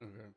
Okay.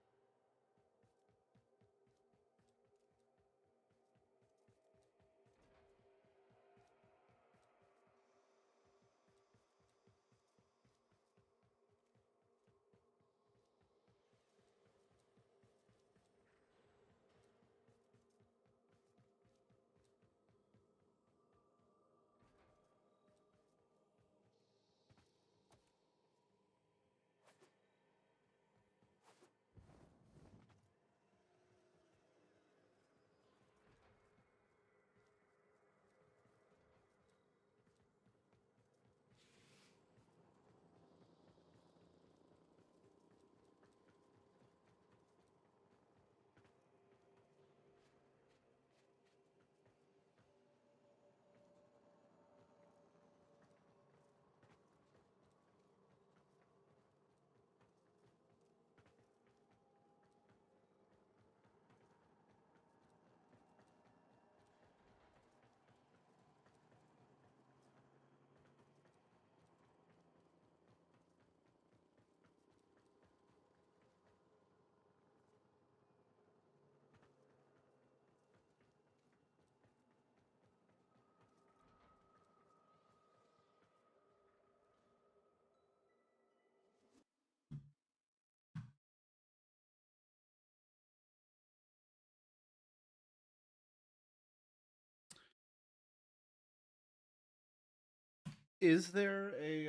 Is there a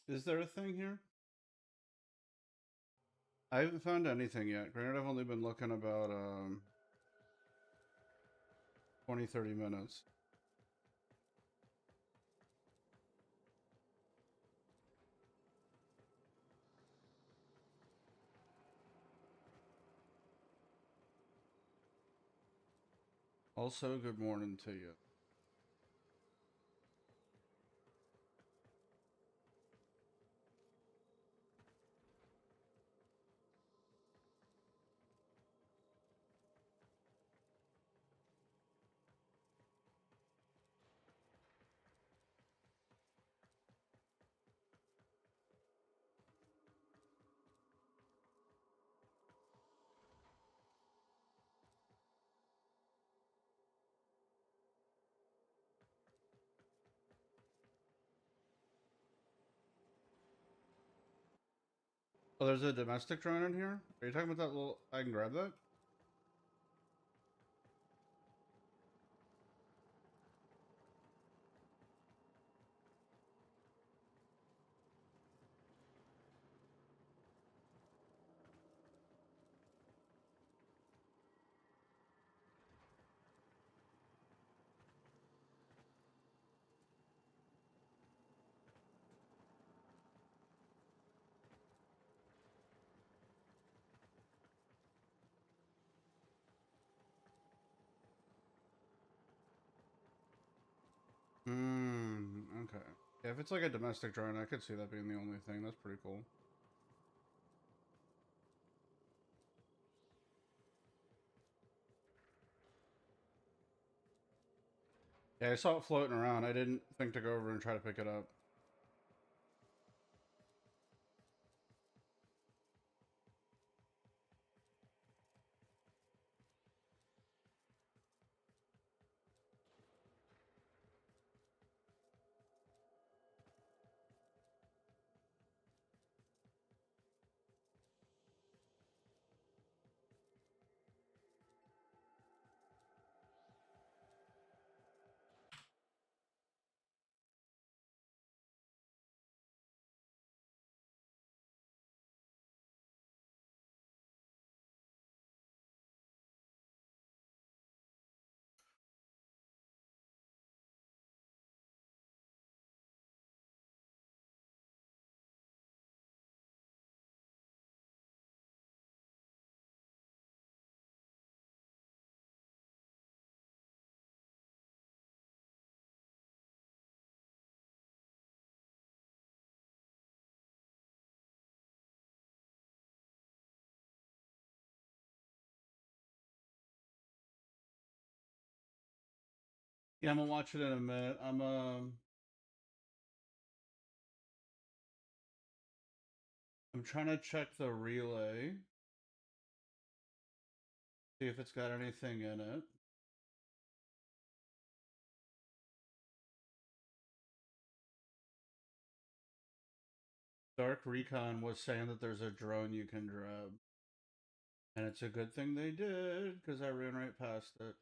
is there a thing here? I haven't found anything yet. Granted, I've only been looking about 20-30 minutes. Also, good morning to you. Oh, there's a domestic drone in here? Are you talking about that little... I can grab that? Okay. Yeah, if it's like a domestic drone, I could see that being the only thing. That's pretty cool. Yeah, I saw it floating around. I didn't think to go over and try to pick it up. Yeah, I'm gonna watch it in a minute. I'm trying to check the relay. See if it's got anything in it. Dark Recon was saying that there's a drone you can grab. And it's a good thing they did, because I ran right past it.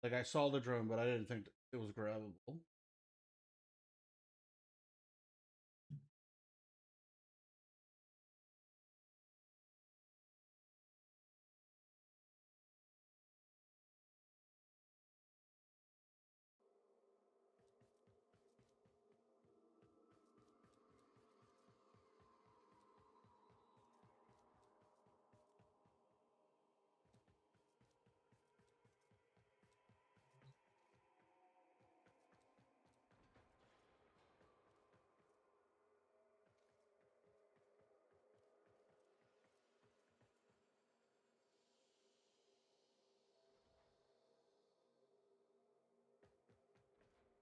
Like, I saw the drone, but I didn't think it was grabbable.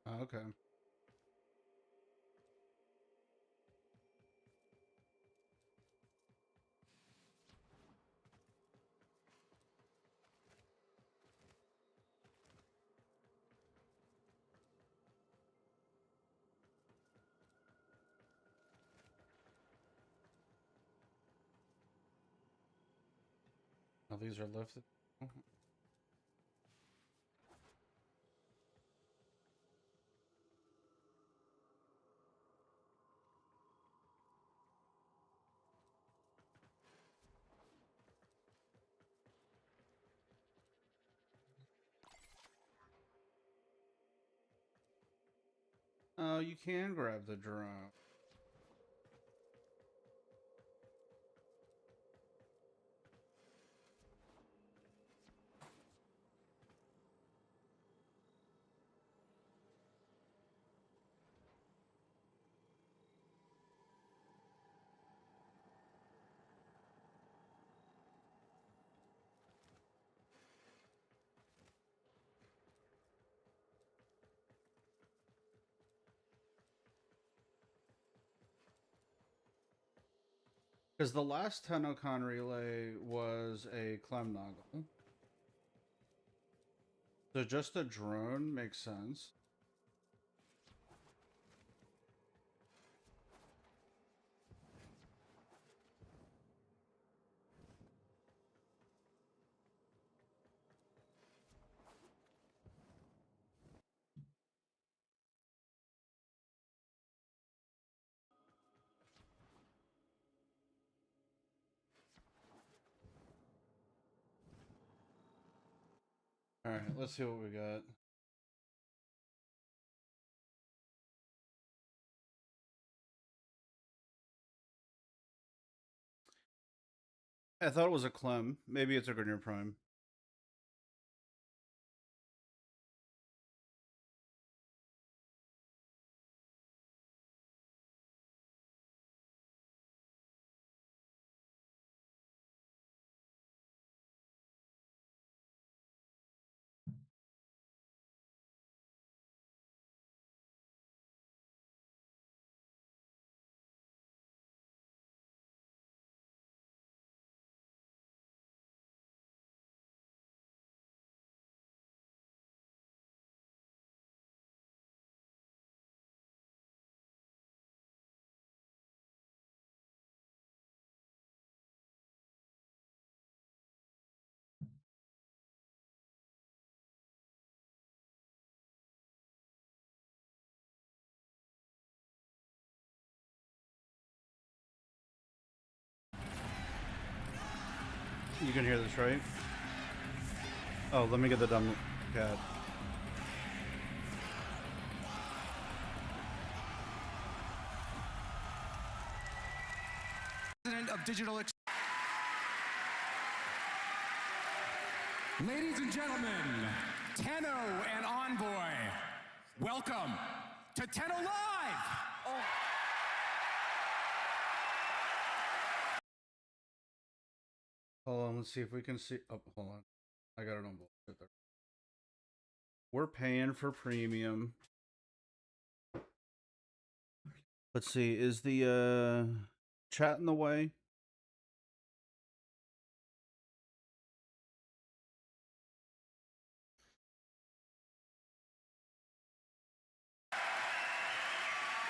Oh, okay. Oh, these are lifted. Oh, you can grab the drone. Because the last Tennocon relay was a Clemnoggle. So just a drone makes sense. Alright, let's see what we got. I thought it was a Clem. Maybe it's a Grineer Prime. You can hear this, right? Oh, let me get the dumb cat. President of Digital. Ladies and gentlemen, Tenno and Envoy, welcome to Tenno Live! Oh. Hold on, let's see if we can see. Oh, hold on. I got it on bullshit there. We're paying for premium. Let's see, is the chat in the way?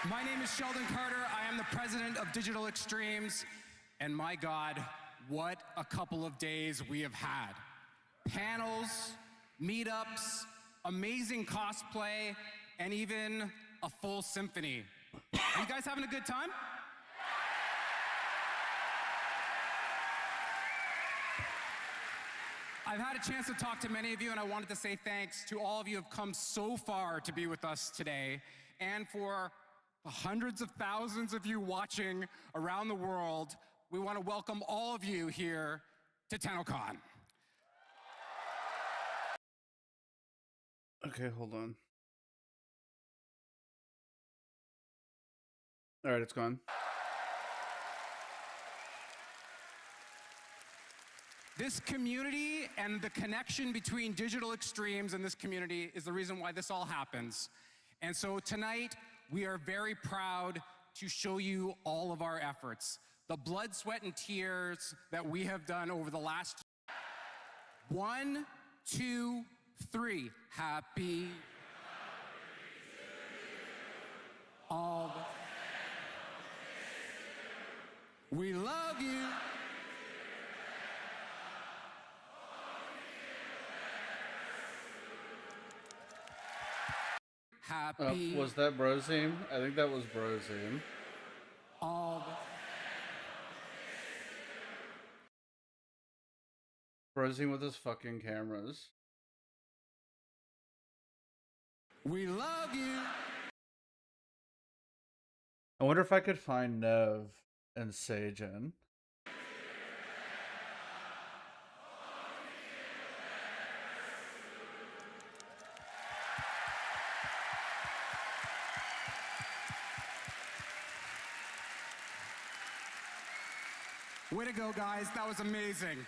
My name is Sheldon Carter. I am the president of Digital Extremes. And my God, what a couple of days we have had. Panels, meetups, amazing cosplay, and even a full symphony. Are you guys having a good time? I've had a chance to talk to many of you, and I wanted to say thanks to all of you who have come so far to be with us today, and for the hundreds of thousands of you watching around the world. We want to welcome all of you here to Tennocon. Okay, hold on. All right, it's gone. This community and the connection between Digital Extremes and this community is the reason why this all happens. And so tonight, we are very proud to show you all of our efforts, the blood, sweat, and tears that we have done over the last 1, 2, 3. Happy all the we love you. Happy was that Brozine? I think that was Brozine. all Brozine with his fucking cameras. we love you. I wonder if I could find Nev and Sajin. Way to go, guys. That was amazing.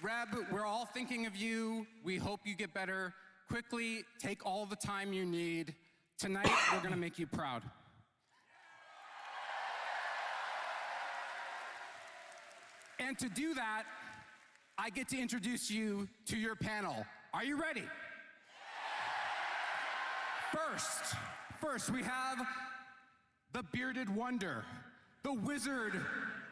Reb, we're all thinking of you. We hope you get better quickly. Take all the time you need. Tonight, we're going to make you proud. And to do that, I get to introduce you to your panel. Are you ready? First, we have the bearded wonder, the wizard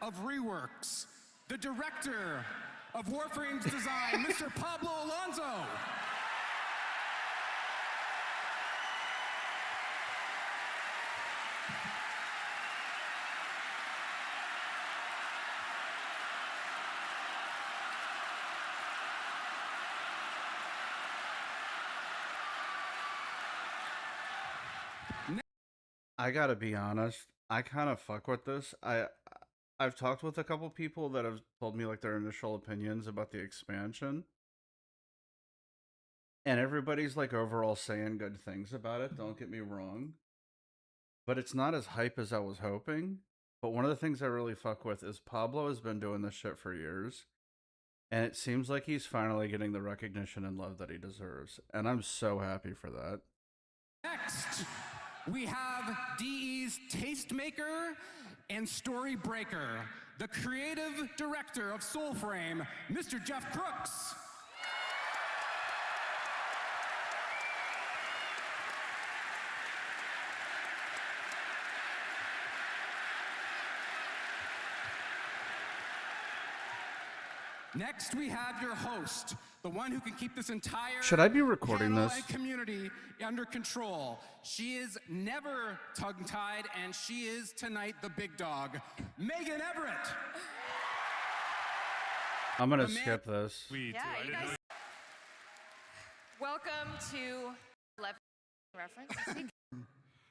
of reworks, the director of Warframe's design, Mr. Pablo Alonso. I gotta be honest, I kind of fuck with this. I've talked with a couple people that have told me like their initial opinions about the expansion. And everybody's like overall saying good things about it, don't get me wrong. But it's not as hype as I was hoping. But one of the things I really fuck with is Pablo has been doing this shit for years. And it seems like he's finally getting the recognition and love that he deserves. And I'm so happy for that. Next, we have DE's tastemaker and story breaker, the creative director of Soulframe, Mr. Jeff Crooks. Next, we have your host, the one who can keep this entire Should I be recording panel this? and community under control. She is never tongue-tied, and she is tonight the big dog, Megan Everett. I'm gonna skip this. Yeah, you guys. Welcome to 11 reference.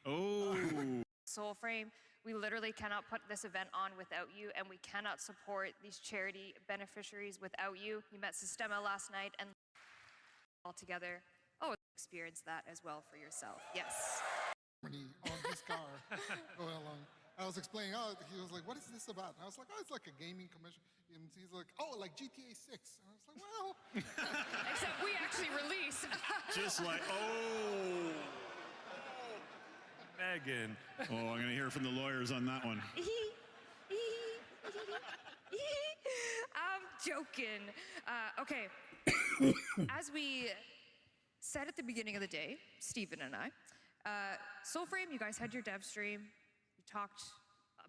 Oh. Soulframe. We literally cannot put this event on without you, and we cannot support these charity beneficiaries without you. You met Sistema last night, and all together. Oh, experience that as well for yourself. Yes. On his car going along. I was explaining, he was like, what is this about? And I was like, it's like a gaming commission. And he's like, like GTA 6. And I was like, well. Except we actually release. just like, oh. Megan. Oh, I'm going to hear from the lawyers on that one. I'm joking. Okay. As we said at the beginning of the day, Stephen and I, Soulframe, you guys had your dev stream. You talked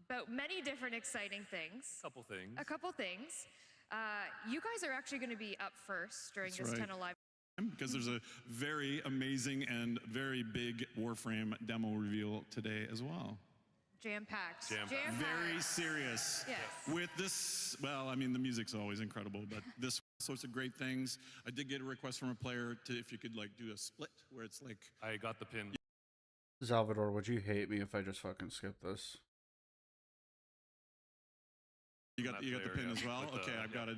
about many different exciting things. A couple things. A couple things. You guys are actually going to be up first during That's this right. Tenno Live. Because there's a very amazing and very big Warframe demo reveal today as well. Jam-packed. Jam-packed. Very serious. Yes. With this, well, I mean, the music's always incredible, but this sorts of great things. I did get a request from a player to if you could like do a split where it's like. I got the pin. Salvador, would you hate me if I just fucking skip this? You got the pin as well? Okay, I've got it.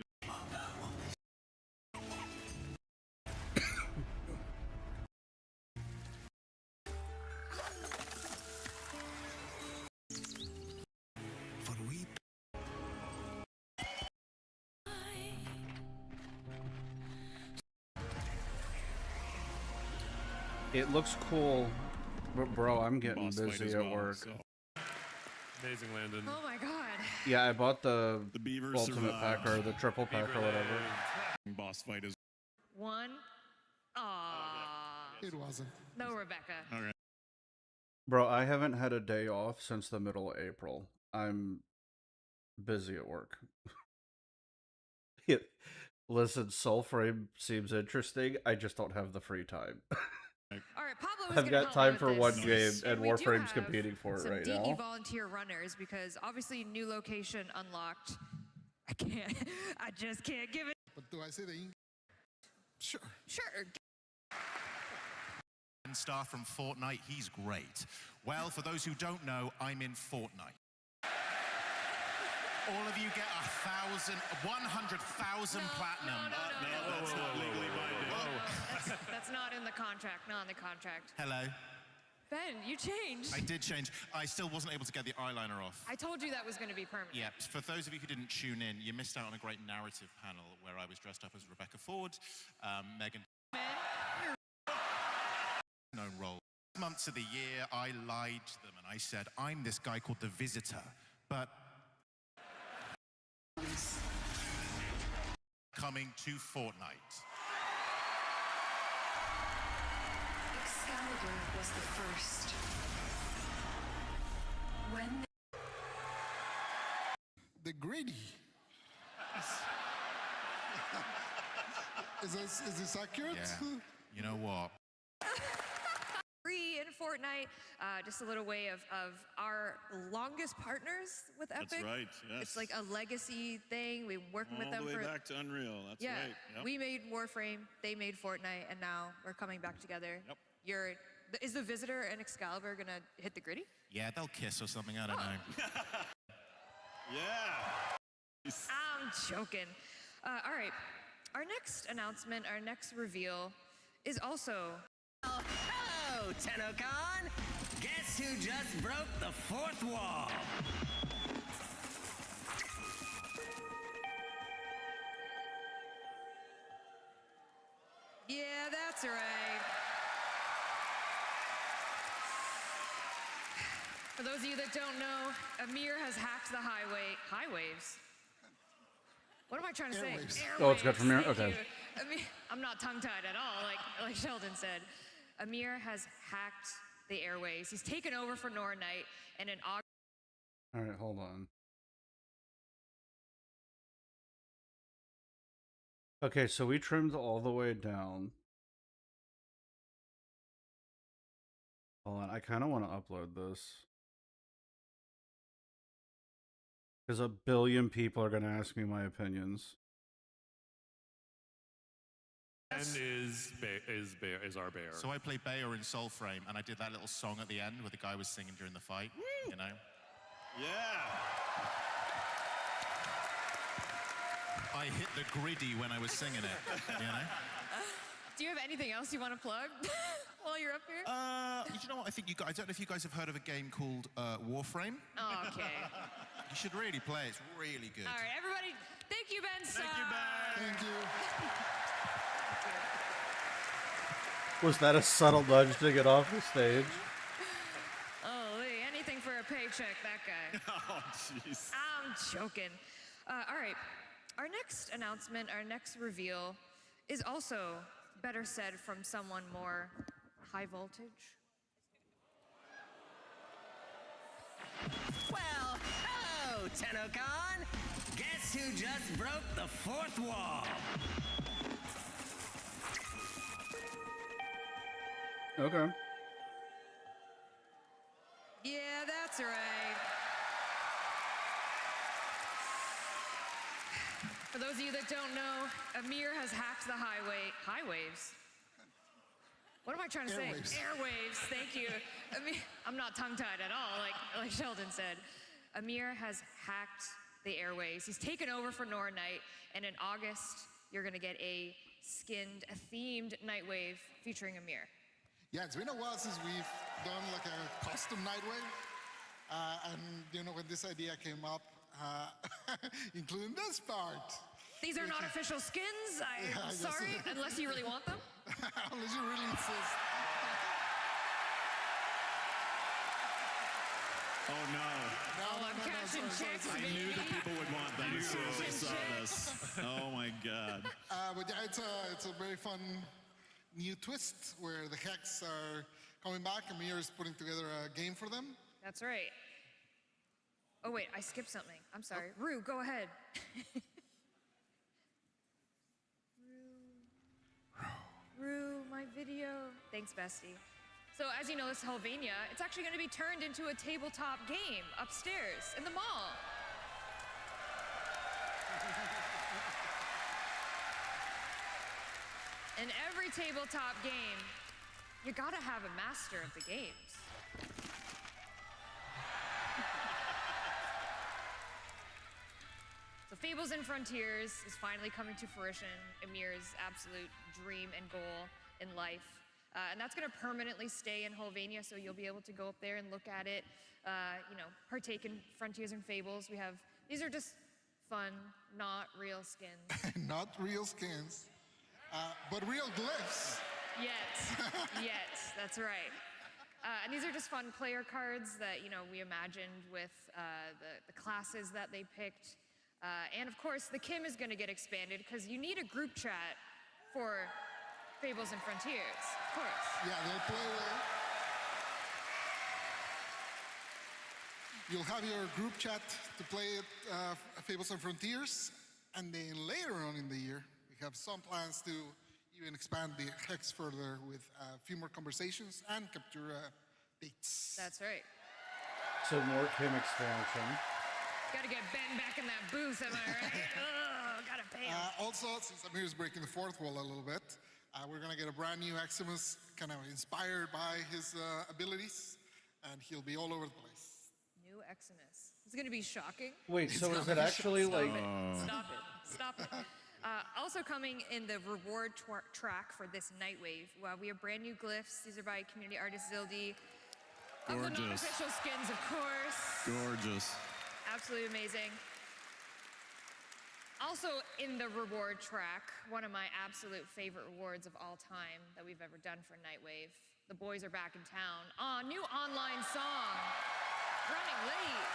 It looks cool, but bro, I'm getting Boss fight busy as at well, work. so. Amazing, Landon. Oh my god. Yeah, I bought the Beaver ultimate pack or the triple pack or whatever. Boss fight is. One. Aww. It wasn't. No, Rebecca. All right. Bro, I haven't had a day off since the middle of April. I'm busy at work. Listen, Soulframe seems interesting. I just don't have the free time. All right, Pablo is I've gonna got help me time with for this. one game, and we do Warframe's have competing for it some right DE now. volunteer runners because obviously new location unlocked. I can't. I just can't give it. But do I say the English? Sure. Sure. Star from Fortnite, he's great. Well, for those who don't know, I'm in Fortnite. All of you get 100,000 platinum. No, that's not legally binding. That's not in the contract. Not in the contract. Hello. Ben, you changed. I did change. I still wasn't able to get the eyeliner off. I told you that was going to be permanent. Yeah, for those of you who didn't tune in, you missed out on a great narrative panel where I was dressed up as Rebecca Ford, Megan. No role. Months of the year, I lied to them and I said, I'm this guy called the Visitor, but coming to Fortnite. Excalibur was the first. When The Gritty. Is this accurate? Yeah. You know what? Free in Fortnite. Just a little way of our longest partners with Epic. That's right, yes. It's like a legacy thing. We've been working with them All the for way back to Unreal, that's yeah. right. Yep. We made Warframe, they made Fortnite, and now we're coming back together. Yep. Is the Visitor and Excalibur gonna hit the gritty? Yeah, they'll kiss or something, I don't know. Yeah. I'm joking. All right, our next announcement, our next reveal is also... Hello, Tennocon! Guess who just broke the fourth wall? Yeah, that's right. For those of you that don't know, Amir has hacked the highwaves. What am I trying to Airwaves. say? Oh, it's got from here? Thank Okay. you. Amir, I'm not tongue-tied at all, like Sheldon said. Amir has hacked the airwaves. He's taken over for Nora Knight, and in August. All right, hold on. Okay, so we trimmed all the way down. Hold on, I kind of want to upload this. Because a billion people are going to ask me my opinions. Ben is our bear. So I play Bayer in Soulframe, and I did that little song at the end where the guy was singing during the fight. You know? Yeah. I hit the griddy when I was singing it, you know? Do you have anything else you want to plug while you're up here? You know what? I think you guys, I don't know if you guys have heard of a game called Warframe. Oh, okay. You should really play it. It's really good. All right, everybody, thank you, Ben. Thank you, Ben. Thank you. Was that a subtle nudge to get off the stage? Oh, anything for a paycheck, that guy. Oh, jeez. I'm joking. All right. Our next announcement, our next reveal, is also better said from someone more high voltage. Well, hello, Tennocon. Guess who just broke the fourth wall? Okay. Yeah, that's right. For those of you that don't know, Amir has hacked the highwaves. What am I trying to say? Airwaves. Airwaves, thank you. I'm not tongue-tied at all, like Sheldon said. Amir has hacked the airwaves. He's taken over for Nora Night, and in August, you're gonna get a themed Nightwave featuring Amir. Yeah, it's been a while since we've done like a custom Nightwave. And when this idea came up, including this part. These are not official skins. I'm Yeah, I guess sorry, so. unless you really want them. Unless you really insist. Oh, no. Oh, I'm cashing checks, I baby. knew that people would want that as soon as they saw this. Oh, my God. But yeah, it's a very fun new twist where the Hex are coming back. Amir is putting together a game for them. That's right. Oh, wait, I skipped something. I'm sorry. Rue, go ahead. Rue, my video. Thanks, bestie. So, as you know, this Helvania, it's actually going to be turned into a tabletop game upstairs in the mall. In every tabletop game, you gotta have a master of the games. So Fables and Frontiers is finally coming to fruition, Amir's absolute dream and goal in life. And that's gonna permanently stay in Helvania, so you'll be able to go up there and look at it, partake in Frontiers and Fables. These are just fun, not real skins. Not real skins, but real glyphs. Yet, that's right. And these are just fun player cards that, we imagined with the classes that they picked. And of course, the Kim is gonna get expanded because you need a group chat for Fables and Frontiers, of course. Yeah, they'll play there. You'll have your group chat to play Fables and Frontiers, and then later on in the year, we have some plans to even expand the Hex further with a few more conversations and capture dates. That's right. So more Kim expansion. Gotta get Ben back in that booth, am I right? Oh, gotta pay him. Also, since Amir is breaking the fourth wall a little bit, we're gonna get a brand new Eximus, kind of inspired by his abilities, and he'll be all over the place. New Eximus. It's gonna be shocking. Wait, so is it actually like? Stop it. Also coming in the reward track for this Nightwave, we have brand new glyphs. These are by community artist Zildi. Of the Gorgeous. non-official skins, of course. Gorgeous. Absolutely amazing. Also in the reward track, one of my absolute favorite rewards of all time that we've ever done for Nightwave. The boys are back in town. New online song. Running late.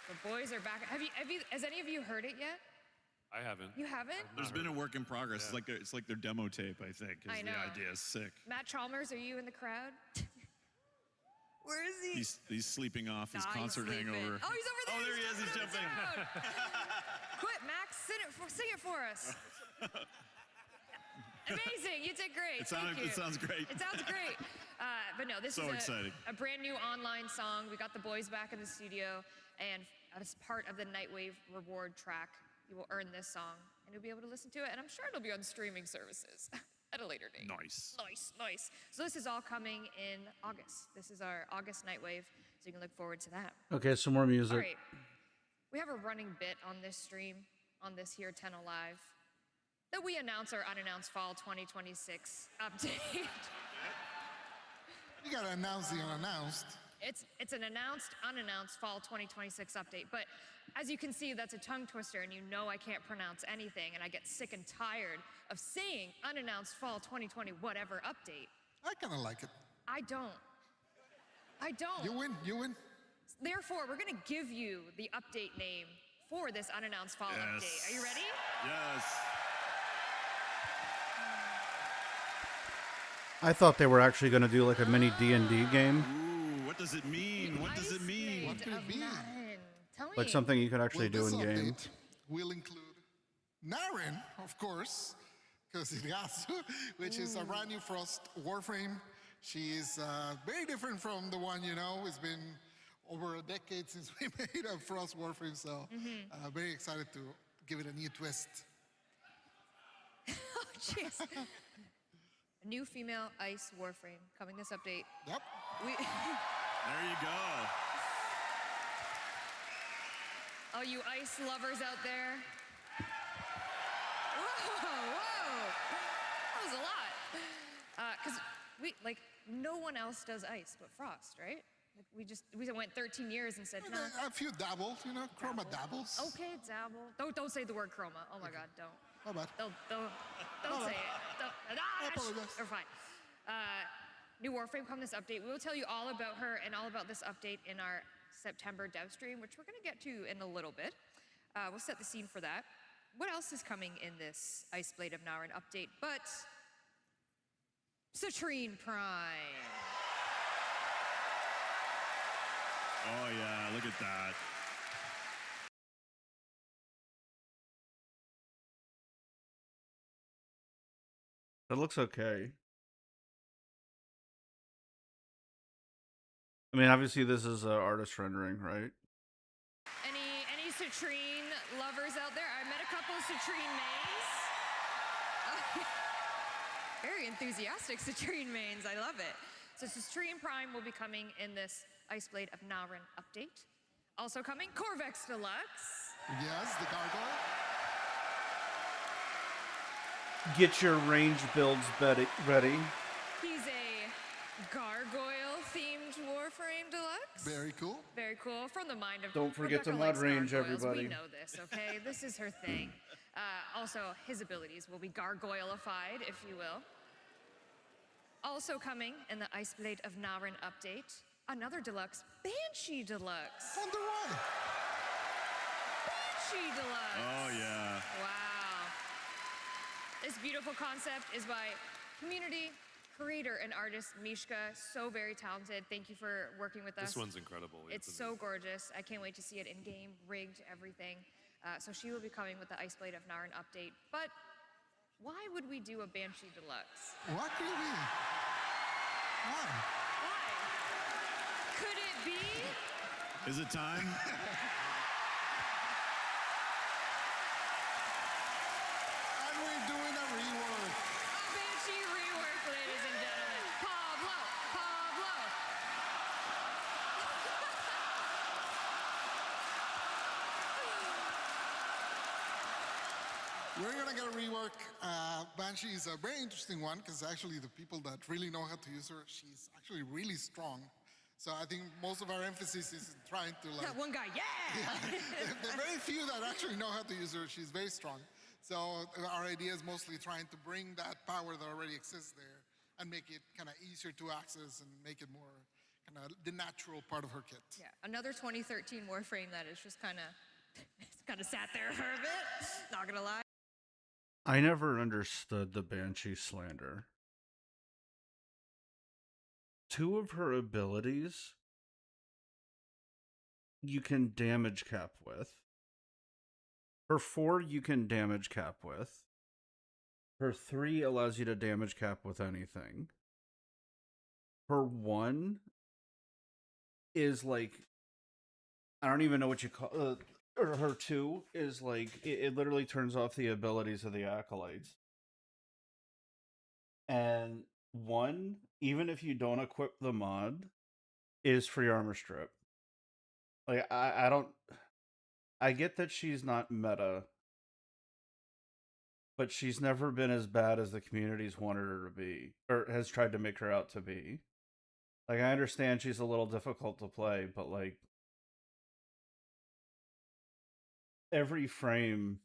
The boys are back. Has any of you heard it yet? I haven't. You haven't? There's been a work in progress. Yeah. It's like their demo tape, I think. I know. The idea is sick. Matt Chalmers, are you in the crowd? Where is he? He's sleeping off his Nah, he's concert sleeping. hangover. Oh, he's over there. Oh, there he is. He's jumping. Quit, Max. Sing it for us. Amazing. You did great. It Thank you. sounds great. It sounds great. But no, this So is exciting. a brand new online song. We got the boys back in the studio, and as part of the Nightwave reward track, you will earn this song, and you'll be able to listen to it, and I'm sure it'll be on streaming services at a later date. Nice. Nice. So this is all coming in August. This is our August Nightwave, so you can look forward to that. Okay, some more music. All right. We have a running bit on this stream, on this here 10 Alive, that we announce our unannounced fall 2026 update. You gotta announce the unannounced. It's an announced, unannounced fall 2026 update. But as you can see, that's a tongue twister, and you know I can't pronounce anything, and I get sick and tired of saying unannounced fall 2020 whatever update. I kind of like it. I don't. I don't. You win. You win. Therefore, we're going to give you the update name for this unannounced fall update. Are you ready? Yes. I thought they were actually going to do like a mini D&D game, Ooh, what does it mean? What does it mean? What could it be? Tell me. like something you could actually do This in game. update will include Naren, of course, because it has to, which is a brand new Frost Warframe. She is very different from the one you know. It's been over a decade since we made a Frost Warframe, so very excited to give it a new twist. Oh, jeez. A new female ice warframe coming this update. Yep. We There you go. all you ice lovers out there. Whoa. That was a lot. Because no one else does ice but Frost, right? Like we went 13 years and said, nah. A few dabble, you know, Chroma dabbles. Okay, dabble. Don't say the word chroma. Oh my God, don't. How about? Don't say it. I apologize. We're fine. New Warframe come this update. We will tell you all about her and all about this update in our September dev stream, which we're going to get to in a little bit. We'll set the scene for that. What else is coming in this Ice Blade of Naren update but Citrine Prime? Oh yeah, look at that. That looks okay. I mean, obviously this is artist rendering, right? Any Citrine lovers out there? I met a couple of Citrine mains. Very enthusiastic Citrine mains. I love it. So Citrine Prime will be coming in this Ice Blade of Naren update. Also coming, Corvex Deluxe. Yes, the gargoyle. Get your range builds ready. He's a gargoyle-themed Warframe Deluxe. Very cool. Very cool. From the mind of Don't forget Rebecca the mod likes range, gargoyles. everybody. We know this, okay? This is her thing. Also, his abilities will be gargoyleified, if you will. Also coming in the Ice Blade of Naren update, another deluxe, Banshee Deluxe. Wonder why. Banshee Deluxe. Oh yeah. Wow. This beautiful concept is by community creator and artist Mishka. So very talented. Thank you for working with us. This one's incredible. It's so gorgeous. I can't wait to see it in game, rigged, everything. So she will be coming with the Ice Blade of Naren update. But why would we do a Banshee Deluxe? What could it be? Why? Why? Could it be? Is it time? And we're doing a rework. A Banshee rework, ladies and gentlemen. Pablo. We're gonna get a rework. Banshee is a very interesting one because actually the people that really know how to use her, she's actually really strong. So I think most of our emphasis is trying to like. That one guy, yeah! There are very few that actually know how to use her. She's very strong. So our idea is mostly trying to bring that power that already exists there and make it kind of easier to access and make it more kind of the natural part of her kit. Yeah, another 2013 Warframe that is just kind of, it's kind of sat there for a bit. Not gonna lie. I never understood the Banshee slander. Two of her abilities you can damage cap with. Her 4 you can damage cap with. Her 3 allows you to damage cap with anything. Her 1 is like, I don't even know what you call or her 2 is like, it literally turns off the abilities of the acolytes. And 1, even if you don't equip the mod, is free armor strip. Like, I don't, I get that she's not meta, but she's never been as bad as the community's wanted her to be, or has tried to make her out to be. Like, I understand she's a little difficult to play, but like every frame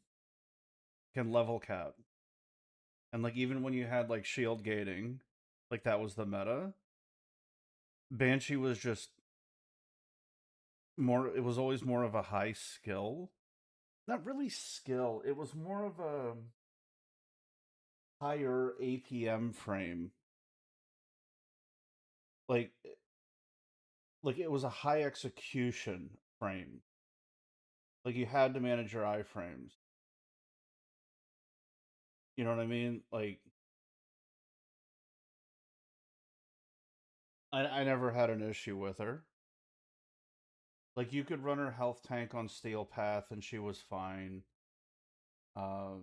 can level cap. And like even when you had like shield gating, like that was the meta, Banshee was just more, it was always more of a high skill. Not really skill, it was more of a higher APM frame. Like it was a high execution frame. Like you had to manage your iframes. You know what I mean? Like I never had an issue with her. Like you could run her health tank on Steel Path and she was fine. But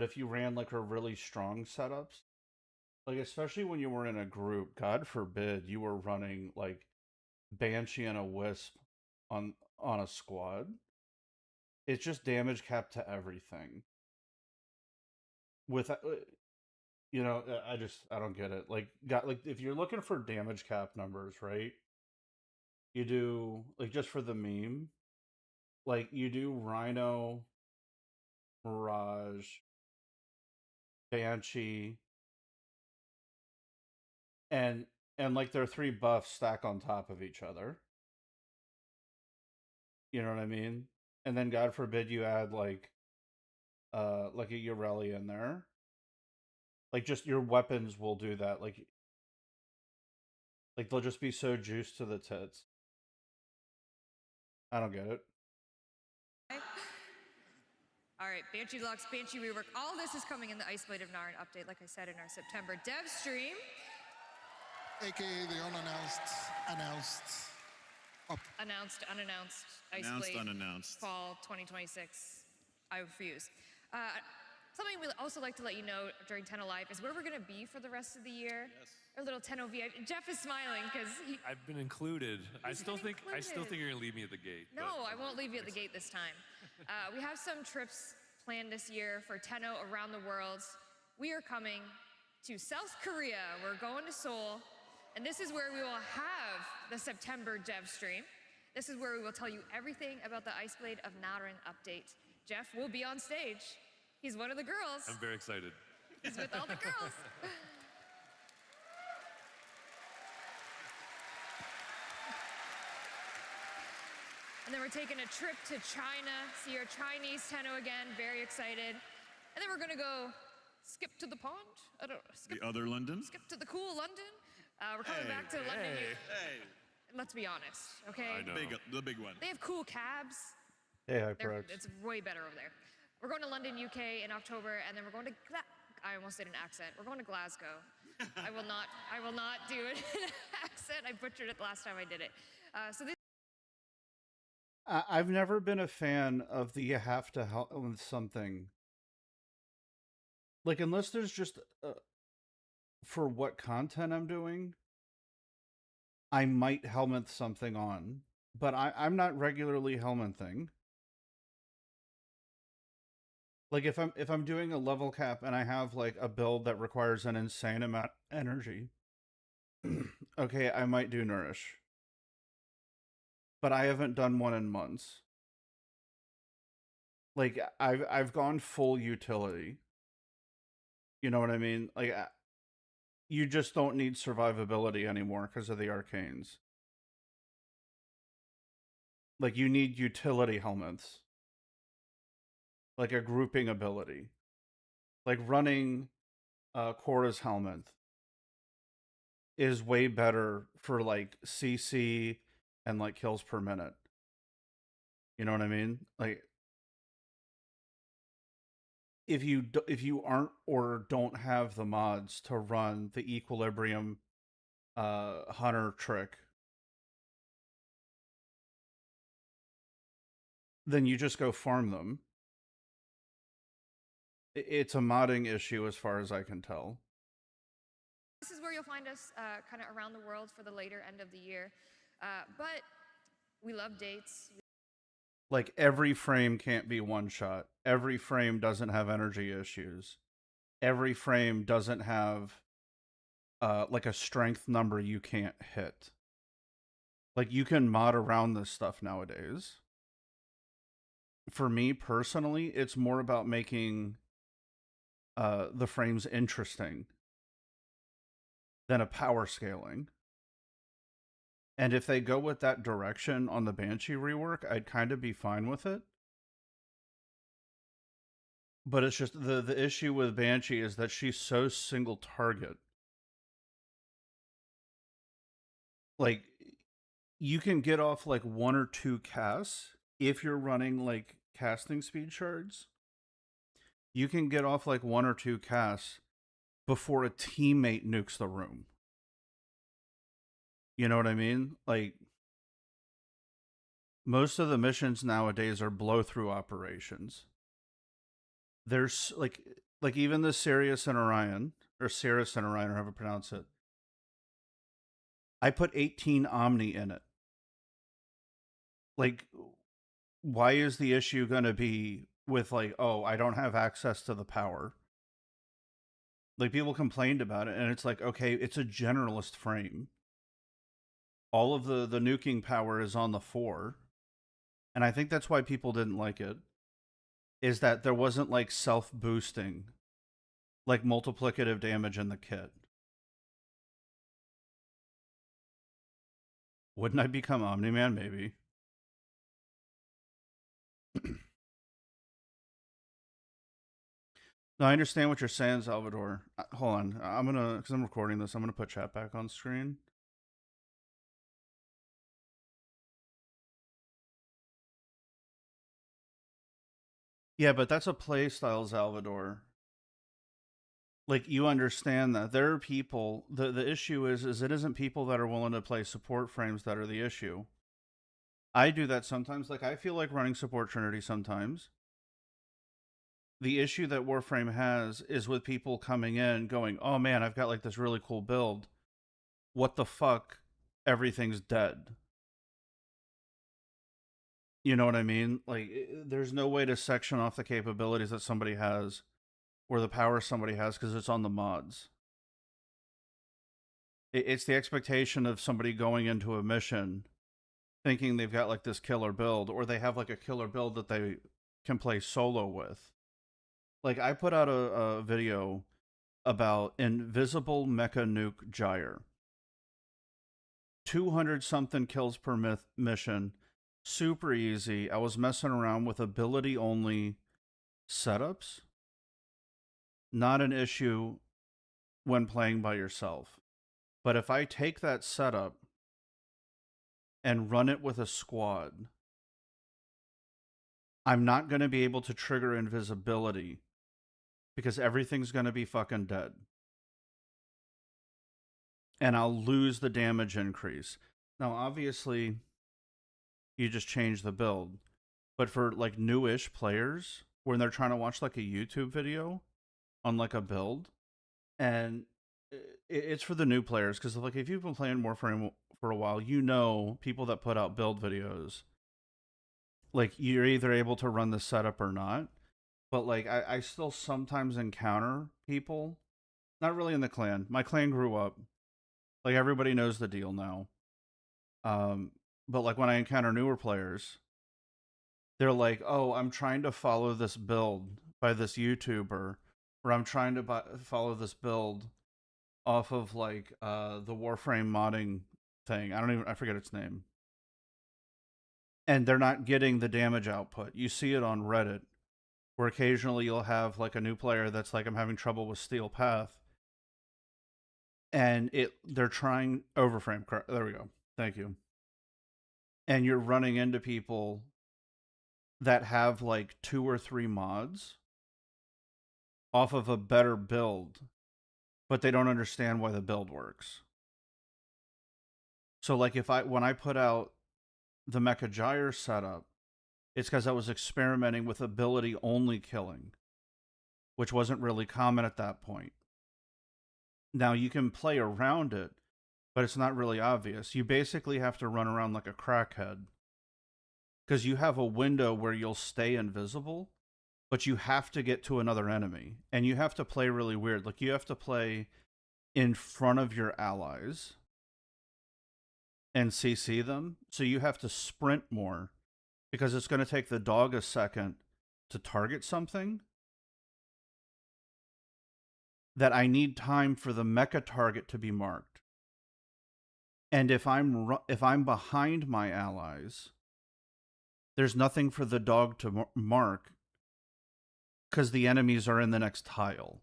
if you ran like her really strong setups, like especially when you were in a group, God forbid you were running like Banshee and a Wisp on a squad. It's just damage cap to everything. With you know, I don't get it. Like if you're looking for damage cap numbers, right? You do like just for the meme, like you do Rhino, Mirage, Banshee, and like their 3 buffs stack on top of each other. You know what I mean? And then God forbid you add like a Ureli in there. Like just your weapons will do that. Like they'll just be so juiced to the tits. I don't get it. All right, Banshee Deluxe, Banshee Rework. All this is coming in the Ice Blade of Narn update, like I said, in our September dev stream. AKA the unannounced Ice Announced, Blade unannounced. Fall 2026. I refuse. Something we'd also like to let you know during Tenno Live is where we're going to be for the rest of the year. Yes. Our little Tenno VIP. Jeff is smiling because I've been included. I still think you're gonna leave me at the gate. No, I won't leave you at the gate this time. We have some trips planned this year for Tenno around the world. We are coming to South Korea. We're going to Seoul. And this is where we will have the September dev stream. This is where we will tell you everything about the Ice Blade of Narn update. Jeff will be on stage. He's one of the girls. I'm very excited. He's with all the girls. And then we're taking a trip to China, see our Chinese Tenno again, very excited. And then we're gonna go skip to the pond. I don't know, skip, The other London? skip to the cool London. We're coming back to London. Hey. Let's be honest, okay? I know. The big one. They have cool cabs. Hey, HyperX. It's way better over there. We're going to London, UK in October, and then we're going to I almost did an accent. We're going to Glasgow. I will not do an accent. I butchered it the last time I did it. So this I've never been a fan of the you have to help with something. Like, unless there's just for what content I'm doing, I might helmet something on. But I'm not regularly helmeting. Like if I'm doing a level cap and I have like a build that requires an insane amount of energy, okay, I might do Nourish. But I haven't done one in months. Like I've gone full utility. You know what I mean? Like you just don't need survivability anymore because of the arcanes. Like you need utility helmets. Like a grouping ability. Like running Korra's helmet is way better for like CC and like kills per minute. You know what I mean? Like if you aren't or don't have the mods to run the equilibrium hunter trick, then you just go farm them. It's a modding issue as far as I can tell. This is where you'll find us kind of around the world for the later end of the year. But we love dates. Like every frame can't be one shot. Every frame doesn't have energy issues. Every frame doesn't have like a strength number you can't hit. Like, you can mod around this stuff nowadays. For me personally, it's more about making the frames interesting than a power scaling. And if they go with that direction on the Banshee rework, I'd kind of be fine with it. But it's just the issue with Banshee is that she's so single target. Like, you can get off like 1 or 2 casts if you're running like casting speed shards. You can get off like 1 or 2 casts before a teammate nukes the room. You know what I mean? Like, most of the missions nowadays are blow-through operations. There's like even the Sirius and Orion, or Sirius and Orion, or however you pronounce it. I put 18 Omni in it. Like, why is the issue going to be with like, oh, I don't have access to the power? Like, people complained about it, and it's like, okay, it's a generalist frame. All of the nuking power is on the 4. And I think that's why people didn't like it, is that there wasn't like self-boosting, like multiplicative damage in the kit. Wouldn't I become Omni-Man? Maybe. No, I understand what you're saying, Salvador. Hold on. I'm going to, because I'm recording this, I'm going to put chat back on screen. Yeah, but that's a play style, Salvador. Like, you understand that there are people, the issue is it isn't people that are willing to play support frames that are the issue. I do that sometimes. Like, I feel like running support Trinity sometimes. The issue that Warframe has is with people coming in going, oh man, I've got like this really cool build. What the fuck? Everything's dead. You know what I mean? Like, there's no way to section off the capabilities that somebody has or the power somebody has because it's on the mods. It's the expectation of somebody going into a mission thinking they've got like this killer build, or they have like a killer build that they can play solo with. Like, I put out a video about Invisible Mecha Nuke Gyre. 200 something kills per mission. Super easy. I was messing around with ability only setups. Not an issue when playing by yourself. But if I take that setup and run it with a squad, I'm not going to be able to trigger invisibility because everything's going to be fucking dead. And I'll lose the damage increase. Now, obviously, you just change the build. But for like newish players, when they're trying to watch like a YouTube video on like a build, and it's for the new players, because like if you've been playing Warframe for a while, you know people that put out build videos, like you're either able to run the setup or not. But like I still sometimes encounter people, not really in the clan. My clan grew up. Like, everybody knows the deal now. But like when I encounter newer players, they're like, oh, I'm trying to follow this build by this YouTuber, or I'm trying to follow this build off of like the Warframe modding thing. I forget its name. And they're not getting the damage output. You see it on Reddit, where occasionally you'll have like a new player that's like, I'm having trouble with Steel Path. And they're trying Overframe. There we go. Thank you. And you're running into people that have like 2 or 3 mods off of a better build, but they don't understand why the build works. So like when I put out the Mecha Gyre setup, it's because I was experimenting with ability only killing, which wasn't really common at that point. Now you can play around it, but it's not really obvious. You basically have to run around like a crackhead, because you have a window where you'll stay invisible, but you have to get to another enemy, and you have to play really weird. Like, you have to play in front of your allies and CC them. So you have to sprint more because it's going to take the dog a second to target something that I need time for the mecha target to be marked. And if I'm behind my allies, there's nothing for the dog to mark because the enemies are in the next tile.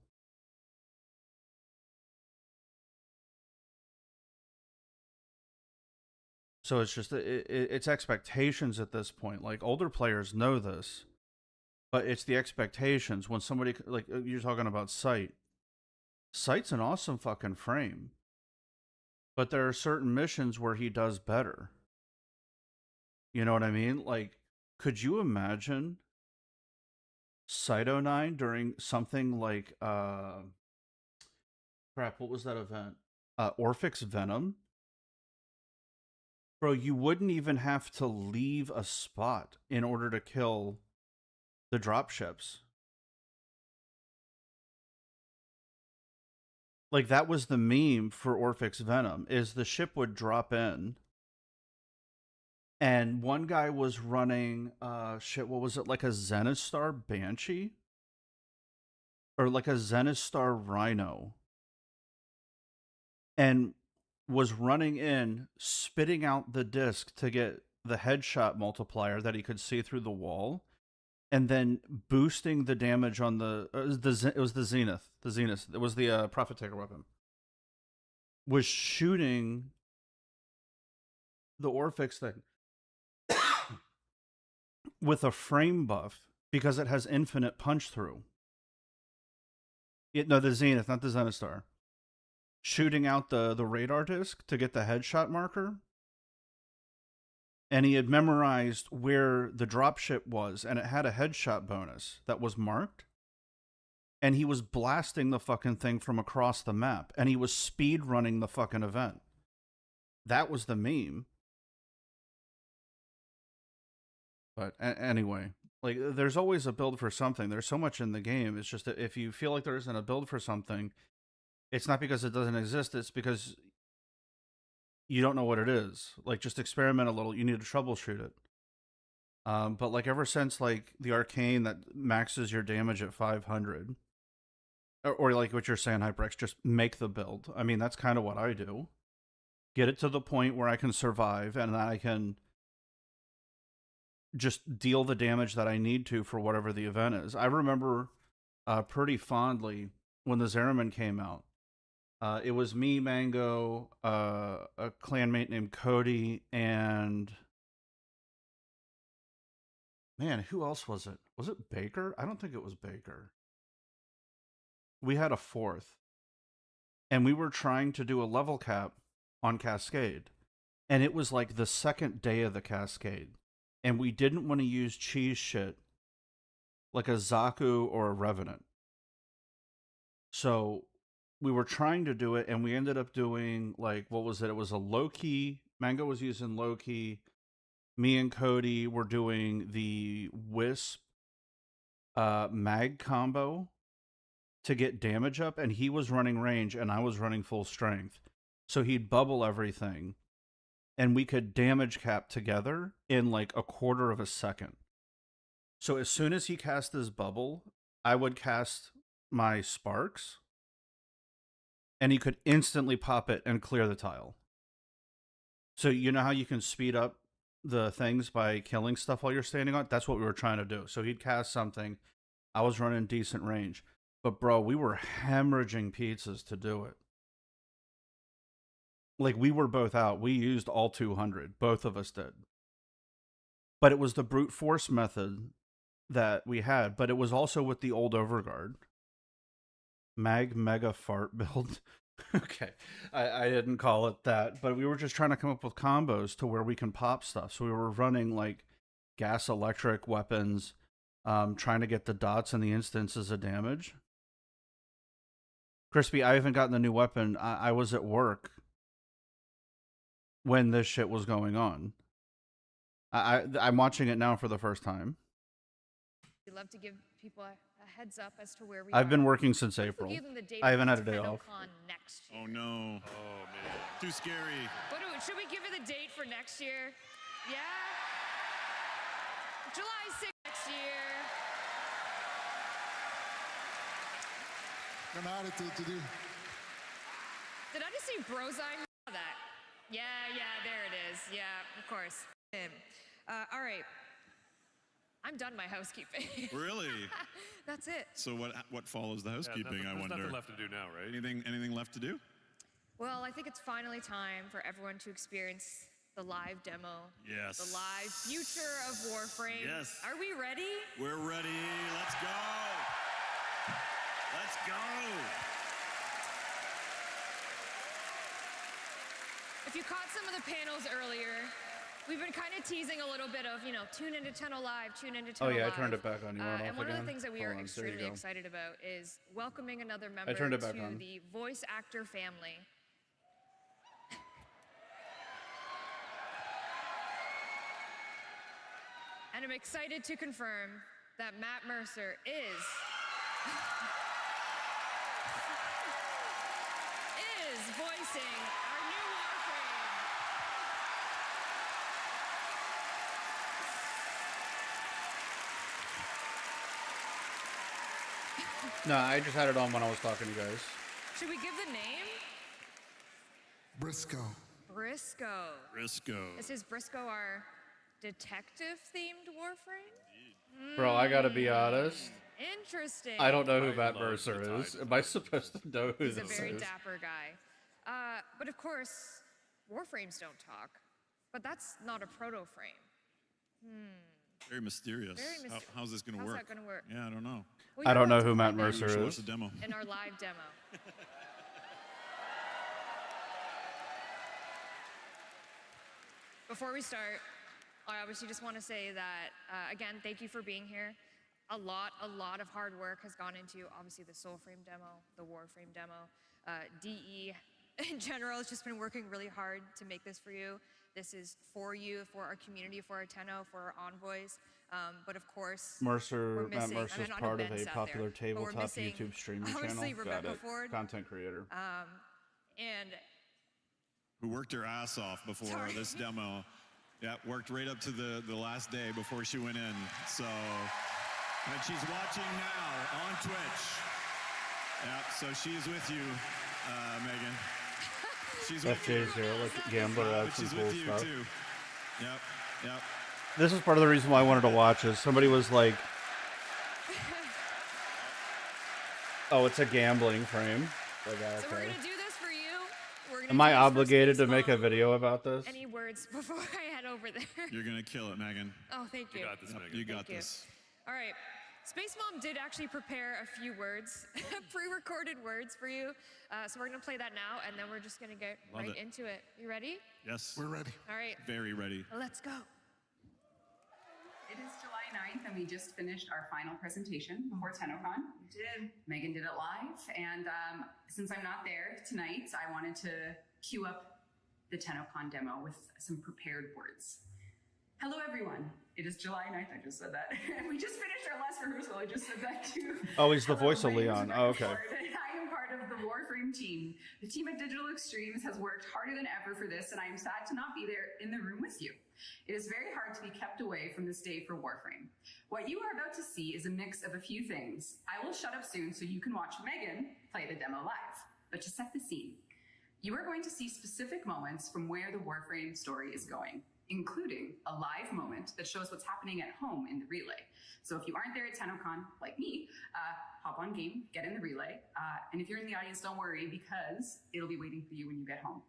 So it's just it's expectations at this point. Like, older players know this, but it's the expectations. When somebody, like, you're talking about Sight. Sight's an awesome fucking frame, but there are certain missions where he does better. You know what I mean? Like, could you imagine Cyto9 during something like crap, what was that event? Orphix Venom? Bro, you wouldn't even have to leave a spot in order to kill the dropships. Like, that was the meme for Orphix Venom, is the ship would drop in, and one guy was running, shit, what was it, like a Zenistar Banshee? Or like a Zenistar Rhino. And was running in, spitting out the disc to get the headshot multiplier that he could see through the wall, and then boosting the damage on it was the Zenith. It was the Profit Taker weapon. Was shooting the Orphix thing with a frame buff because it has infinite punch through. No, the Zenith, not the Zenistar. Shooting out the radar disc to get the headshot marker. And he had memorized where the dropship was, and it had a headshot bonus that was marked. And he was blasting the fucking thing from across the map, and he was speed running the fucking event. That was the meme. But anyway, like, there's always a build for something. There's so much in the game. It's just that if you feel like there isn't a build for something, it's not because it doesn't exist. It's because you don't know what it is. Like, just experiment a little. You need to troubleshoot it. But like, ever since like the arcane that maxes your damage at 500, or like what you're saying, HyperX, just make the build. I mean, that's kind of what I do. Get it to the point where I can survive, and I can just deal the damage that I need to for whatever the event is. I remember pretty fondly when the Zeraman came out. It was me, Mango, a clanmate named Cody, and man, who else was it? Was it Baker? I don't think it was Baker. We had a fourth, and we were trying to do a level cap on Cascade, and it was like the second day of the Cascade, and we didn't want to use cheese shit like a Zaku or a Revenant. So we were trying to do it, and we ended up doing, like, what was it? It was a Loki. Mango was using Loki. Me and Cody were doing the Wisp mag combo to get damage up, and he was running range, and I was running full strength. So he'd bubble everything, and we could damage cap together in like a quarter of a second. So as soon as he cast his bubble, I would cast my sparks, and he could instantly pop it and clear the tile. So you know how you can speed up the things by killing stuff while you're standing on it? That's what we were trying to do. So he'd cast something. I was running decent range. But bro, we were hemorrhaging pizzas to do it. Like, we were both out. We used all 200. Both of us did. But it was the brute force method that we had. But it was also with the old Overguard. Mag Mega Fart build. Okay. I didn't call it that. But we were just trying to come up with combos to where we can pop stuff. So we were running, like, gas electric weapons, trying to get the dots and the instances of damage. Crispy, I haven't gotten the new weapon. I was at work when this shit was going on. I'm watching it now for the first time. We love to give people a heads up as to where we I've are. been working since What if we April. gave them the date I haven't of had a day off. Tennocon next next year. Oh no. Oh man. Too scary. Should we give it the date for next year? Yeah? July 6th next year. An attitude to do. Did I just see Brozine? That. Yeah, there it is. Yeah, of course. Him. All right. I'm done my housekeeping. Really? That's it. So what follows the housekeeping? I There's wonder. nothing left to do now, right? Anything left to do? Well, I think it's finally time for everyone to experience the live demo. Yes. The live future of Warframe. Yes. Are we ready? We're ready. Let's go. Let's go. If you caught some of the panels earlier, we've been kind of teasing a little bit of, tune into Tenno Live, tune into Tenno Live. Oh yeah, I turned it back on. You want And off one again? of the things that we Hold are on, there you extremely go. excited about is welcoming another member turned it back to on. the voice actor family. And I'm excited to confirm that Matt Mercer is voicing our new Warframe. No, I just had it on when I was talking to you guys. Should we give the name? Briscoe. Briscoe. Briscoe. This is Briscoe, our detective-themed Warframe. Bro, I gotta be honest. Interesting. I don't know who I Matt love Mercer the is. title. Am I supposed to know who He's a this very is? dapper guy. But of course, Warframes don't talk. But that's not a proto-frame. Very mysterious. Very How's this going to How's work? that gonna work? Yeah, I don't know. Well, I you're don't know about to who Matt find out Mercer Show is. us the demo. in our live demo. Before we start, I obviously just want to say that, again, thank you for being here. A lot of hard work has gone into, obviously, the Soulframe demo, the Warframe demo. DE, in general, has just been working really hard to make this for you. This is for you, for our community, for our Tenno, for our envoys. But of course, Matt missing, Mercer is not part of events a out popular there, but we're tabletop missing, YouTube streaming channel. obviously, Got Rebecca it. Ford. Content creator. And Who worked her ass off before Sorry. this demo. Yeah, worked right up to the last day before she went in. So, and she's watching now on Twitch. Yeah, so she's with you, Megan. She's with you. FJ0, like Gambler, But had some she's cool with you stuff. too. Yep. This is part of the reason why I wanted to watch this. Somebody was like, "Oh, it's a gambling frame." Like, so we're okay. gonna do this for you. We're gonna Am do I this for obligated to Space make a Mom. video about this? Any words before I head over there? You're gonna kill it, Megan. Oh, thank you. You got this, Yep, Megan. you got Thank you. this. All right. Space Mom did actually prepare a few words, pre-recorded words for you. So we're gonna play that now, and then we're just gonna get Love right it. into it. You ready? Yes. We're ready. All right. Very ready. Let's go. It is July 9th, and we just finished our final presentation before Tennocon. We did. Megan did it live, and since I'm not there tonight, I wanted to cue up the Tennocon demo with some prepared words. Hello, everyone. It is July 9th. I just said that. We just finished our last rehearsal. I just said that too. Oh, he's the Hello, voice of my name is Leon. Rebecca Oh, okay. Ford, and I am part of the Warframe team. The team at Digital Extremes has worked harder than ever for this, and I am sad to not be there in the room with you. It is very hard to be kept away from this day for Warframe. What you are about to see is a mix of a few things. I will shut up soon so you can watch Megan play the demo live. But to set the scene, you are going to see specific moments from where the Warframe story is going, including a live moment that shows what's happening at home in the relay. So if you aren't there at Tennocon, like me, hop on game, get in the relay. And if you're in the audience, don't worry, because it'll be waiting for you when you get home.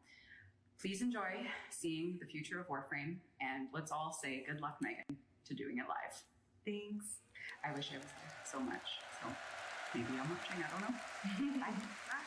Please enjoy seeing the future of Warframe, and let's all say good luck, Megan, to doing it live. Thanks. I wish I was there so much. So maybe I'm watching, I don't know. Bye. Bye.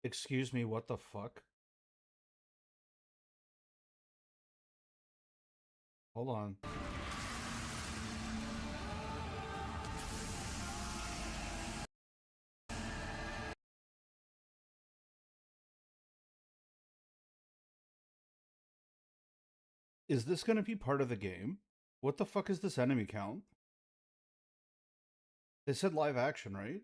Excuse me, what the fuck? Hold on. Is this going to be part of the game? What the fuck is this enemy count? They said live action, right?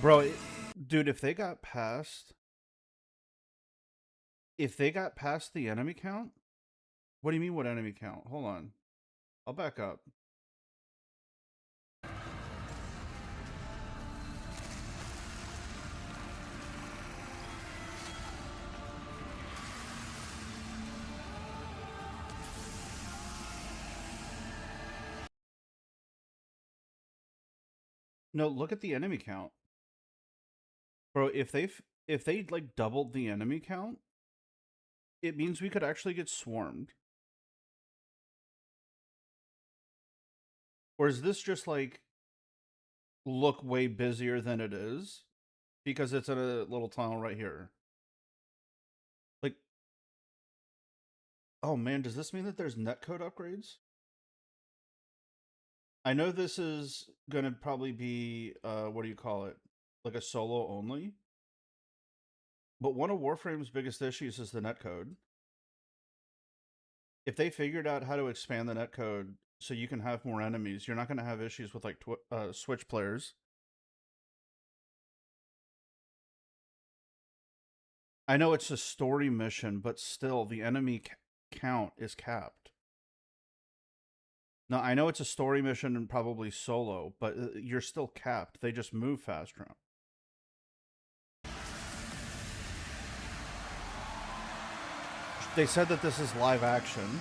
Bro, dude, if they got past the enemy count, what do you mean what enemy count? Hold on. I'll back up. No, look at the enemy count. Bro, if they like doubled the enemy count, it means we could actually get swarmed. Or is this just like look way busier than it is because it's in a little tunnel right here? Like, oh man, does this mean that there's netcode upgrades? I know this is gonna probably be what do you call it? Like a solo only. But one of Warframe's biggest issues is the netcode. If they figured out how to expand the netcode so you can have more enemies, you're not going to have issues with like Switch players. I know it's a story mission, but still the enemy count is capped. Now, I know it's a story mission and probably solo, but you're still capped. They just move faster. They said that this is live action.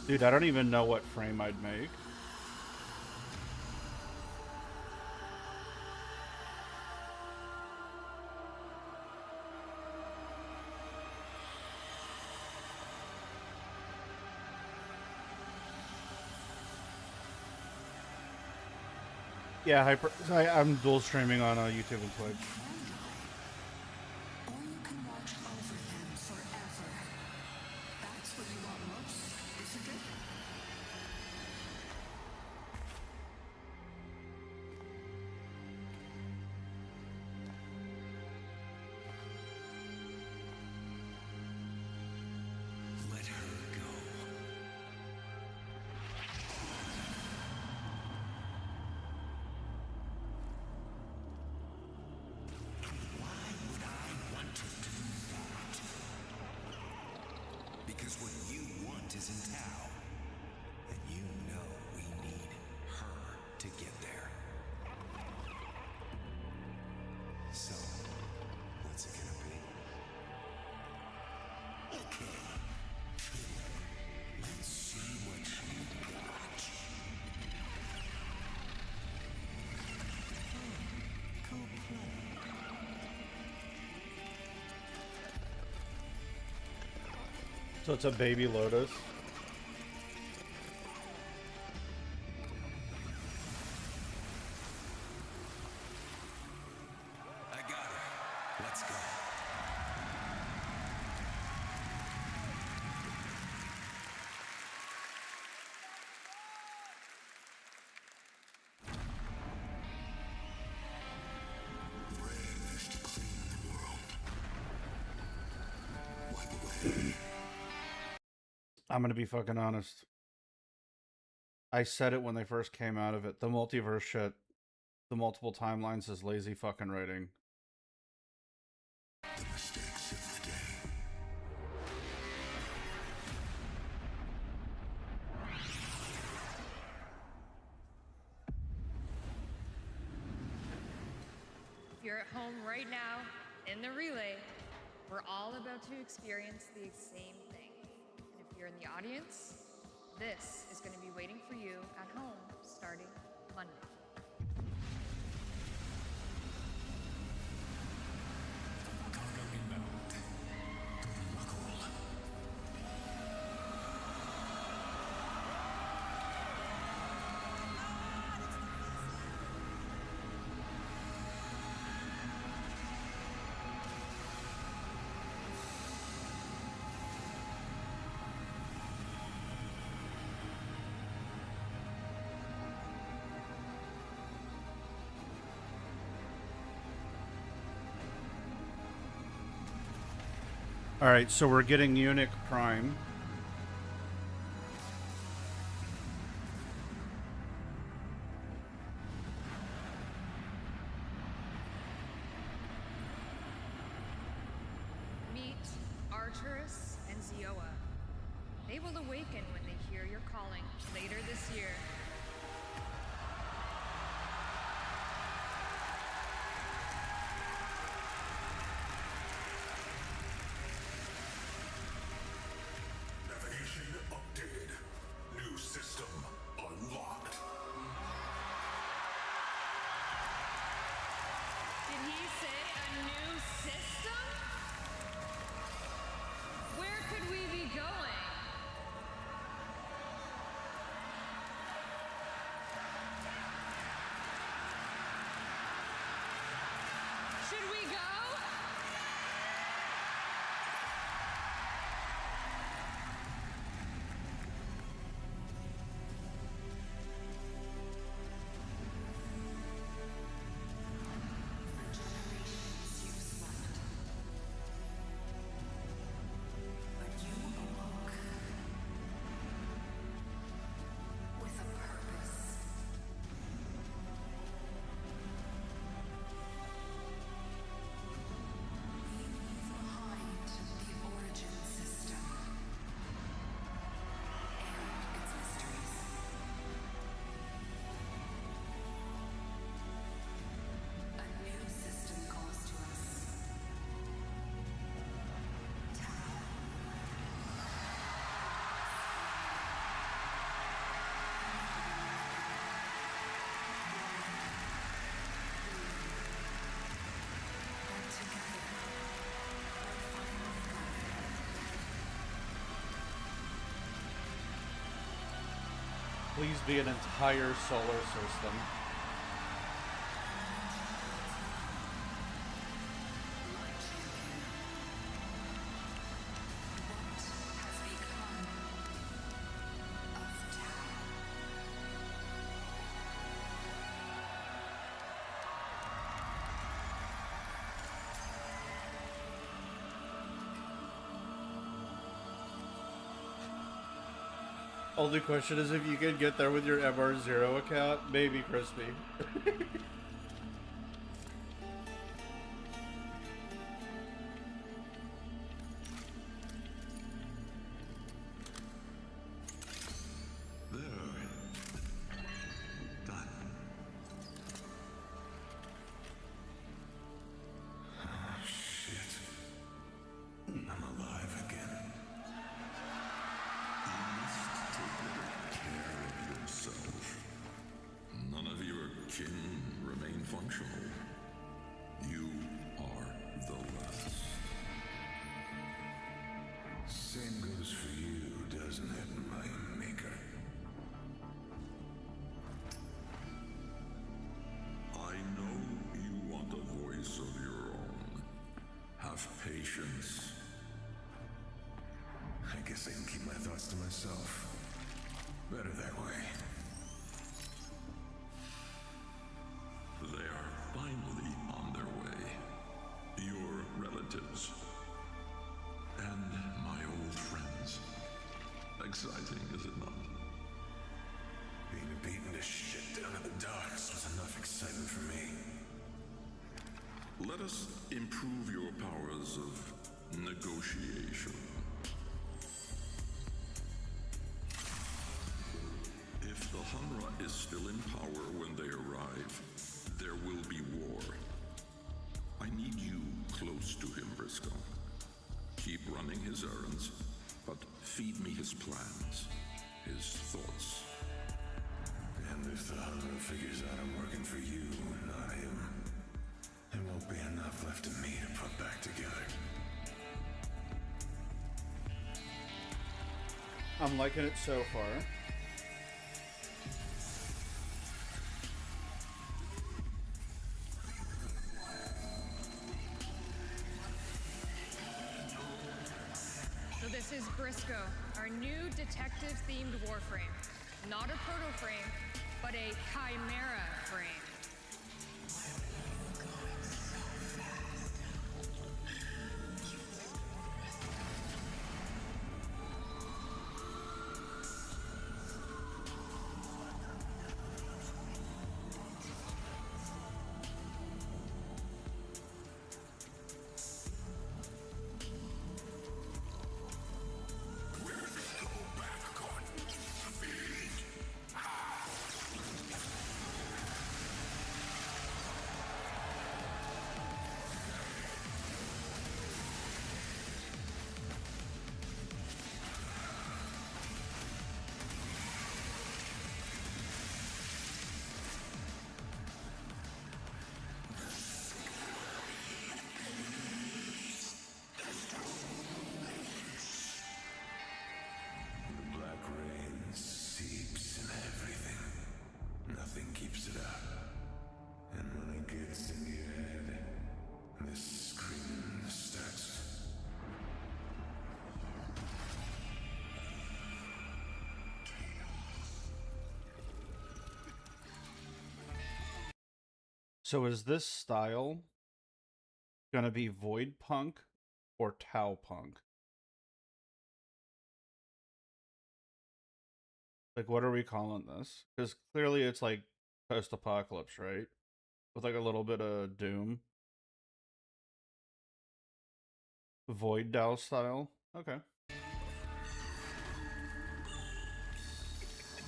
Dude, I don't even know what frame I'd make. Yeah, I'm dual streaming on YouTube and Twitch. Because what you want is in Tao, and you know we need her to get there. So, what's it gonna be? Okay. Let's see what you got. Cool plan. So it's a baby Lotus. I got her. Let's go. Red is to clean the world. Wipe away. I'm gonna be fucking honest. I said it when they first came out of it. The multiverse shit, the multiple timelines is lazy fucking writing. The mistakes of the day. If you're at home right now in the relay, we're all about to experience the same thing. And if you're in the audience, this is going to be waiting for you at home starting Monday. Alright, so we're getting Eunuch Prime. Meet Arturus and Zioa. They will awaken when they hear your calling later this year. Navigation updated. New system unlocked. Did he say a new system? Where could we be going? Should we go? Please be an entire solar system. Only question is if you can get there with your MR0 account, maybe Crispy. There. Done. Oh, shit. I'm alive again. You must take better care of yourself. None of your kin remain functional. You are the last. Same goes for you, doesn't it, my maker? I know you want a voice of your own. Have patience. I guess I can keep my thoughts to myself. Better that way. They are finally on their way. Your relatives. And my old friends. Exciting, is it not? Even beating this shit down in the docks was enough excitement for me. Let us improve your powers of negotiation. If the Hunra is still in power when they arrive, there will be war. I need you close to him, Briscoe. Keep running his errands, but feed me his plans, his thoughts. And if the Hunra figures out I'm working for you, not him, there won't be enough left of me to put back together. I'm liking it so far. So this is Briscoe, our new detective-themed warframe. Not a proto-frame, but a chimera frame. So is this style gonna be Void Punk or Tau Punk? Like, what are we calling this? Because clearly it's like post-apocalypse, right? With like a little bit of Doom. Void Dow style? Okay.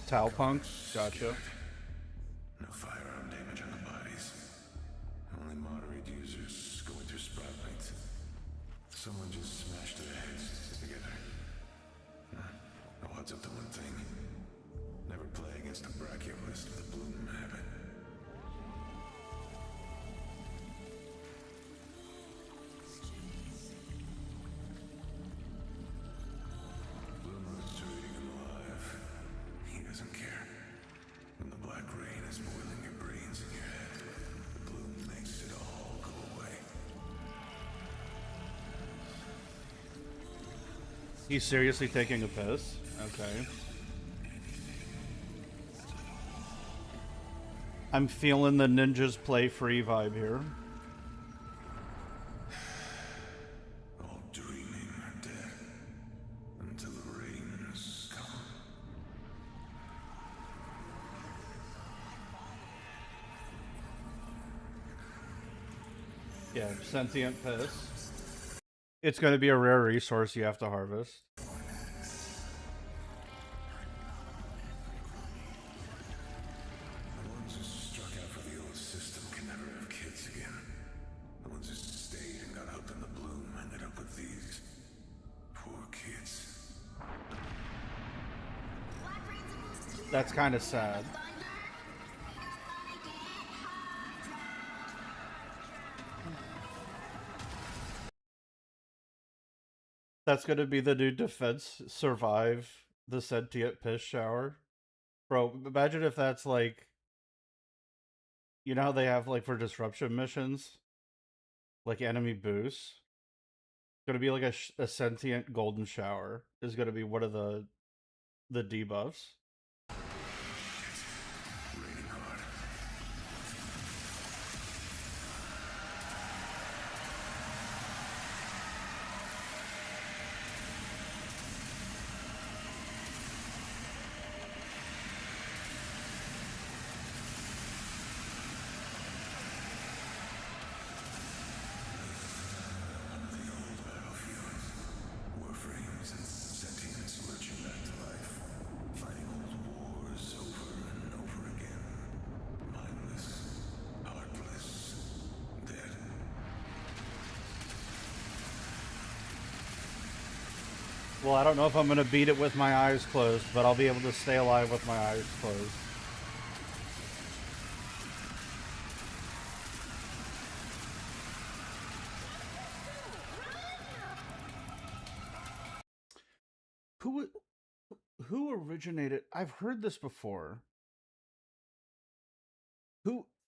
Tau Punk? Gotcha. No firearm damage on the bodies. Only moderate users going through sprout plates. Someone just smashed their heads together. Oh, heads up to one thing. Never play against a brachiolist with a bloom habit. Bloom is treating him alive. He doesn't care. When the black rain is boiling your brains in your head, the bloom makes it all go away. He's seriously taking a piss? Okay. I'm feeling the ninjas play free vibe here. All dreaming are dead until the rains come. Yeah, sentient piss. It's going to be a rare resource you have to harvest. The ones who struck out for the old system can never have kids again. The ones who stayed and got hooked on the bloom ended up with these poor kids. That's kind of sad. That's going to be the new defense, survive the sentient piss shower. Bro, imagine if that's like, you know how they have like for disruption missions? Like enemy boosts? It's going to be like a sentient golden shower is going to be one of the debuffs. Raining hard. Well, I don't know if I'm gonna beat it with my eyes closed, but I'll be able to stay alive with my eyes closed. Who originated? I've heard this before.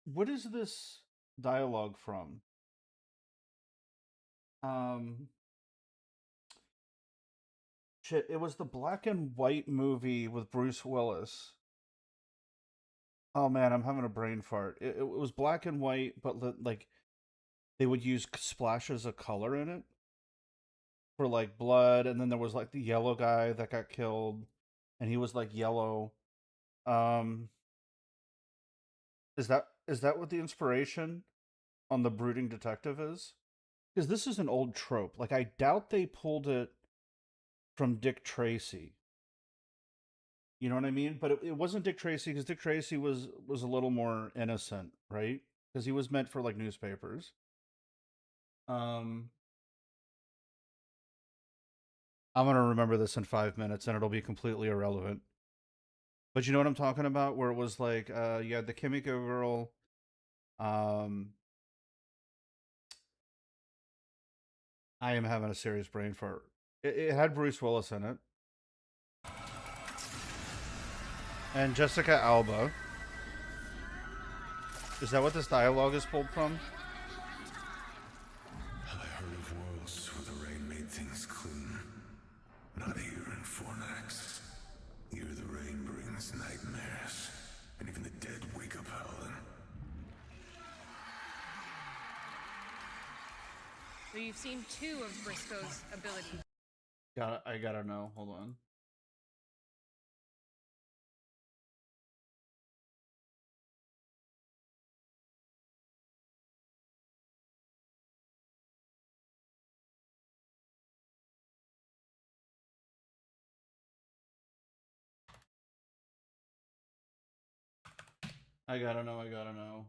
What is this dialogue from? Shit, it was the black and white movie with Bruce Willis. Oh man, I'm having a brain fart. It was black and white, but like they would use splashes of color in it for like blood, and then there was like the yellow guy that got killed, and he was like yellow. Um, is that what the inspiration on the brooding detective is? Because this is an old trope. Like I doubt they pulled it from Dick Tracy. You know what I mean? But it wasn't Dick Tracy, because Dick Tracy was a little more innocent, right? Because he was meant for like newspapers. I'm gonna remember this in 5 minutes, and it'll be completely irrelevant. But you know what I'm talking about? Where it was like, you had the Kimiko girl. I am having a serious brain fart. It had Bruce Willis in it. And Jessica Alba. Is that what this dialogue is pulled from? I heard of worlds where the rain made things clean. Not here in Fornax. Here the rain brings nightmares, and even the dead wake up howling. So you've seen 2 of Briscoe's abilities. I gotta know. Hold on. I gotta know.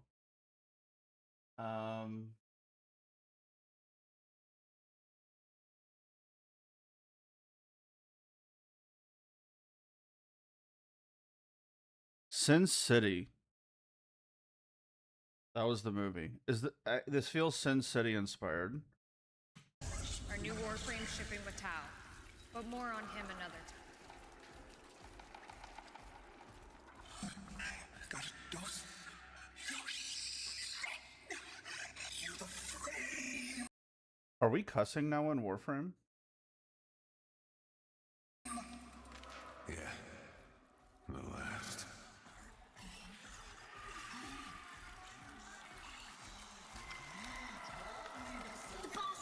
Sin City. That was the movie. This feels Sin City inspired? Our new Warframe shipping with Tao, but more on him another time. Got a dose. You're the flame. Are we cussing now in Warframe? Yeah. The last.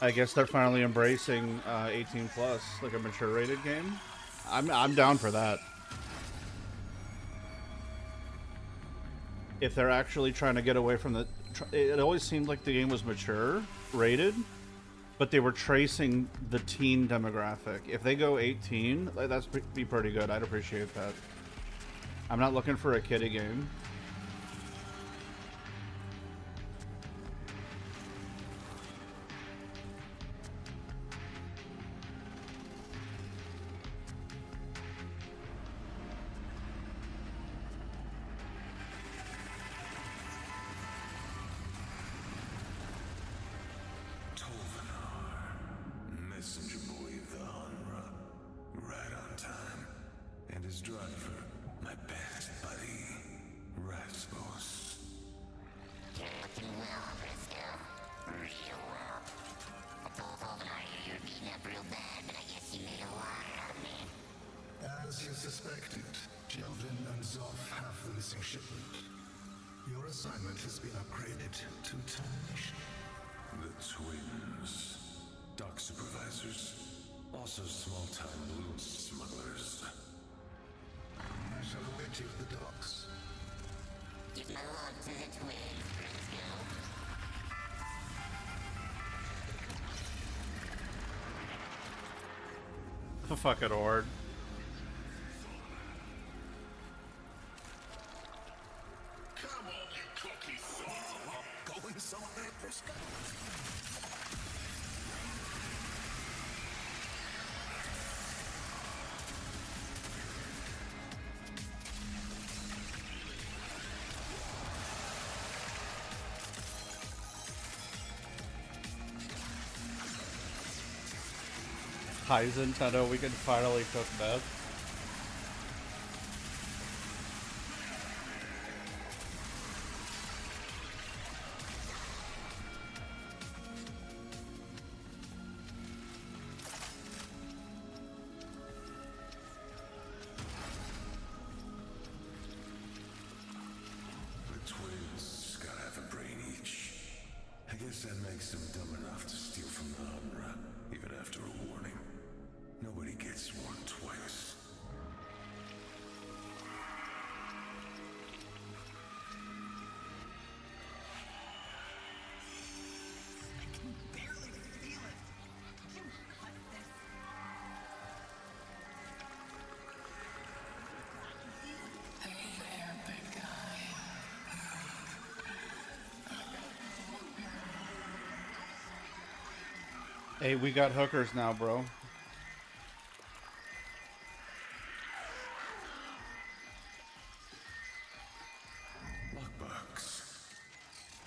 I guess they're finally embracing 18 plus, like a mature rated game. I'm down for that. If they're actually trying to get away from the, it always seemed like the game was mature rated, but they were tracing the teen demographic. If they go 18, that's be pretty good. I'd appreciate that. I'm not looking for a kiddie game. Messenger boy of the Hunra, right on time. And his driver, my best buddy, Rasmus. You're looking well, Briscoe. Real well. I told Oldenhar you were beaten up real bad, but I guess you made a liar out of me. As you suspected, Jelvin and Zoff have the missing shipment. Your assignment has been upgraded to termination. The twins. Dock supervisors. Also small-time blue smugglers. I shall await you at the docks. Give my love to the twins, Briscoe. The fucking Horde. Come on, cookie soul. Going somewhere, Briscoe? Hi, Nintendo, we can finally cook meth. The twins gotta have a brain each. I guess that makes them dumb enough to steal from the Unra, even after a warning. Nobody gets one twice. Hey, we got hookers now, bro. Lockbox.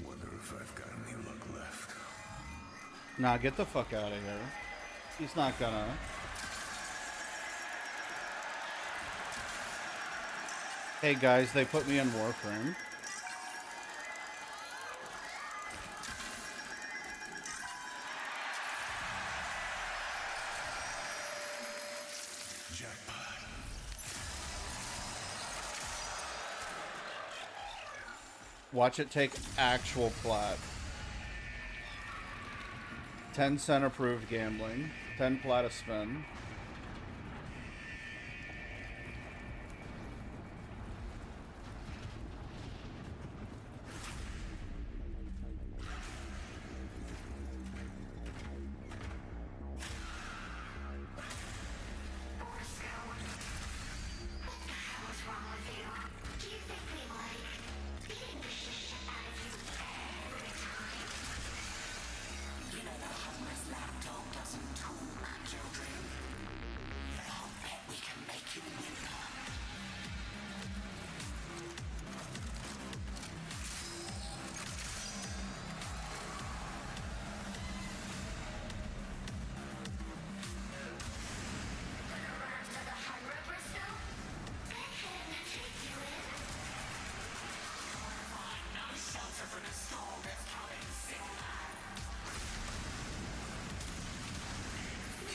Wonder if I've got any luck left. Nah, get the fuck out of here. He's not gonna. Hey guys, they put me in Warframe. Jackpot. Watch it take actual plat. 10 cent approved gambling. 10 plat a spin.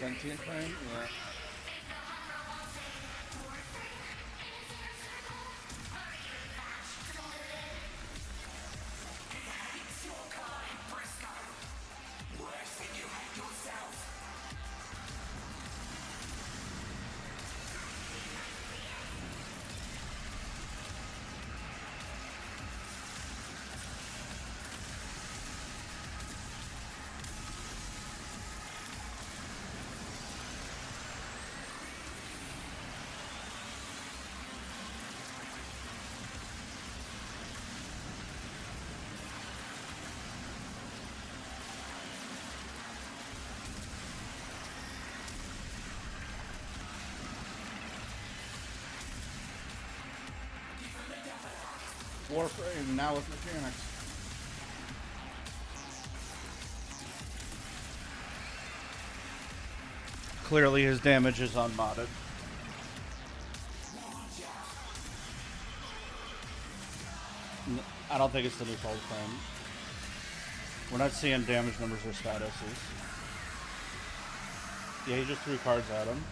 Sentient frame? Yeah. Warframe now with mechanics. Clearly his damage is unmodded. I don't think it's the default thing. We're not seeing damage numbers or statuses. Yeah, he just threw cards at him.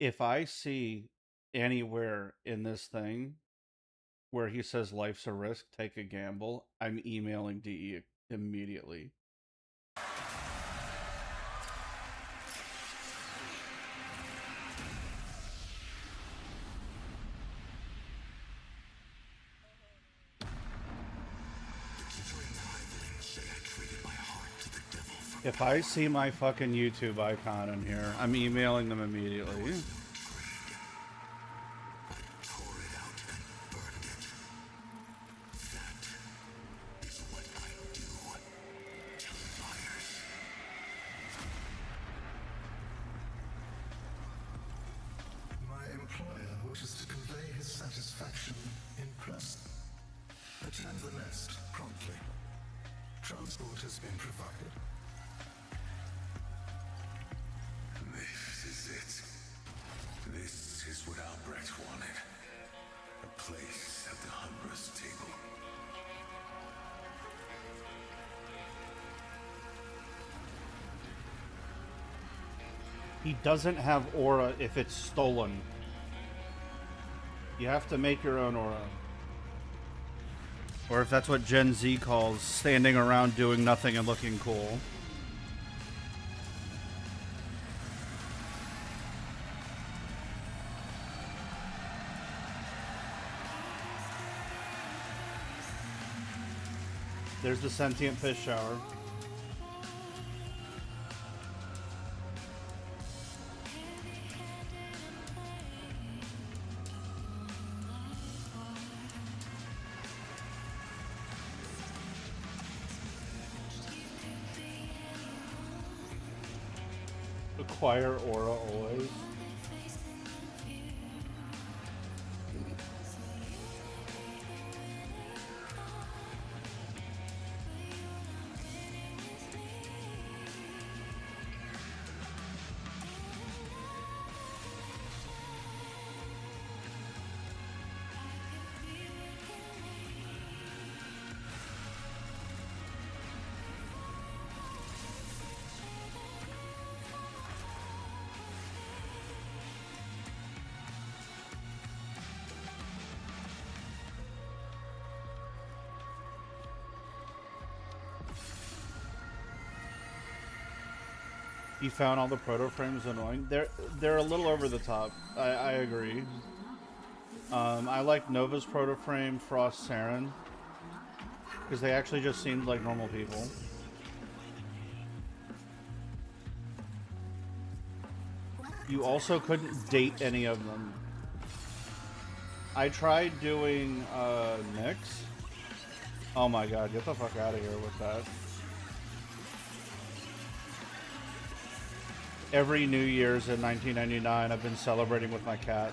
If I see anywhere in this thing where he says life's a risk, take a gamble, I'm emailing DE immediately. If I see my fucking YouTube icon in here, I'm emailing them immediately. My employer wishes to convey his satisfaction in person. Attend the nest promptly. Just what Albrecht wanted. A place at the Humbrous table. He doesn't have aura if it's stolen. You have to make your own aura. Or if that's what Gen Z calls standing around doing nothing and looking cool. There's the sentient fish shower. Acquire aura always. You found all the proto frames annoying. They're a little over the top. I agree. I like Nova's proto frame, Frost, Saren, because they actually just seemed like normal people. You also couldn't date any of them. I tried doing Nyx. Oh my god, get the fuck out of here with that. Every New Year's in 1999, I've been celebrating with my cat.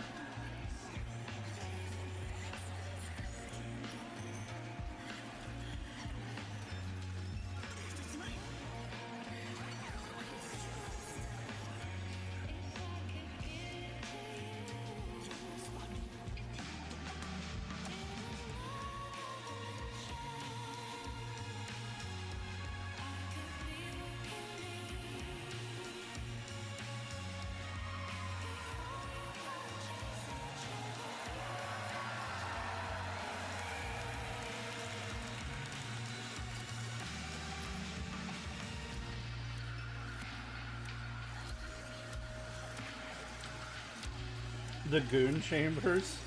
The goon chambers.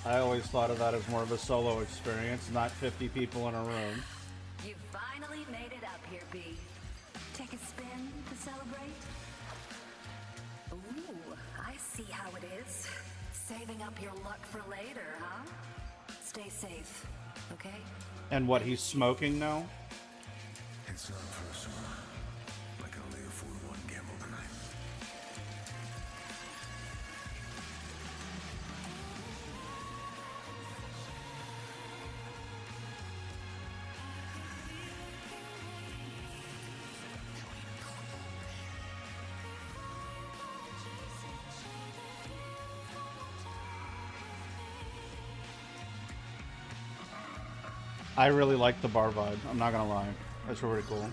I always thought of that as more of a solo experience, not 50 people in a room. You finally made it up here, B. Take a spin to celebrate? Ooh, I see how it is. Saving up your luck for later, huh? Stay safe, okay? And what, he's smoking now? It's not personal. I can only afford one gamble tonight. I really like the bar vibe, I'm not gonna lie. That's really cool.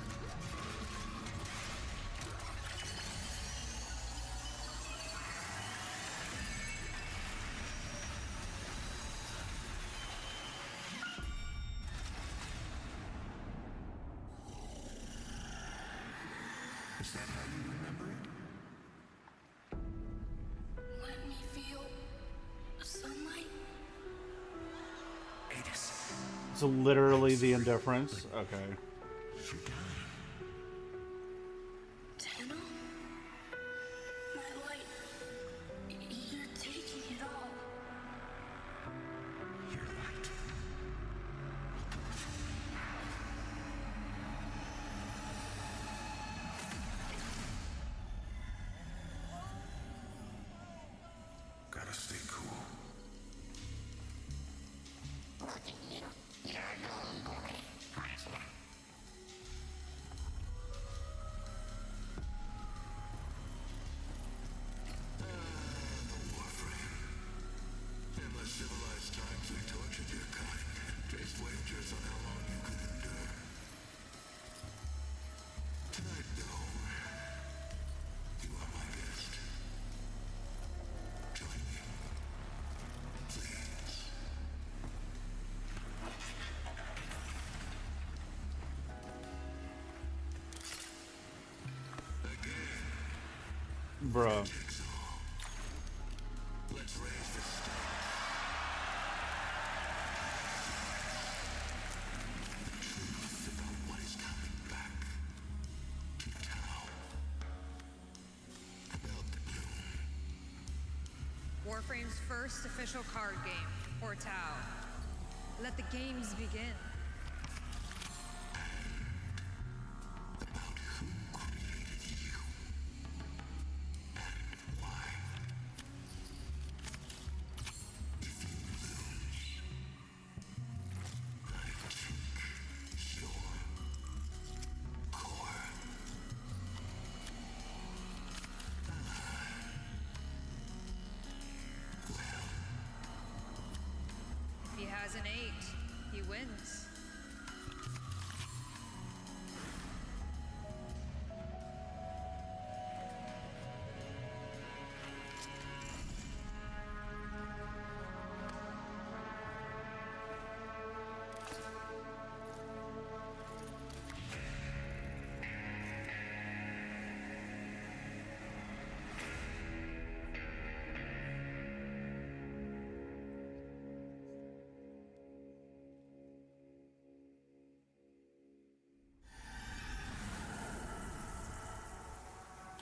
Is that how you remember it? Let me feel the sunlight. Adis. It's literally the indifference. Okay. Tenno? My light. You're taking it all. Your light. Gotta stay cool. Look at you. You're a golden boy. Aren't you? Bruh. Warframe's first official card game, or Tau. Let the games begin. If he has an 8, he wins.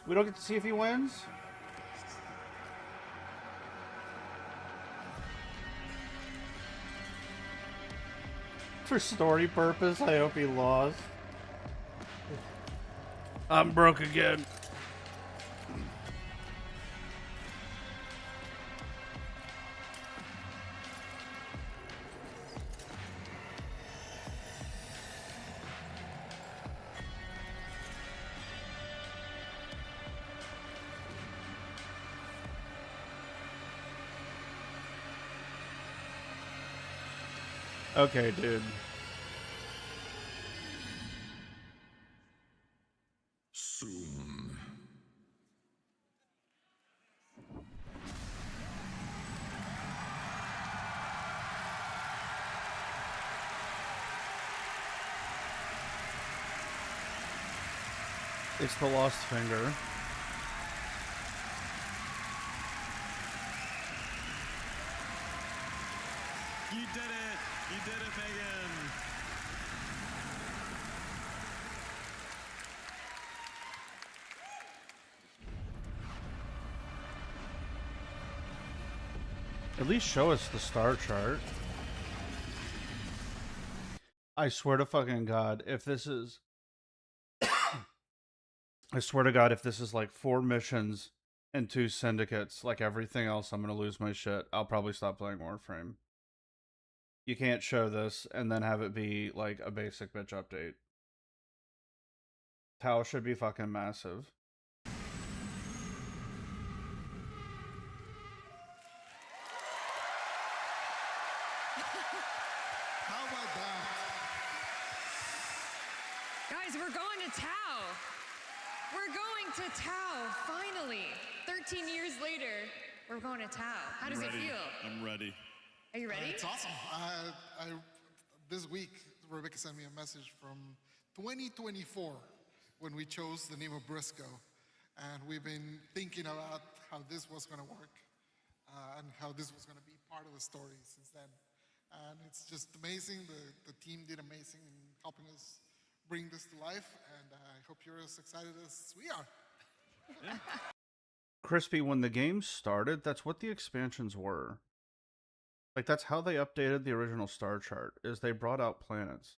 We don't get to see if he wins? For story purpose, I hope he lost. I'm broke again. Okay, dude. Soon. It's the lost finger. You did it! You did it, Megan! At least show us the star chart. I swear to fucking God, if this is... I swear to God, if this is like 4 missions and 2 syndicates, like everything else, I'm gonna lose my shit. I'll probably stop playing Warframe. You can't show this and then have it be like a basic bitch update. Tau should be fucking massive. How about that? Guys, we're going to Tau. We're going to Tau, finally. 13 years later, we're going to Tau. How does it feel? I'm ready. Are you ready? It's awesome. This week, Rebecca sent me a message from 2024 when we chose the name of Briscoe. And we've been thinking about how this was going to work and how this was going to be part of the story since then. And it's just amazing. The team did amazing in helping us bring this to life. And I hope you're as excited as we are. Yeah. Crispy, when the game started, that's what the expansions were. Like, that's how they updated the original star chart, is they brought out planets.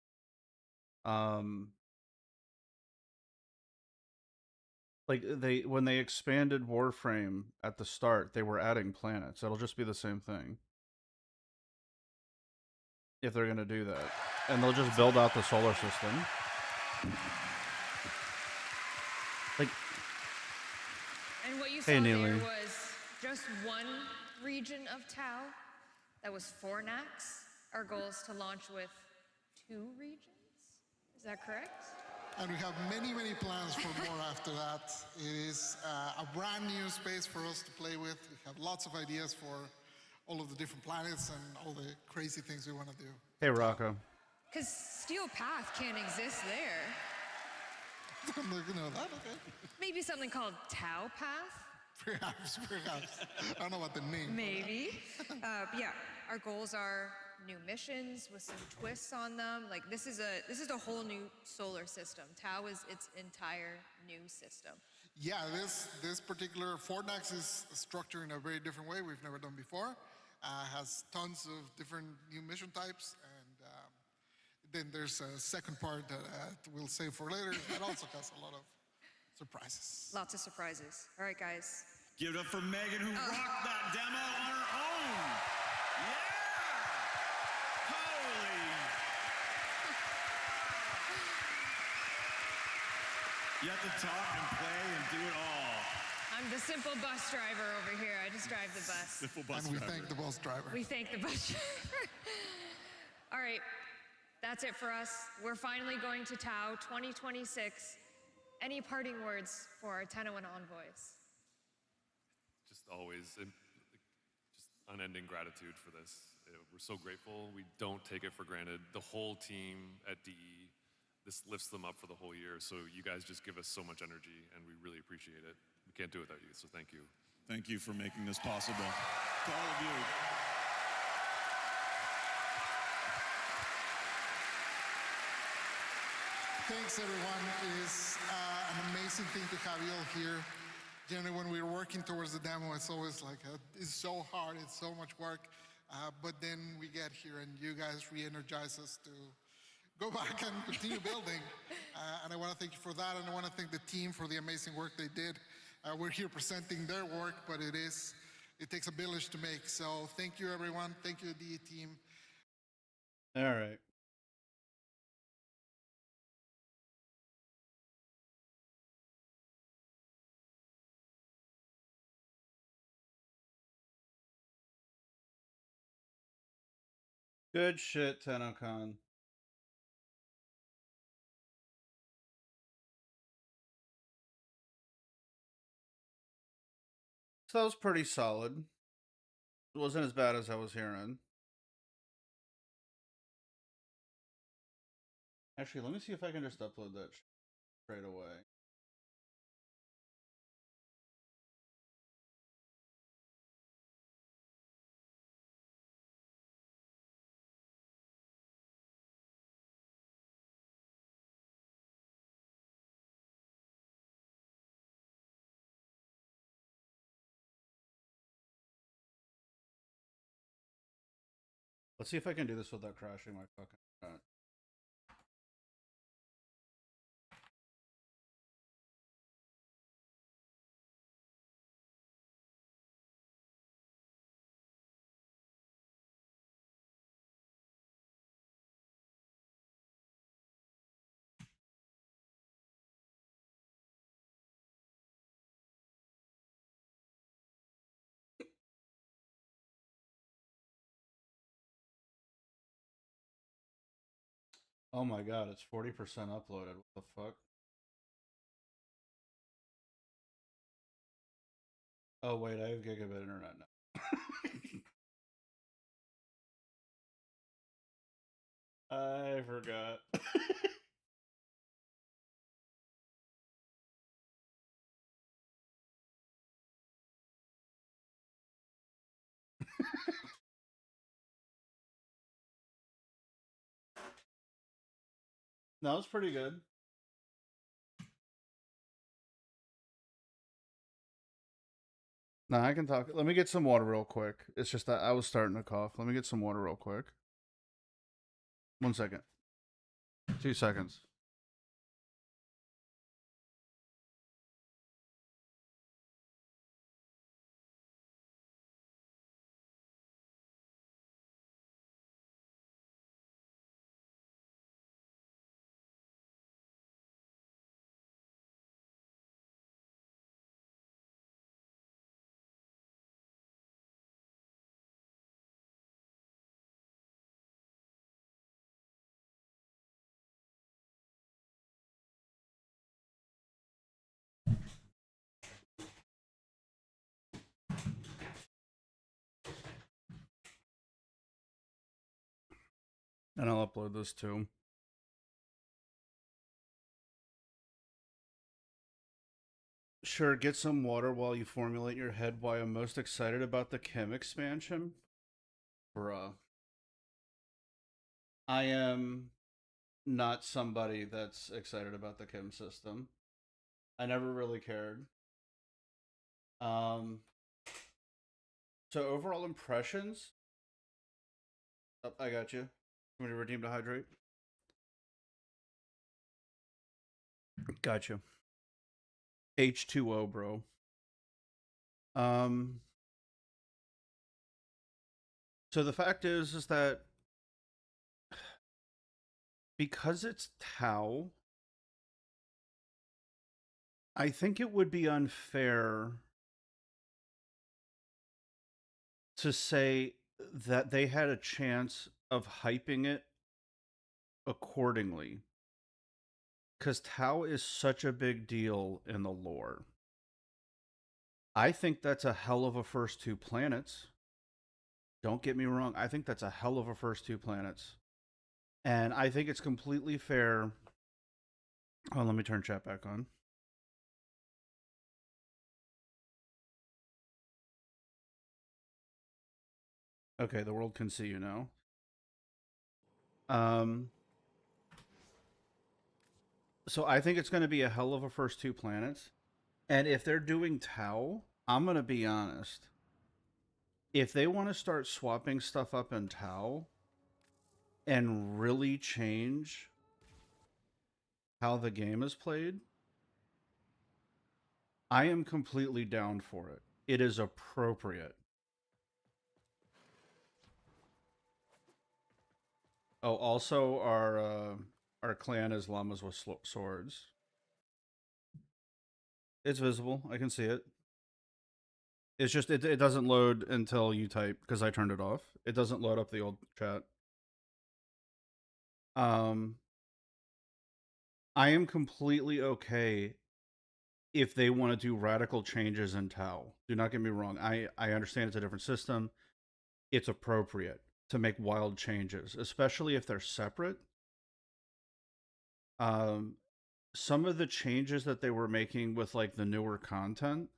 Like, when they expanded Warframe at the start, they were adding planets. It'll just be the same thing. If they're gonna do that. And they'll just build out the solar system. Like... And what you saw there was just one region of Tau. That was Fornax. Our goal is to launch with 2 regions. Is that correct? And we have many, many plans for more after that. It is a brand new space for us to play with. We have lots of ideas for all of the different planets and all the crazy things we want to do. Hey, Rocco. Because Steel Path can't exist there. You know that, okay. Maybe something called Tau Path? Perhaps. I don't know what the name. Maybe. Yeah, our goals are new missions with some twists on them. Like this is a whole new solar system. Tau is its entire new system. Yeah, this particular Fortnax is structured in a very different way we've never done before. Has tons of different new mission types, and then there's a second part that we'll save for later that also has a lot of surprises. Lots of surprises. All right, guys. Give it up for Megan, who rocked that demo on her own. Yeah! Holy! You have to talk and play and do it all. I'm the simple bus driver over here. I just drive the bus. Simple bus And we driver. thank the bus driver. We thank the bus driver. All right, that's it for us. We're finally going to Tau 2026. Any parting words for our Tennocon envoys? Just always, just unending gratitude for this. We're so grateful. We don't take it for granted. The whole team at DE, this lifts them up for the whole year. So you guys just give us so much energy, and we really appreciate it. We can't do it without you, so thank you. Thank you for making this possible. To all of you. Thanks, everyone. It is an amazing thing to have you all here. Generally, when we're working towards the demo, it's always like, it's so hard, it's so much work. But then we get here and you guys re-energize us to go back and continue building. And I want to thank you for that. And I want to thank the team for the amazing work they did. We're here presenting their work, but it takes a village to make. So thank you, everyone. Thank you, the team. All right. Good shit, Tennocon. So that was pretty solid. It wasn't as bad as I was hearing. Actually, let me see if I can just upload that straight away. Let's see if I can do this without crashing my fucking internet. Oh my god, it's 40% uploaded. What the fuck? Oh wait, I have gigabit internet now. I forgot. No, it's pretty good. No, I can talk. Let me get some water real quick. It's just that I was starting to cough. Let me get some water real quick. 1 second. 2 seconds. And I'll upload this too. Sure, get some water while you formulate your head why I'm most excited about the Kim expansion. Bruh. I am not somebody that's excited about the Kim system. I never really cared. So overall impressions. Oh, I got you. Want me to redeem to hydrate? Got you. H2O, bro. So the fact is that because it's Tau, I think it would be unfair to say that they had a chance of hyping it accordingly. Because Tau is such a big deal in the lore. I think that's a hell of a first 2 planets. Don't get me wrong. I think that's a hell of a first 2 planets. And I think it's completely fair. Oh, let me turn chat back on. Okay, the world can see you now. So I think it's going to be a hell of a first 2 planets. And if they're doing Tau, I'm going to be honest. If they want to start swapping stuff up in Tau and really change how the game is played, I am completely down for it. It is appropriate. Oh, also our clan is llamas with swords. It's visible. I can see it. It's just it doesn't load until you type because I turned it off. It doesn't load up the old chat. I am completely okay if they want to do radical changes in Tau. Do not get me wrong. I understand it's a different system. It's appropriate to make wild changes, especially if they're separate. Some of the changes that they were making with like the newer content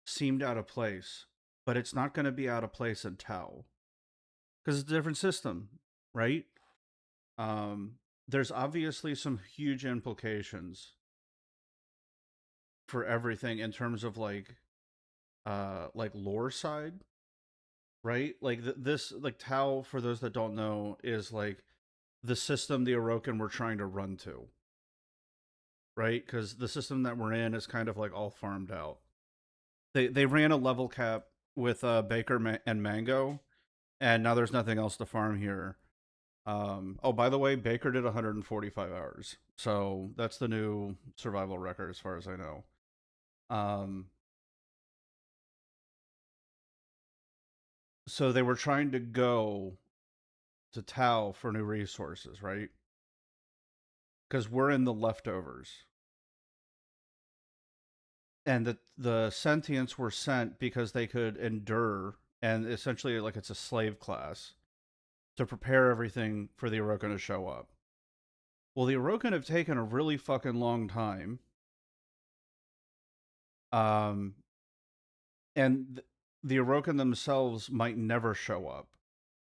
seemed out of place, but it's not going to be out of place in Tau because it's a different system, right? There's obviously some huge implications for everything in terms of like lore side, right? Like this, like Tau, for those that don't know, is like the system the Orokin were trying to run to, right? Because the system that we're in is kind of like all farmed out. They ran a level cap with Baker and Mango, and now there's nothing else to farm here. Oh, by the way, Baker did 145 hours, so that's the new survival record as far as I know. So they were trying to go to Tau for new resources, right? Because we're in the leftovers. And the sentients were sent because they could endure, and essentially like it's a slave class, to prepare everything for the Orokin to show up. Well, the Orokin have taken a really fucking long time. And the Orokin themselves might never show up,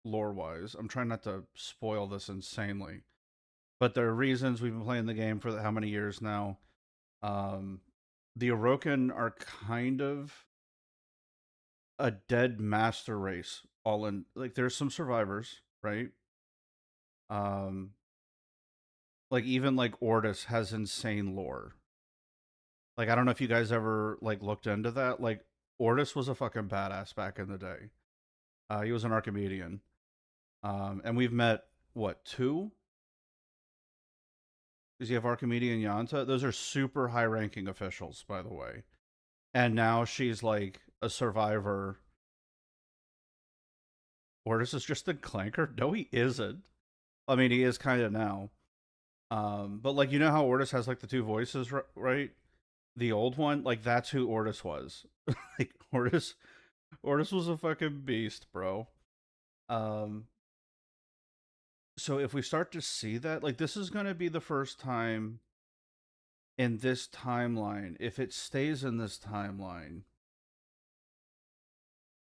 lore-wise. I'm trying not to spoil this insanely. But there are reasons. We've been playing the game for how many years now. The Orokin are kind of a dead master race. All in, like, there's some survivors, right? Like, even, like, Ortis has insane lore. Like, I don't know if you guys ever, like, looked into that. Like, Ortis was a fucking badass back in the day. He was an Archimedean. And we've met, what, 2? Because you have Archimedean Yanta. Those are super high-ranking officials, by the way. And now she's, like, a survivor. Ortis is just a clanker? No, he isn't. I mean, he is kind of now. But, like, you know how Ortis has, like, the 2 voices, right? The old one, like, that's who Ortis was. Like, Ortis was a fucking beast, bro. So if we start to see that, like, this is going to be the first time in this timeline, if it stays in this timeline,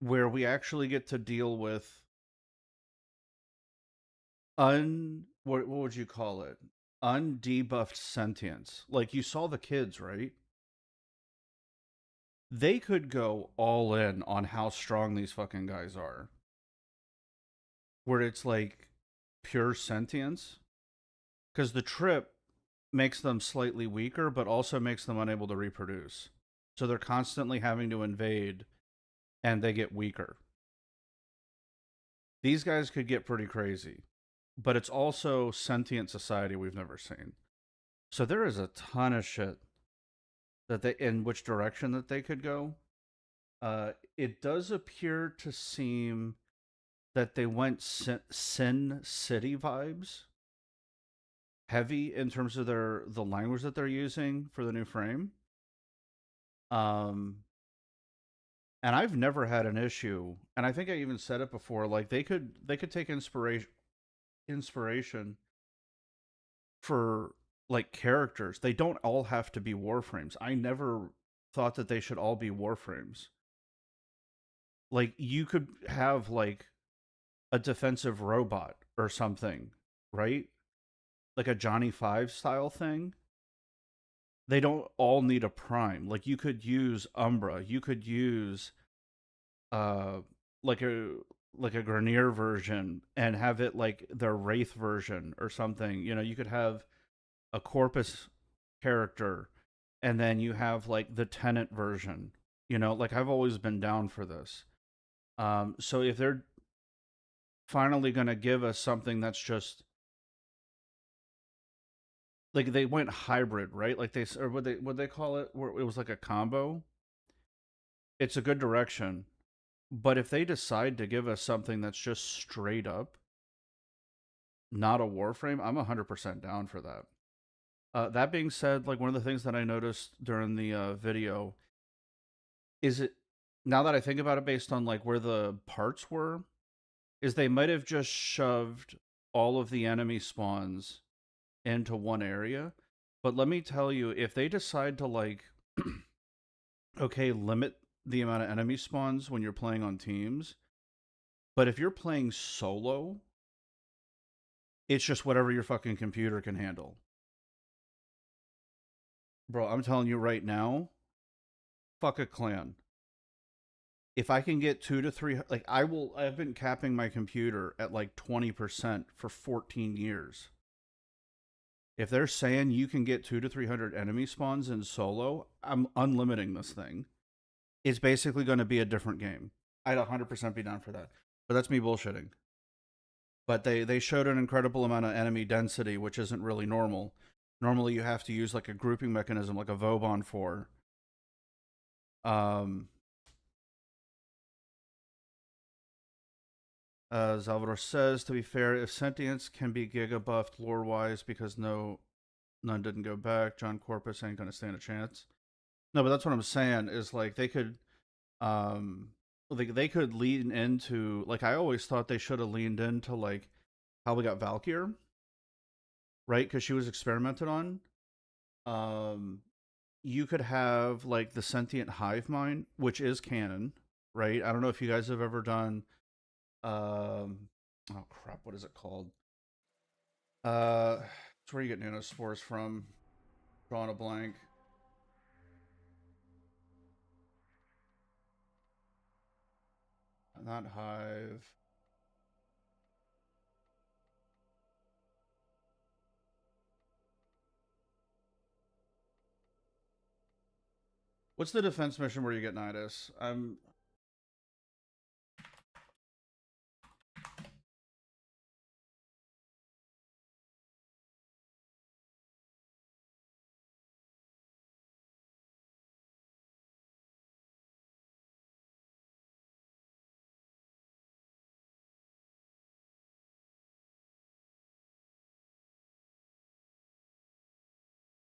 where we actually get to deal with what would you call it? Undebuffed sentience. Like, you saw the kids, right? They could go all in on how strong these fucking guys are. Where it's like pure sentience. Because the trip makes them slightly weaker, but also makes them unable to reproduce. So they're constantly having to invade, and they get weaker. These guys could get pretty crazy. But it's also sentient society we've never seen. So there is a ton of shit that they, in which direction that they could go. It does appear to seem that they went Sin City vibes heavy in terms of the language that they're using for the new frame. And I've never had an issue, and I think I even said it before, like they could take inspiration for like characters. They don't all have to be Warframes. I never thought that they should all be Warframes. Like, you could have like a defensive robot or something, right? Like a Johnny Five style thing. They don't all need a prime. Like, you could use Umbra. You could use like a Grenier version and have it like their Wraith version or something. You know, you could have a Corpus character, and then you have like the Tenant version. You know, like, I've always been down for this. So if they're finally going to give us something that's just like, they went hybrid, right? Like, or what they call it, where it was like a combo. It's a good direction, but if they decide to give us something that's just straight up not a Warframe, I'm 100% down for that. That being said, like, one of the things that I noticed during the video is, it, now that I think about it, based on like where the parts were, is they might have just shoved all of the enemy spawns into one area. But let me tell you, if they decide to like, okay, limit the amount of enemy spawns when you're playing on teams, but if you're playing solo, it's just whatever your fucking computer can handle. Bro, I'm telling you right now, fuck a clan. If I can get 2 to 3, like, I've been capping my computer at like 20% for 14 years. If they're saying you can get 200 to 300 enemy spawns in solo, I'm unlimiting this thing. It's basically going to be a different game. I'd 100% be down for that. But that's me bullshitting. But they showed an incredible amount of enemy density, which isn't really normal. Normally you have to use like a grouping mechanism, like a Vauban 4. Zalvador says, to be fair, if sentience can be giga buffed lore wise because none didn't go back, John Corpus ain't gonna stand a chance. No, but that's what I'm saying, is like they could they could lean into, like, I always thought they should have leaned into like how we got Valkyr, right? Because she was experimented on. You could have like the sentient hive mind, which is canon, right? I don't know if you guys have ever done oh crap, what is it called? It's where you get nanospores from. Drawing a blank. Not hive. What's the defense mission where you get Nidus?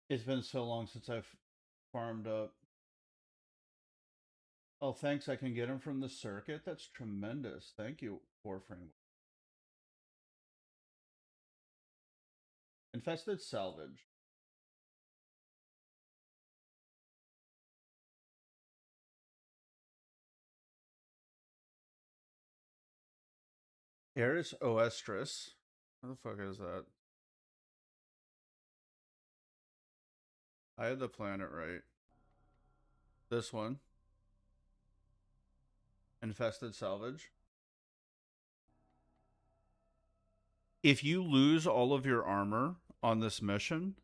It's been so long since I've farmed up. Oh, thanks. I can get them from the circuit. That's tremendous. Thank you, Warframe. Infested salvage. Eris Oestris. What the fuck is that? I had the planet right. This one. Infested Salvage. If you lose all of your armor on this mission,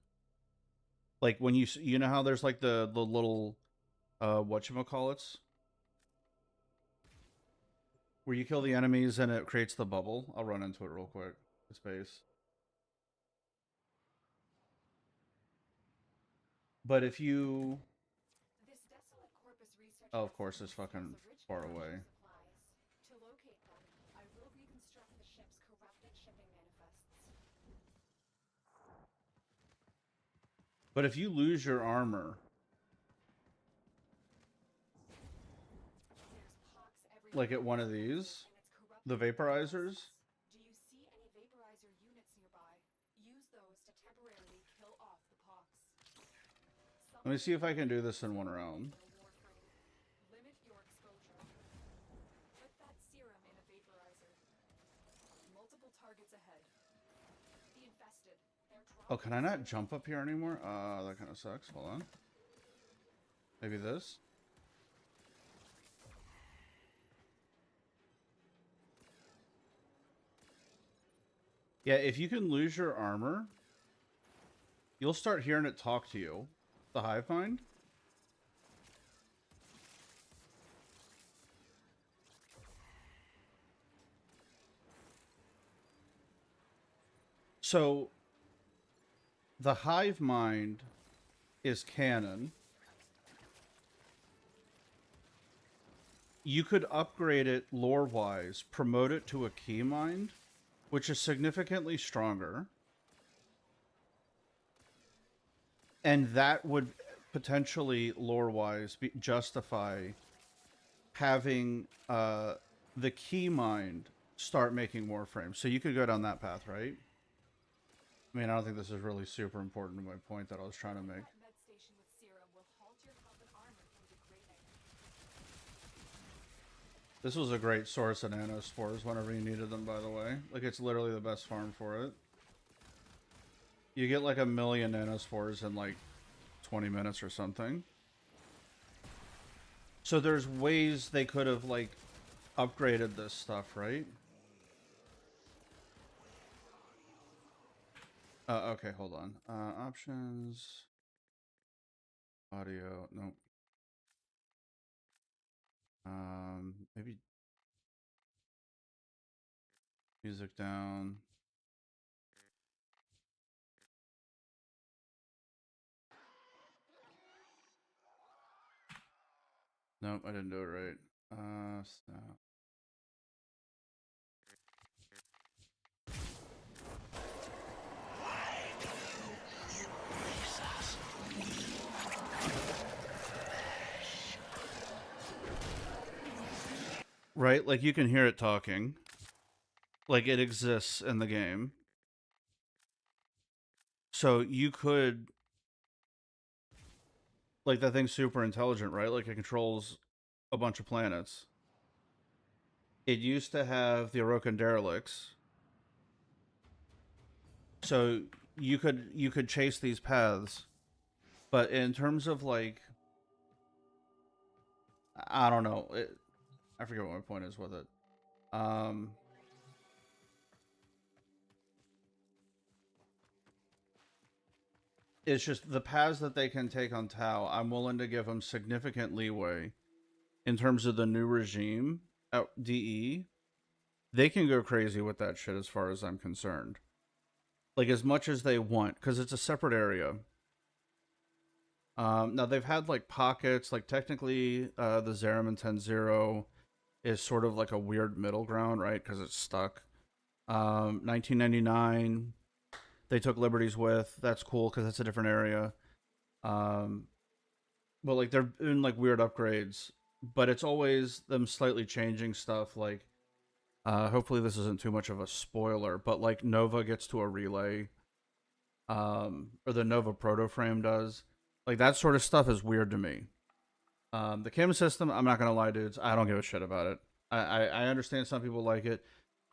like when you know how there's like the little whatchamacallits? Where you kill the enemies and it creates the bubble. I'll run into it real quick. Space. But if you... Oh, of course, it's fucking far away. To locate them, I will reconstruct the ship's corrupted shipping manifests. But if you lose your armor... Like at one of these, the vaporizers. Do you see any vaporizer units nearby? Use those to temporarily kill off the pox. Let me see if I can do this in one round. Limit your exposure. Put that serum in a vaporizer. Multiple targets ahead. The infested. Oh, can I not jump up here anymore? That kind of sucks. Hold on. Maybe this? Yeah, if you can lose your armor, you'll start hearing it talk to you. The hive mind. So, the hive mind is canon. You could upgrade it lore-wise, promote it to a key mind, which is significantly stronger. And that would potentially, lore-wise, justify having the key mind start making Warframes. So you could go down that path, right? I mean, I don't think this is really super important to my point that I was trying to make. This was a great source of nanospores whenever you needed them, by the way. Like, it's literally the best farm for it. You get like 1 million nanospores in like 20 minutes or something. So there's ways they could have like upgraded this stuff, right? Okay, hold on. Options. Audio. Nope. Maybe music down. Nope, I didn't do it right. Stop. Right, like you can hear it talking. Like it exists in the game. So you could... Like that thing's super intelligent, right? Like it controls a bunch of planets. It used to have the Orokin derelicts. So you could chase these paths. But in terms of like... I don't know. I forget what my point is with it. It's just the paths that they can take on Tau, I'm willing to give them significant leeway in terms of the new regime at DE. They can go crazy with that shit as far as I'm concerned. Like as much as they want, because it's a separate area. Now they've had like pockets, like technically the Zeraman 10-0 is sort of like a weird middle ground, right? Because it's stuck. 1999, they took liberties with. That's cool because that's a different area. But like they're in like weird upgrades, but it's always them slightly changing stuff. Like, hopefully this isn't too much of a spoiler, but like Nova gets to a relay, or the Nova proto frame does. Like that sort of stuff is weird to me. The chem system, I'm not gonna lie, dudes, I don't give a shit about it. I understand some people like it.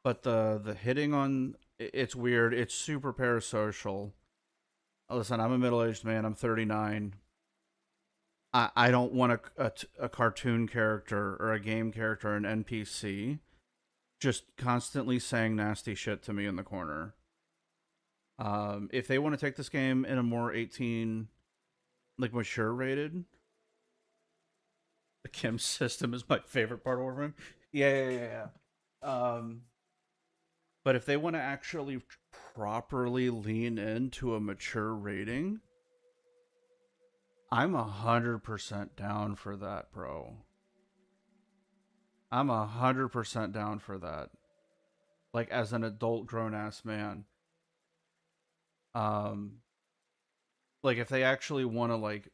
But the hitting on it's weird. It's super parasocial. Listen, I'm a middle-aged man. I'm 39. I don't want a cartoon character or a game character, an NPC, just constantly saying nasty shit to me in the corner. If they want to take this game in a more 18, like mature rated, the Kim system is my favorite part of Warframe. Yeah. But if they want to actually properly lean into a mature rating, I'm 100% down for that, bro. I'm 100% down for that. Like as an adult grown ass man. Um like if they actually want to like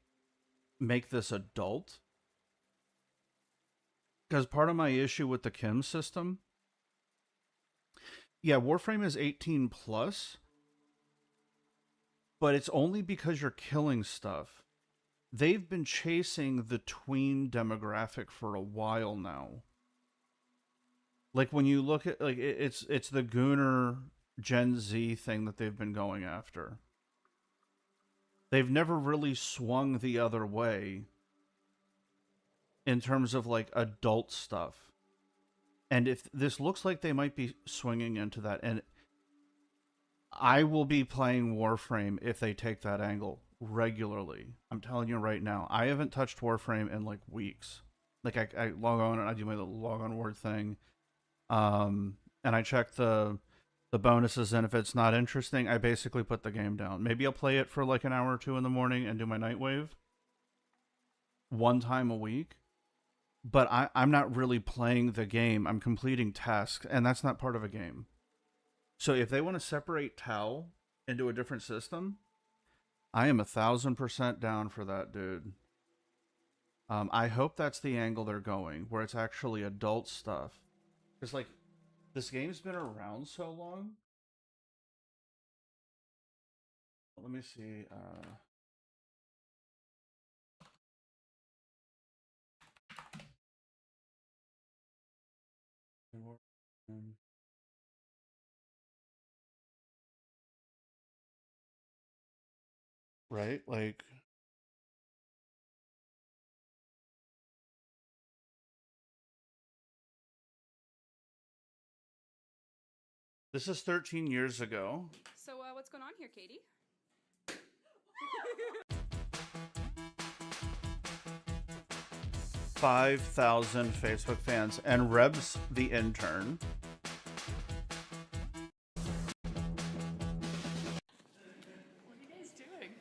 make this adult, because part of my issue with the Kim system, yeah, Warframe is 18 plus, but it's only because you're killing stuff. They've been chasing the tween demographic for a while now. Like when you look at like it's the Gooner Gen Z thing that they've been going after. They've never really swung the other way in terms of like adult stuff. And if this looks like they might be swinging into that, and I will be playing Warframe if they take that angle regularly. I'm telling you right now. I haven't touched Warframe in like weeks. Like I log on and I do my little log on word thing. And I check the bonuses, and if it's not interesting, I basically put the game down. Maybe I'll play it for like an hour or two in the morning and do my night wave one time a week. But I'm not really playing the game. I'm completing tasks, and that's not part of a game. So if they want to separate Tau into a different system, I am 1,000% down for that, dude. I hope that's the angle they're going, where it's actually adult stuff. Because, like, this game's been around so long. Let me see. Right? Like, this is 13 years ago. So, what's going on here, Katie? 5,000 Facebook fans, and Rebs the intern. What are you guys doing?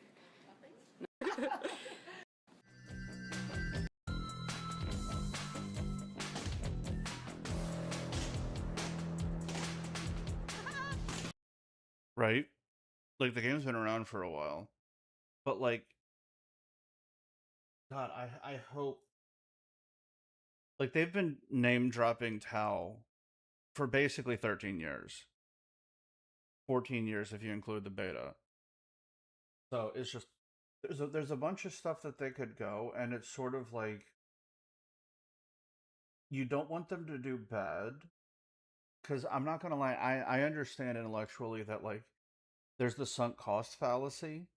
Right? Like, the game's been around for a while. But, like, God, I hope. Like, they've been name dropping Tau for basically 13 years. 14 years if you include the beta. So it's just there's a bunch of stuff that they could go, and it's sort of like you don't want them to do bad, because I'm not gonna lie, I understand intellectually that like there's the sunk cost fallacy,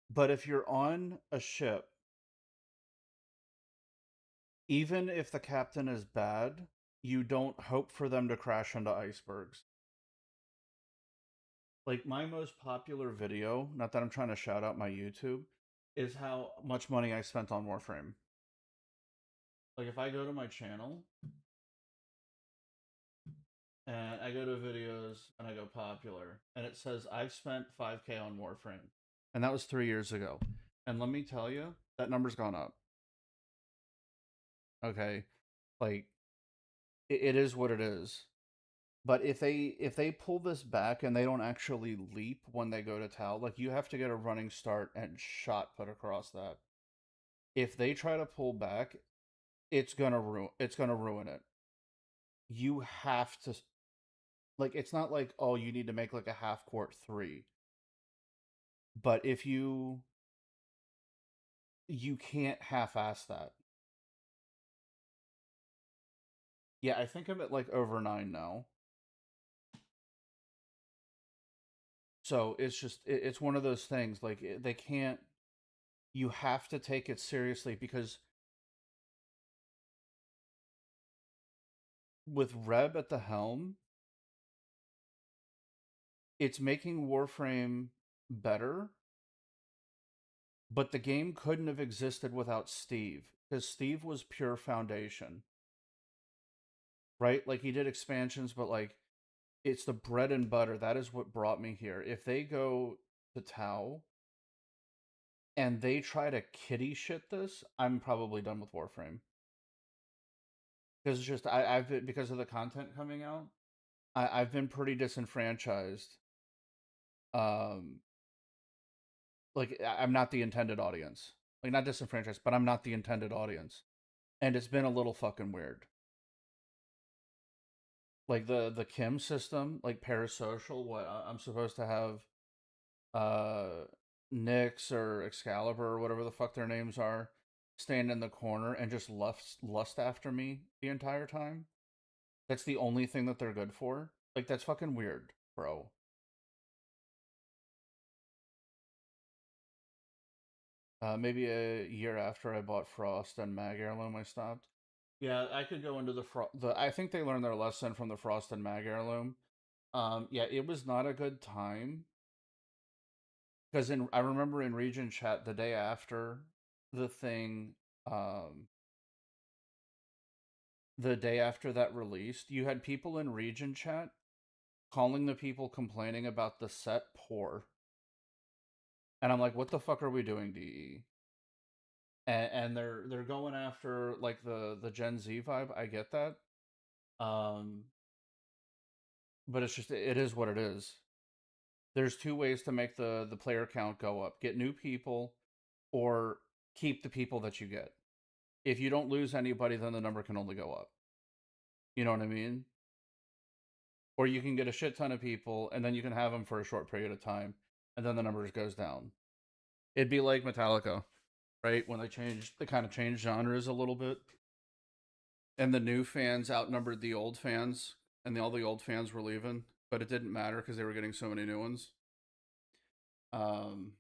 but if you're on a ship, even if the captain is bad, you don't hope for them to crash into icebergs. Like, my most popular video, not that I'm trying to shout out my YouTube, is how much money I spent on Warframe. Like, if I go to my channel and I go to videos and I go popular, and it says I've spent 5K on Warframe, and that was 3 years ago. And let me tell you, that number's gone up. Okay, like it is what it is. But if they pull this back and they don't actually leap when they go to Tau, like you have to get a running start and shot put across that. If they try to pull back, it's gonna ruin it. You have to, like, it's not like, oh, you need to make like a half court 3. But if you can't half ass that. Yeah, I think I'm at like over 9 now. So it's just it's one of those things like they can't. You have to take it seriously because with Reb at the helm, it's making Warframe better, but the game couldn't have existed without Steve because Steve was pure foundation. Right? Like he did expansions, but like it's the bread and butter. That is what brought me here. If they go to Tau and they try to kitty shit this, I'm probably done with Warframe. Because it's just I've been, because of the content coming out, I've been pretty disenfranchised. Um, like I'm not the intended audience. Like not disenfranchised, but I'm not the intended audience, and it's been a little fucking weird. Like the Kim system, like parasocial. What I'm supposed to have, Nyx or Excalibur or whatever the fuck their names are, stand in the corner and just lust after me the entire time. That's the only thing that they're good for. Like that's fucking weird, bro. Maybe a year after I bought Frost and Mag Heirloom, I stopped. Yeah, I could go into the. I think they learned their lesson from the Frost and Mag Heirloom. Yeah, it was not a good time because I remember in Region Chat the day after the thing, the day after that released, you had people in Region Chat calling the people complaining about the set poor, and I'm like, what the fuck are we doing, DE? And they're going after like the Gen Z vibe. I get that. Um, but it's just it is what it is. There's two ways to make the player count go up: get new people, or keep the people that you get. If you don't lose anybody, then the number can only go up. You know what I mean? Or you can get a shit ton of people, and then you can have them for a short period of time, and then the numbers goes down. It'd be like Metallica, right? When they kind of changed genres a little bit, and the new fans outnumbered the old fans, and all the old fans were leaving, but it didn't matter because they were getting so many new ones. Um,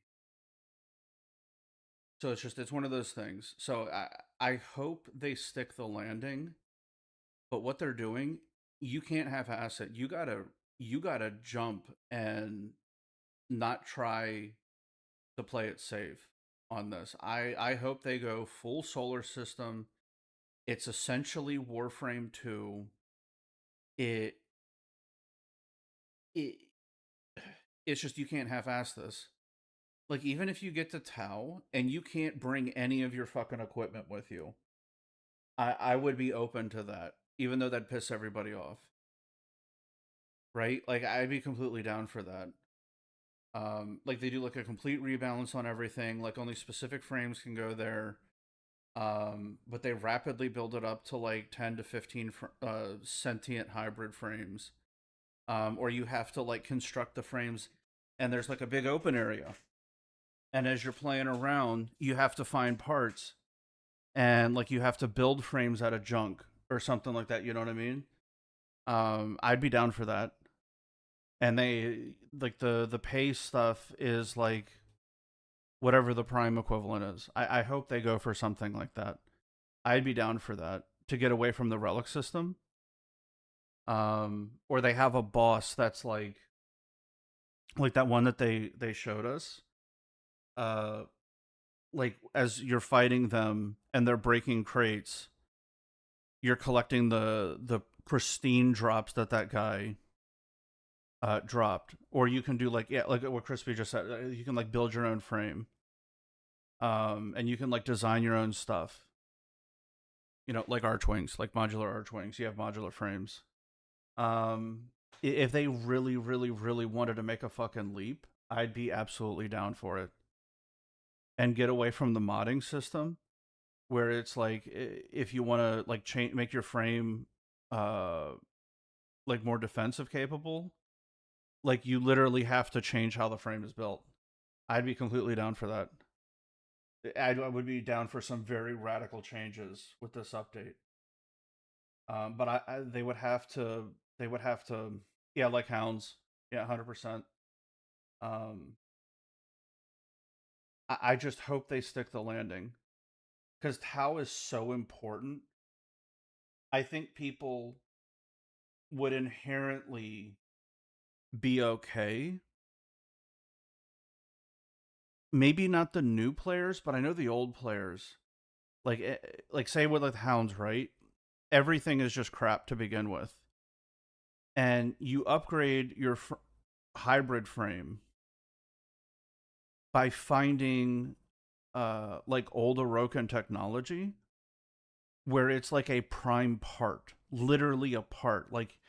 so it's one of those things. So I hope they stick the landing, but what they're doing, you can't have asset. You gotta jump and not try to play it safe on this. I hope they go full solar system. It's essentially Warframe 2. It it it's just you can't half-ass this. Like even if you get to Tau and you can't bring any of your fucking equipment with you, I would be open to that, even though that'd piss everybody off. Right? Like I'd be completely down for that. Like they do like a complete rebalance on everything, like only specific frames can go there. But they rapidly build it up to like 10 to 15 sentient hybrid frames. Or you have to like construct the frames and there's like a big open area. And as you're playing around, you have to find parts and like you have to build frames out of junk or something like that, you know what I mean? I'd be down for that. And they like the pay stuff is like whatever the prime equivalent is. I hope they go for something like that. I'd be down for that to get away from the relic system. Or they have a boss that's like that one that they showed us. Like as you're fighting them and they're breaking crates, you're collecting the pristine drops that guy dropped. Or you can do like what Crispy just said. You can like build your own frame. And you can like design your own stuff. You know, like archwings, like modular archwings. You have modular frames. If they really, really, really wanted to make a fucking leap, I'd be absolutely down for it. And get away from the modding system, where it's like if you want to like make your frame, like more defensive capable, like you literally have to change how the frame is built. I'd be completely down for that. I would be down for some very radical changes with this update. But they would have to yeah, like hounds. Yeah, 100%. Um, I just hope they stick the landing because Tau is so important. I think people would inherently be okay. Maybe not the new players, but I know the old players. Like say with like hounds, right? Everything is just crap to begin with, and you upgrade your hybrid frame by finding like old Orokin technology where it's like a prime part, literally a part. Like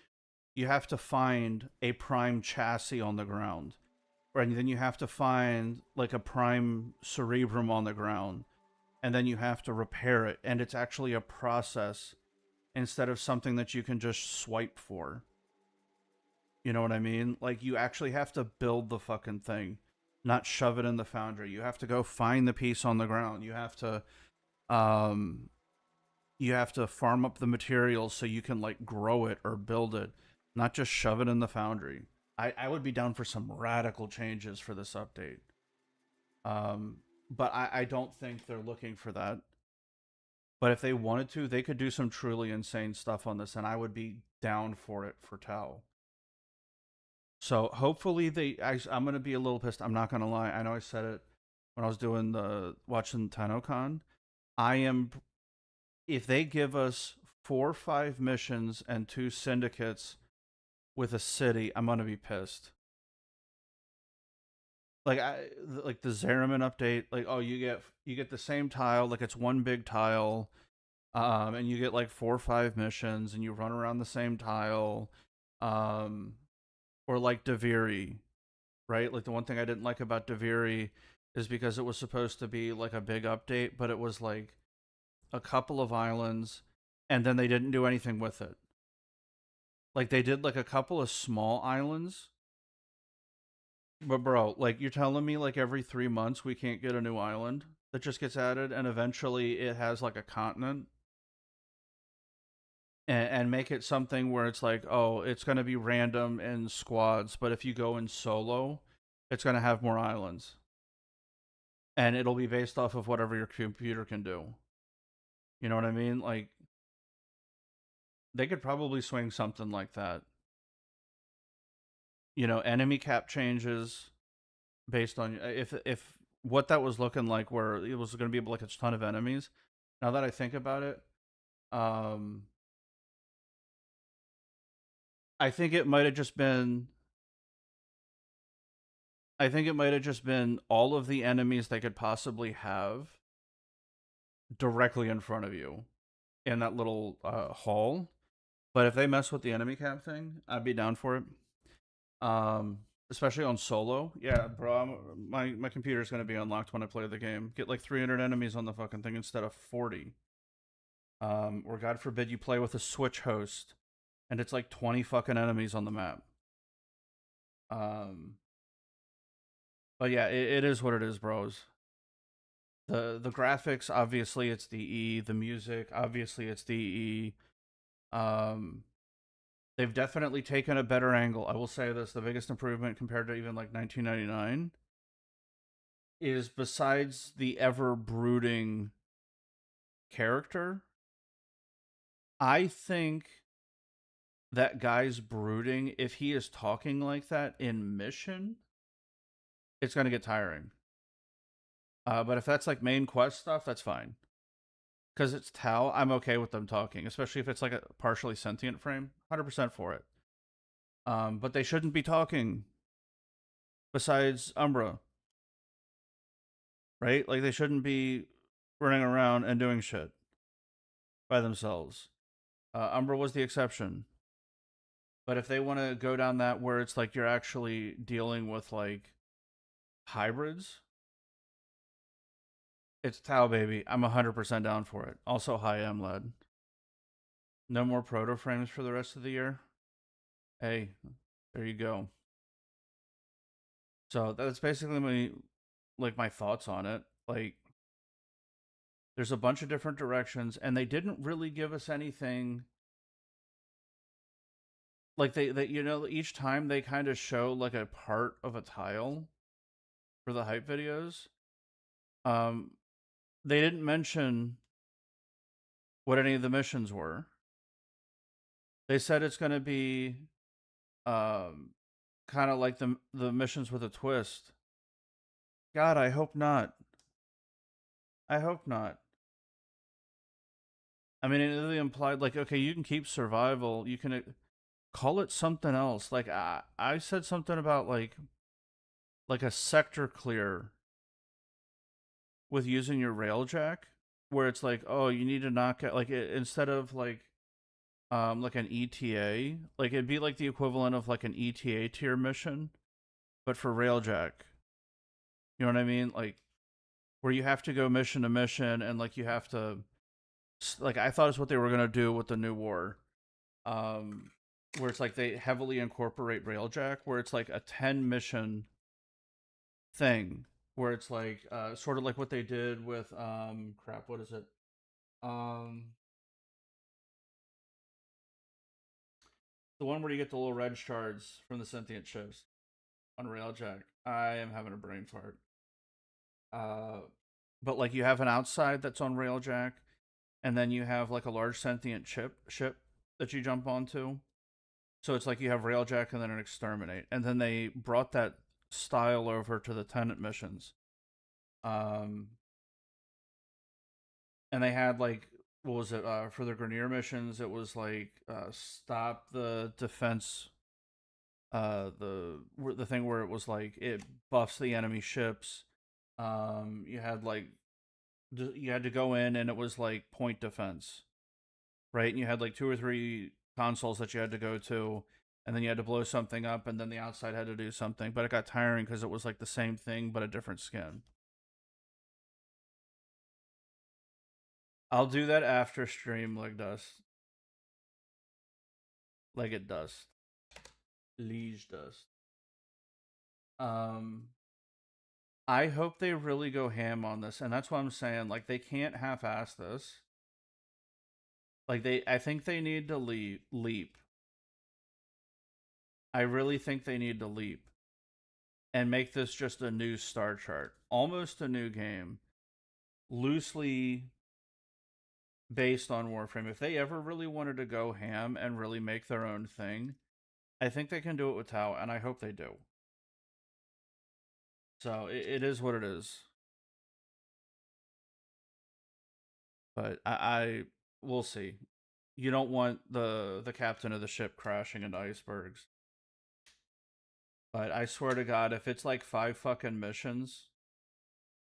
you have to find a prime chassis on the ground, right? And then you have to find like a prime cerebrum on the ground, and then you have to repair it. And it's actually a process instead of something that you can just swipe for. You know what I mean? Like you actually have to build the fucking thing, not shove it in the foundry. You have to go find the piece on the ground. Um you have to farm up the materials so you can like grow it or build it, not just shove it in the foundry. I would be down for some radical changes for this update. But I don't think they're looking for that. But if they wanted to, they could do some truly insane stuff on this, and I would be down for it for Tau. So hopefully I'm gonna be a little pissed. I'm not gonna lie. I know I said it when I was watching Tennocon. I am, if they give us 4 or 5 missions and 2 syndicates with a city, I'm gonna be pissed. Like the Zariman update, like you get the same tile, like it's one big tile, and you get like 4 or 5 missions, and you run around the same tile, or like Daviri, right? Like the one thing I didn't like about Daviri is because it was supposed to be like a big update, but it was like a couple of islands, and then they didn't do anything with it. Like they did like a couple of small islands. But bro, like you're telling me like every 3 months we can't get a new island that just gets added and eventually it has like a continent? And make it something where it's like, oh, it's going to be random in squads, but if you go in solo, it's going to have more islands. And it'll be based off of whatever your computer can do. You know what I mean? Like, they could probably swing something like that. You know, enemy cap changes based on if what that was looking like, where it was going to be like a ton of enemies. Now that I think about it, I think it might have just been. I think it might have just been all of the enemies they could possibly have directly in front of you in that little hall. But if they mess with the enemy cap thing, I'd be down for it. Especially on solo. Yeah, bro, my computer's going to be unlocked when I play the game. Get like 300 enemies on the fucking thing instead of 40. Or God forbid you play with a Switch host and it's like 20 fucking enemies on the map. But yeah, it is what it is, bros. The graphics, obviously it's DE. The music, obviously it's DE. They've definitely taken a better angle. I will say this, the biggest improvement compared to even like 1999 is, besides the ever brooding character, I think that guy's brooding, if he is talking like that in mission, it's going to get tiring. But if that's like main quest stuff, that's fine. Because it's Tau, I'm okay with them talking, especially if it's like a partially sentient frame. 100% for it. But they shouldn't be talking. Besides Umbra, right? Like they shouldn't be running around and doing shit by themselves. Umbra was the exception. But if they want to go down that where it's like you're actually dealing with like hybrids, it's Tau, baby. I'm 100% down for it. Also, high M LED. No more proto frames for the rest of the year. Hey, there you go. So that's basically my thoughts on it. Like, there's a bunch of different directions, and they didn't really give us anything like they you know, each time they kind of show like a part of a tile for the hype videos. They didn't mention what any of the missions were. They said it's going to be kind of like the missions with a twist. God, I hope not. I hope not. I mean, it really implied, like, okay, you can keep survival. You can call it something else. Like, I said something about, like a sector clear with using your railjack, where it's like, oh, you need to knock out, like, instead of, like an ETA, like, it'd be like the equivalent of, like, an ETA tier mission, but for railjack. You know what I mean? Like, where you have to go mission to mission, and, like, you have to, like, I thought it's what they were gonna do with the new war, where it's like they heavily incorporate railjack, where it's like a 10 mission thing, where it's like sort of like what they did with crap, what is it? The one where you get the little red shards from the sentient ships on railjack. I am having a brain fart. But like, you have an outside that's on railjack, and then you have like a large sentient ship that you jump onto. So it's like you have railjack and then an exterminate, and then they brought that style over to the tenant missions. And they had, like, what was it, for the Grenier missions? It was like stop the defense. The thing where it was like it buffs the enemy ships. You had like you had to go in, and it was like point defense, right? And you had like 2 or 3 consoles that you had to go to, and then you had to blow something up, and then the outside had to do something. But it got tiring because it was like the same thing but a different skin. I'll do that after stream, like dust. Like it dust. Liege dust. I hope they really go ham on this, and that's what I'm saying. Like, they can't half-ass this. Like, I think they need to leap. I really think they need to leap and make this just a new star chart, almost a new game, loosely based on Warframe. If they ever really wanted to go ham and really make their own thing, I think they can do it with Tau, and I hope they do. So it is what it is. But I we'll see. You don't want the captain of the ship crashing into icebergs. But I swear to God, if it's like 5 fucking missions,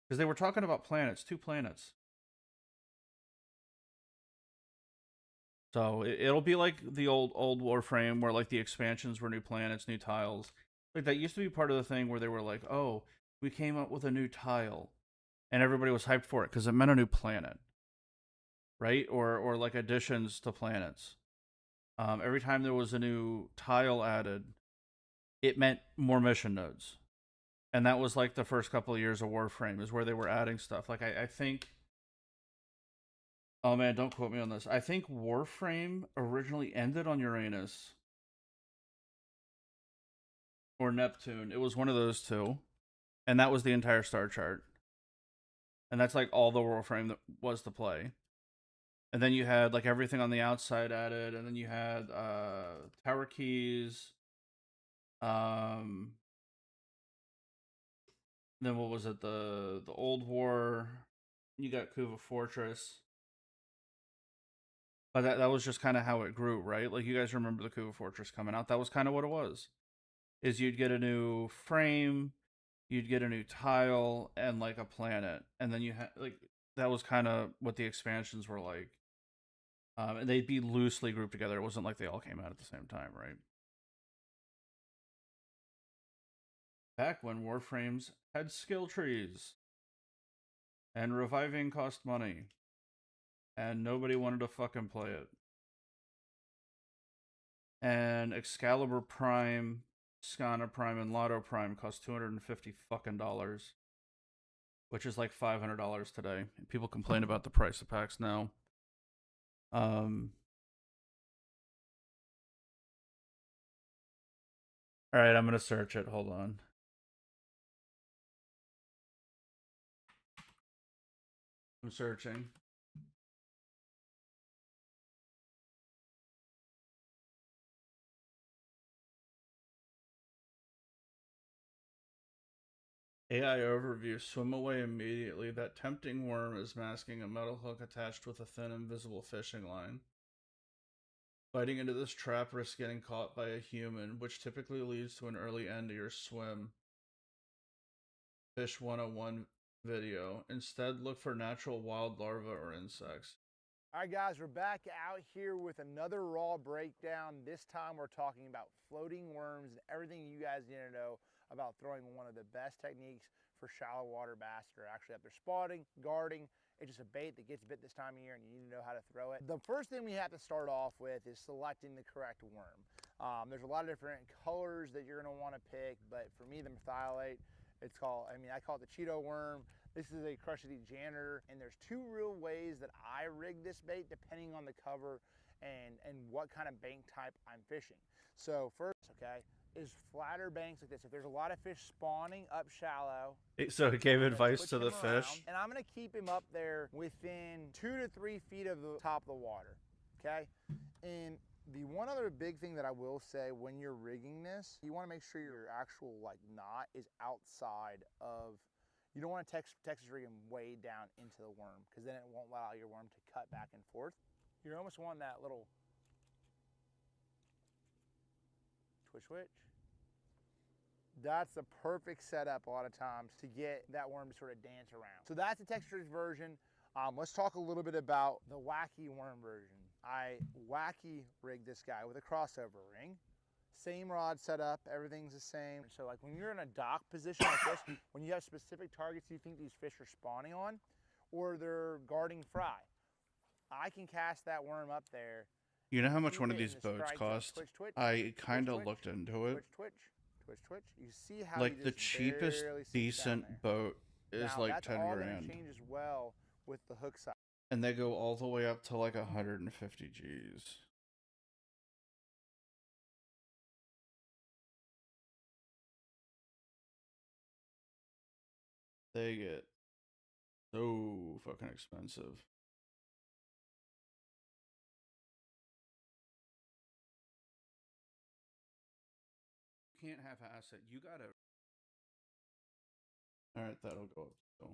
because they were talking about planets, 2 planets. So it'll be like the old Warframe, where like the expansions were new planets, new tiles. Like, that used to be part of the thing where they were like, oh, we came up with a new tile, and everybody was hyped for it because it meant a new planet, right? Or like additions to planets. Every time there was a new tile added, it meant more mission nodes. And that was like the first couple of years of Warframe, is where they were adding stuff. Like, I think, oh man, don't quote me on this. I think Warframe originally ended on Uranus or Neptune. It was one of those two. And that was the entire star chart. And that's like all the Warframe that was to play. And then you had like everything on the outside added, and then you had tower keys. Then what was it? The old war. You got Kuva Fortress. But that was just kind of how it grew, right? Like, you guys remember the Kuva Fortress coming out. That was kind of what it was. Is you'd get a new frame, you'd get a new tile, and like a planet. And then you had, like, that was kind of what the expansions were like. And they'd be loosely grouped together. It wasn't like they all came out at the same time, right? Back when Warframes had skill trees. And reviving cost money. And nobody wanted to fucking play it. And Excalibur Prime, Skana Prime, and Lotto Prime cost $250 fucking dollars. Which is like $500 today. People complain about the price of packs now. All right, I'm gonna search it. Hold on. I'm searching. AI overview. Swim away immediately. That tempting worm is masking a metal hook attached with a thin, invisible fishing line. Biting into this trap risks getting caught by a human, which typically leads to an early end to your swim. Fish 101 video. Instead, look for natural wild larvae or insects. All right, guys, we're back out here with another raw breakdown. This time we're talking about floating worms and everything you guys need to know about throwing one of the best techniques for shallow water bass that are actually up there spotting, guarding. It's just a bait that gets bit this time of year and you need to know how to throw it. The first thing we have to start off with is selecting the correct worm. There's a lot of different colors that you're gonna wanna pick, but for me, the methylate, it's called, I call it the Cheeto worm. This is a crushity janitor, and there's two real ways that I rig this bait depending on the cover and what kind of bank type I'm fishing. So first, okay, is flatter banks like this. If there's a lot of fish spawning up shallow. So he gave advice to the fish. And I'm gonna keep him up there within 2 to 3 feet of the top of the water, okay? And the one other big thing that I will say when you're rigging this, you wanna make sure your actual knot is outside of. You don't want to Texas rig him way down into the worm because then it won't allow your worm to cut back and forth. You almost want that little twitch. That's the perfect setup a lot of times to get that worm to sort of dance around. So that's the Texas rig version. Let's talk a little bit about the wacky worm version. I wacky rigged this guy with a crossover ring. Same rod setup, everything's the same. So like when you're in a dock position like this, when you have specific targets you think these fish are spawning on, or they're guarding fry, I can cast that worm up there. You know how much one of these boats cost? I kind of looked into it. Twitch. You see how like the cheapest decent boat is now, like that's 10 all grand. Changes well with the hook size. And they go all the way up to like 150 G's. They get so fucking expensive. You can't half-ass it. You gotta. All right, that'll go up. So.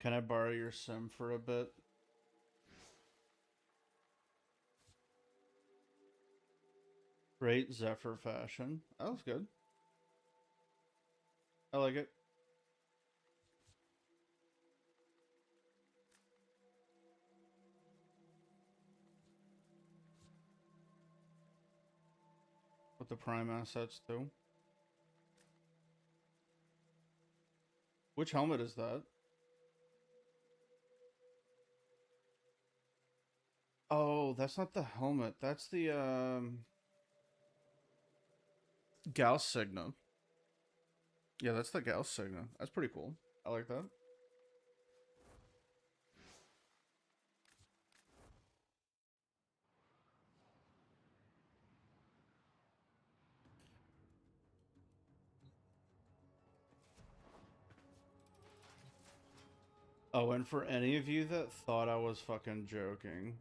Can I borrow your sim for a bit? Great Zephyr fashion. That was good. I like it. With the prime assets too. Which helmet is that? Oh, that's not the helmet. That's the Gauss Signa. Yeah, that's the Gauss Signa. That's pretty cool. I like that. Oh, and for any of you that thought I was fucking joking,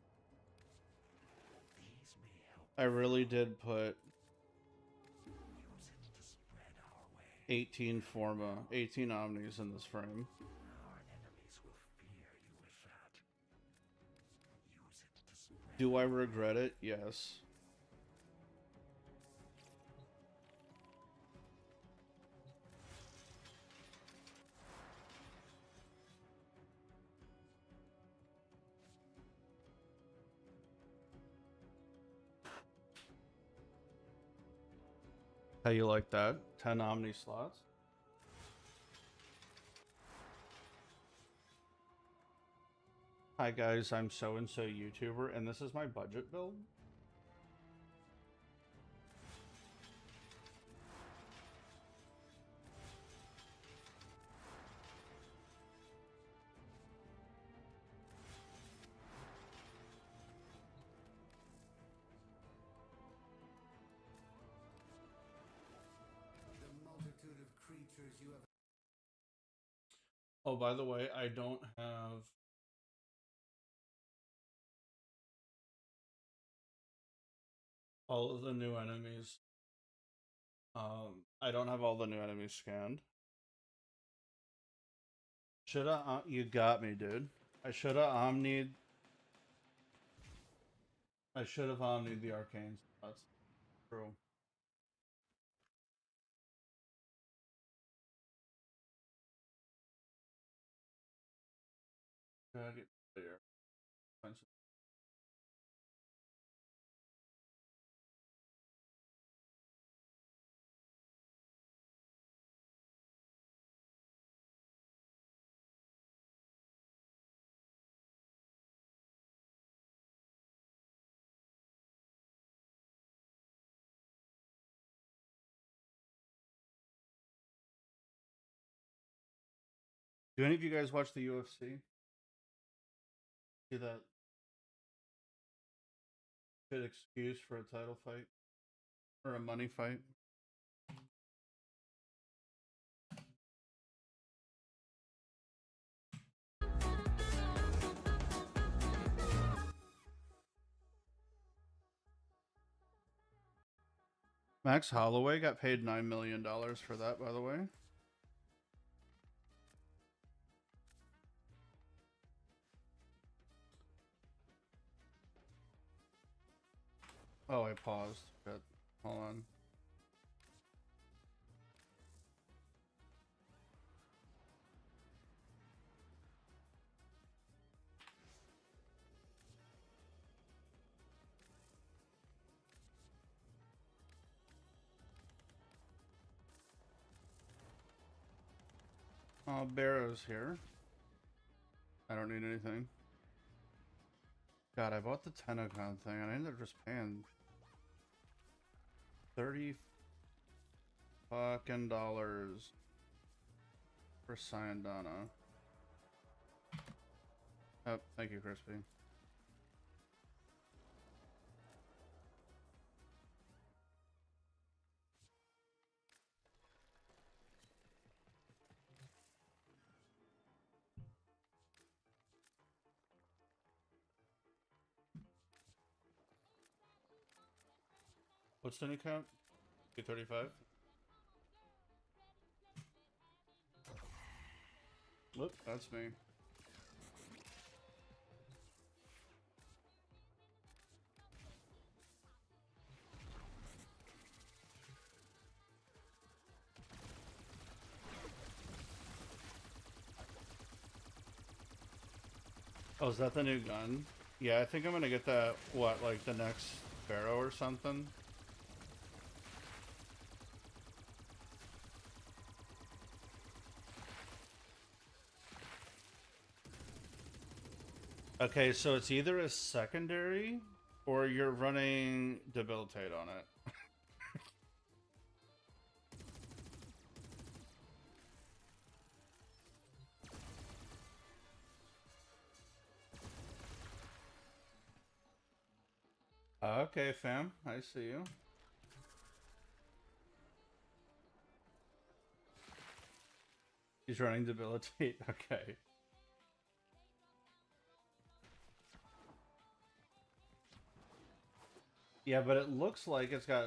I really did put 18 Forma, 18 Omnis in this frame. Do I regret it? Yes. How you like that? 10 Omni slots. Hi guys, I'm so-and-so YouTuber, and this is my budget build. Oh, by the way, I don't have all of the new enemies. I don't have all the new enemies scanned. Shoulda, you got me, dude. I should have omnied the arcane spots. True. Gotta get there. Find some- Do any of you guys watch the UFC? See that good excuse for a title fight or a money fight? Max Holloway got paid $9 million for that, by the way. Oh, I paused. But hold on. Barrow's here. I don't need anything. God, I bought the Tennocon thing and I ended up just paying $30 fucking for Syandana. Oh, thank you, Crispy. What's the new count? 235? Whoop, that's me. Oh, is that the new gun? Yeah, I think I'm gonna get that, what, like the next Pharaoh or something? Okay, so it's either a secondary or you're running Debilitate on it. Okay, fam. I see you. He's running Debilitate. Okay. Yeah, but it looks like it's got...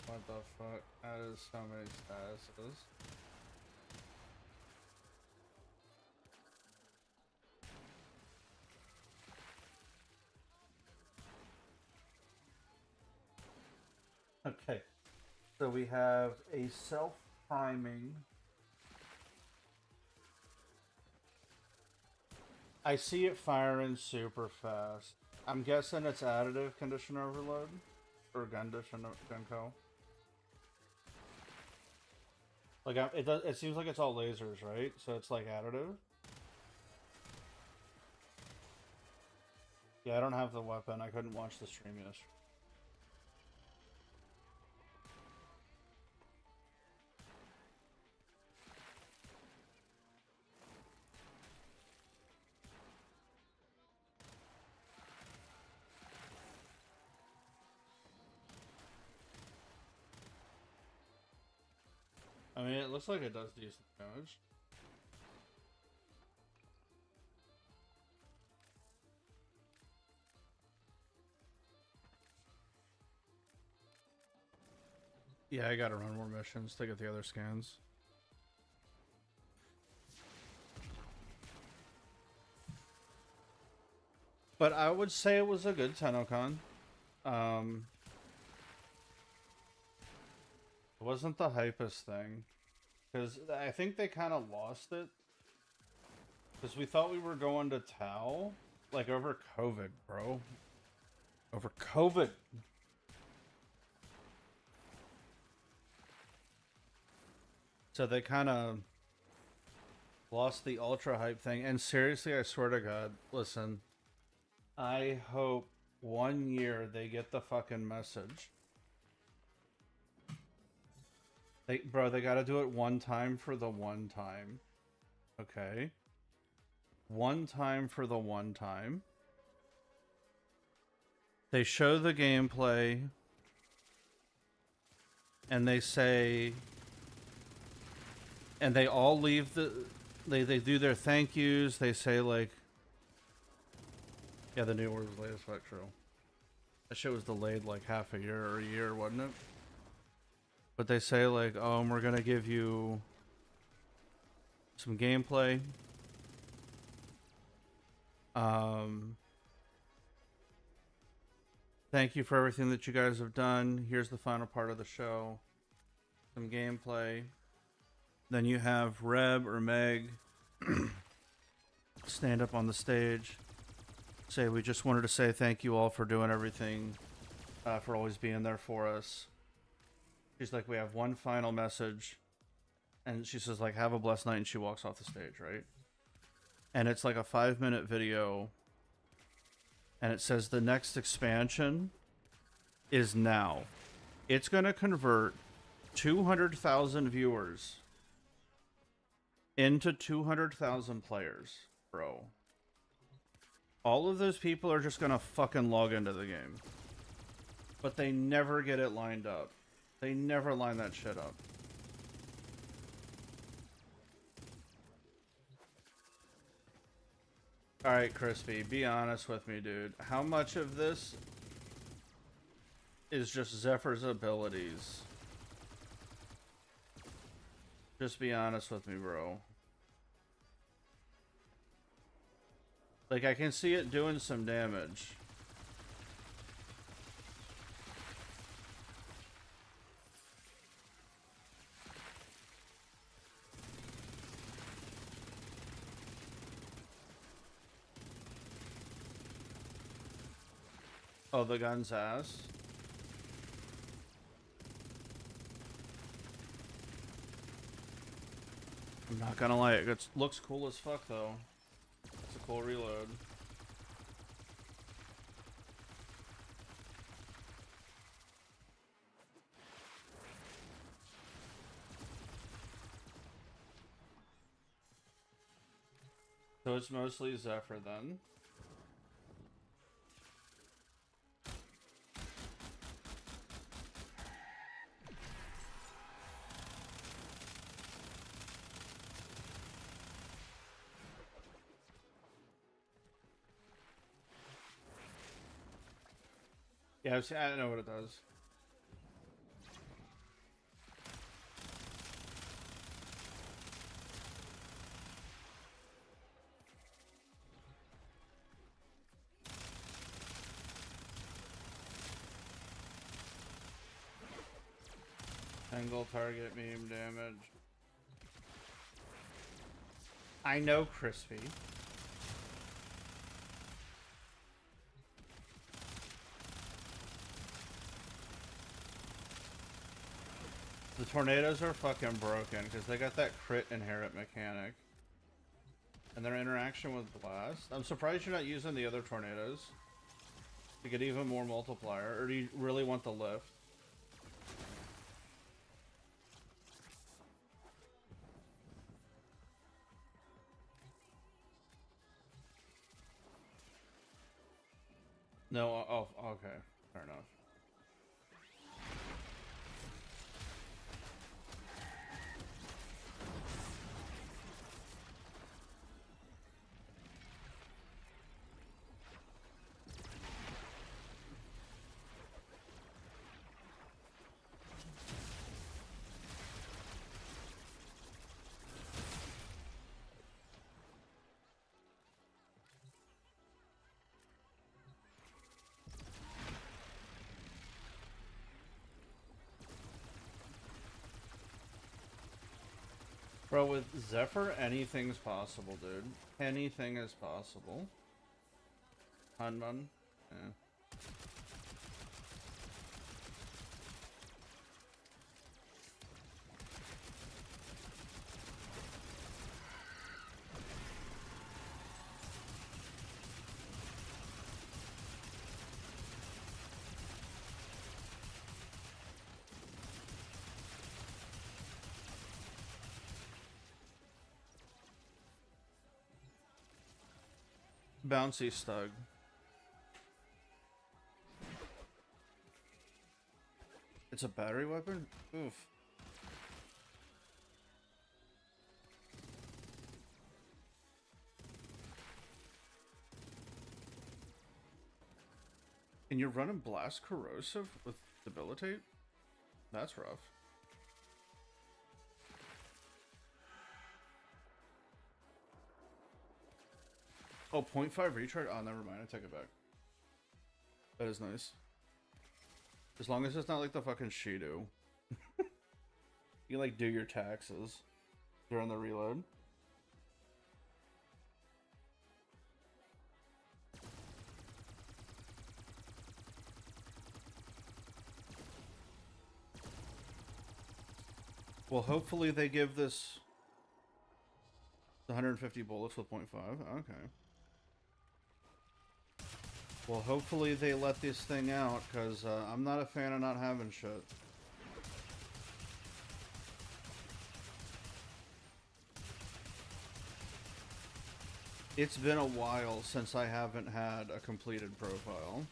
What the fuck? That is so many statuses. Okay, so we have a self-priming. I see it firing super fast. I'm guessing it's additive condition overload or gun co. Like it does. It seems like it's all lasers, right? So it's like additive. Yeah, I don't have the weapon. I couldn't watch the stream yesterday. I mean, it looks like it does decent damage. Yeah, I gotta run more missions to get the other scans. But I would say it was a good Tennocon. It wasn't the hypest thing. Because I think they kind of lost it. Because we thought we were going to Tau. Like, over COVID, bro. Over COVID. So they kind of lost the ultra hype thing. And seriously, I swear to God, listen. I hope 1 year they get the fucking message. Bro, they gotta do it one time for the one time. Okay? One time for the one time. They show the gameplay. And they say... And they all leave the... They do their thank yous. They say, like... Yeah, the new Orbs latest Spectro. That shit was delayed like half a year or a year, wasn't it? But they say, like, we're gonna give you... some gameplay. Thank you for everything that you guys have done. Here's the final part of the show. Some gameplay. Then you have Reb or Meg stand up on the stage. Say, we just wanted to say thank you all for doing everything. For always being there for us. She's like, we have one final message. And she says, like, have a blessed night. And she walks off the stage, right? And it's like a 5-minute video. And it says the next expansion is now. It's going to convert 200,000 viewers into 200,000 players, bro. All of those people are just going to fucking log into the game. But they never get it lined up. They never line that shit up. Alright, Crispy, be honest with me, dude. How much of this is just Zephyr's abilities? Just be honest with me, bro. Like, I can see it doing some damage. Oh, the gun's ass. I'm not gonna lie, it looks cool as fuck though. It's a cool reload. So it's mostly Zephyr then. Yeah, I know what it does. Angle target meme damage. I know, Crispy. The tornadoes are fucking broken because they got that crit inherit mechanic. And their interaction with blast. I'm surprised you're not using the other tornadoes to get even more multiplier. Or do you really want the lift? No, oh, okay. Fair enough. Bro, with Zephyr, anything's possible, dude. Anything is possible. Hanman? Yeah. Bouncy Stug. It's a battery weapon? Oof. And you're running Blast Corrosive with Debilitate? That's rough. Oh, 0.5 recharge? Oh, never mind. I take it back. That is nice. As long as it's not like the fucking Shido. You like do your taxes during the reload. Well, hopefully they give this 150 bullets with 0.5. Okay. Well, hopefully they let this thing out, because I'm not a fan of not having shit. It's been a while since I haven't had a completed profile.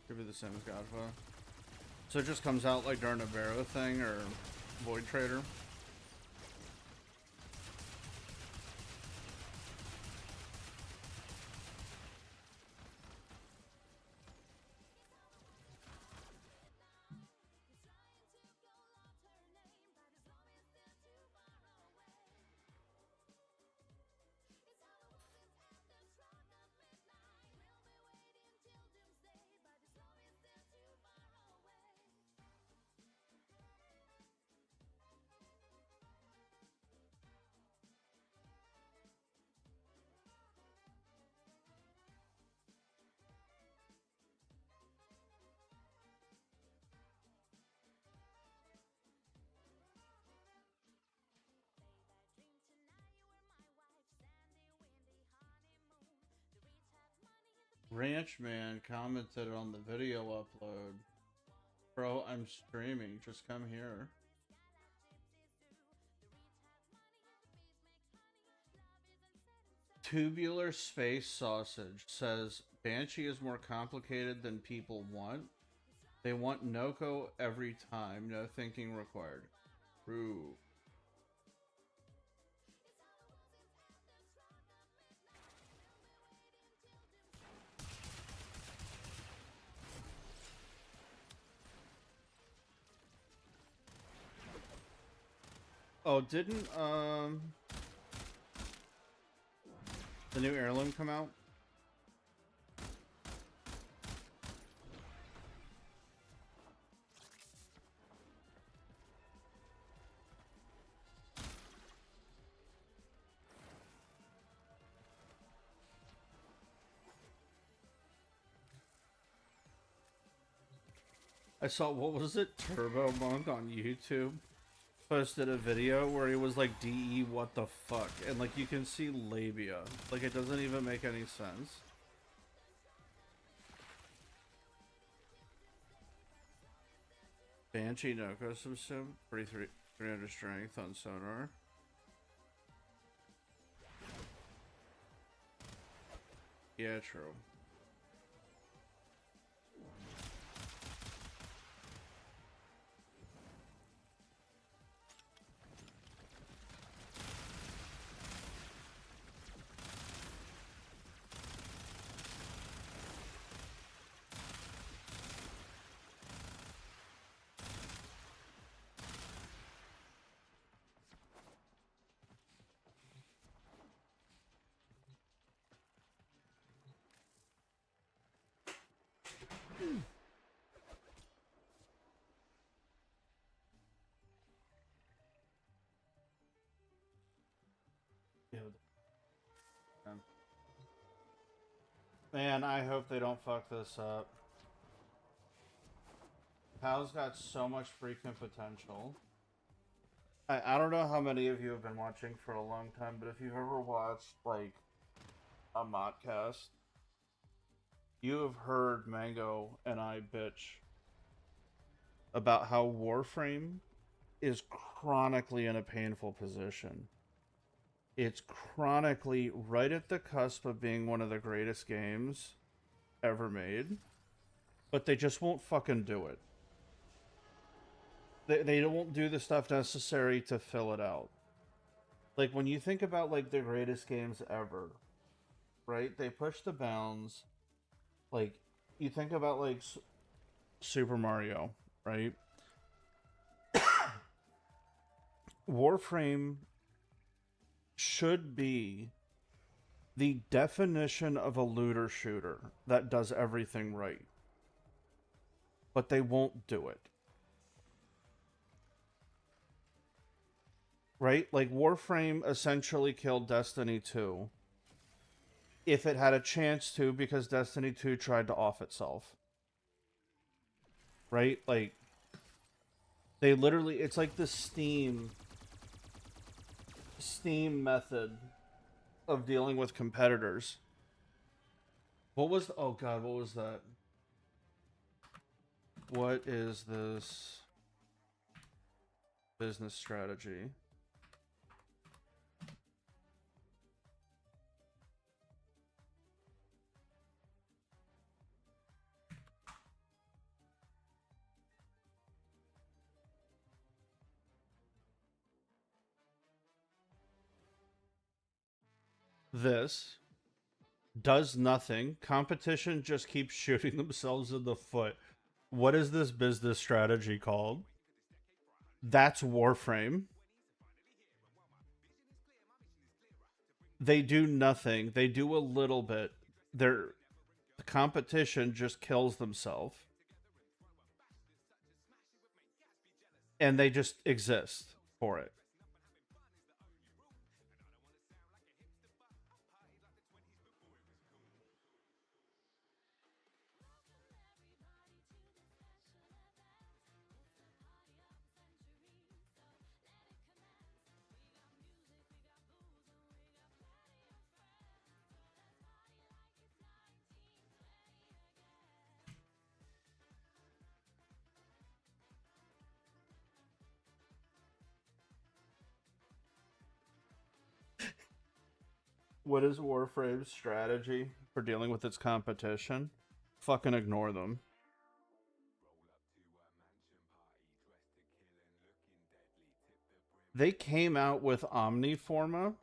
Could be the same as Godfa. So it just comes out like during a Vero thing or Void Trader. Ranch Man commented on the video upload. Bro, I'm streaming. Just come here. Tubular Space Sausage says Banshee is more complicated than people want. They want Noko every time. No thinking required. True. Oh, didn't the new heirloom come out? I saw, what was it? Turbo Monk on YouTube posted a video where he was like, DE, what the fuck? And like, you can see labia. Like, it doesn't even make any sense. Banshee Noko subsim, 300 strength on sonar. Yeah, true. Man, I hope they don't fuck this up. Pal's got so much freaking potential. I don't know how many of you have been watching for a long time, but if you've ever watched, like, a modcast, you have heard Mango and I bitch about how Warframe is chronically in a painful position. It's chronically right at the cusp of being one of the greatest games ever made, but they just won't fucking do it. They won't do the stuff necessary to fill it out. Like, when you think about, like, the greatest games ever, right? They push the bounds. Like, you think about, like, Super Mario, right? Warframe should be the definition of a looter shooter that does everything right. But they won't do it. Right? Like, Warframe essentially killed Destiny 2. If it had a chance to, because Destiny 2 tried to off itself. Right? Like, they literally, it's like the Steam method of dealing with competitors. What was, oh god, what was that? What is this business strategy? This does nothing. Competition just keeps shooting themselves in the foot. What is this business strategy called? That's Warframe. They do nothing. They do a little bit. The competition just kills themselves. And they just exist for it. What is Warframe's strategy for dealing with its competition? Fucking ignore them. They came out with Omniforma.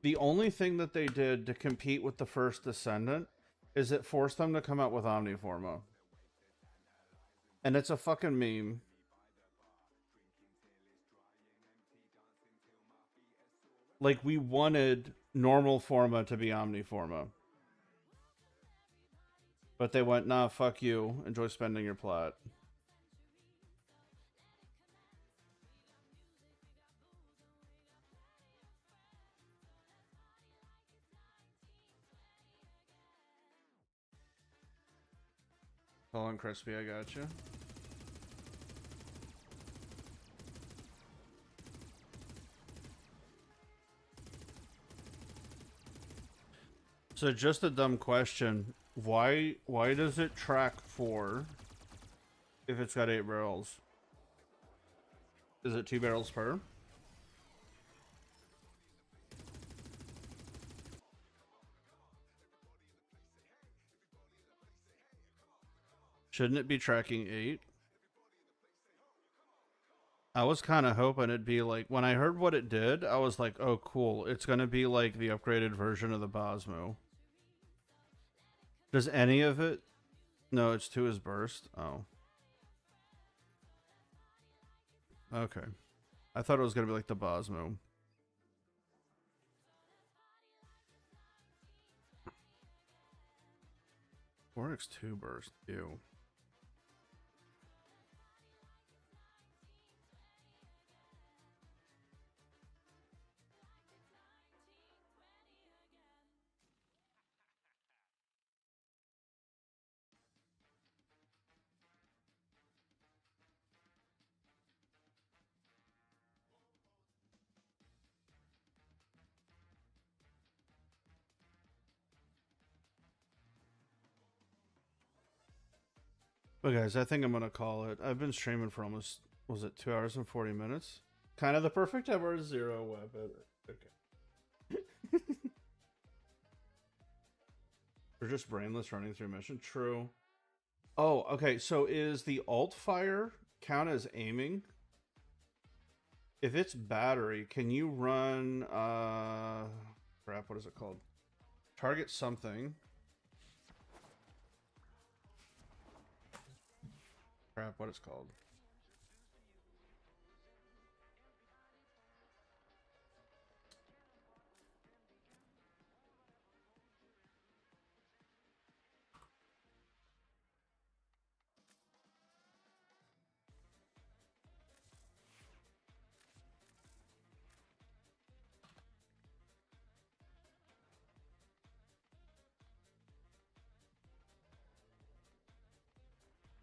The only thing that they did to compete with the first Descendant is it forced them to come out with Omniforma. And it's a fucking meme. Like, we wanted normal Forma to be Omniforma. But they went, nah, fuck you. Enjoy spending your plat. Tall and crispy, I gotcha. So just a dumb question. Why does it track 4 if it's got 8 barrels? Is it 2 barrels per? Shouldn't it be tracking 8? I was kind of hoping it'd be like, when I heard what it did, I was like, oh cool, it's going to be like the upgraded version of the Bosmo. Does any of it? No, it's to his burst. Oh. Okay. I thought it was going to be like the Bosmo. Oryx 2 burst. Ew. But guys, I think I'm gonna call it. I've been streaming for almost, was it 2 hours and 40 minutes? Kind of the perfect time or 0 weapon. Okay. We're just brainless running through mission. True. Oh, okay. So is the alt fire count as aiming? If it's battery, can you run crap, what is it called? Target something. Crap, what it's called.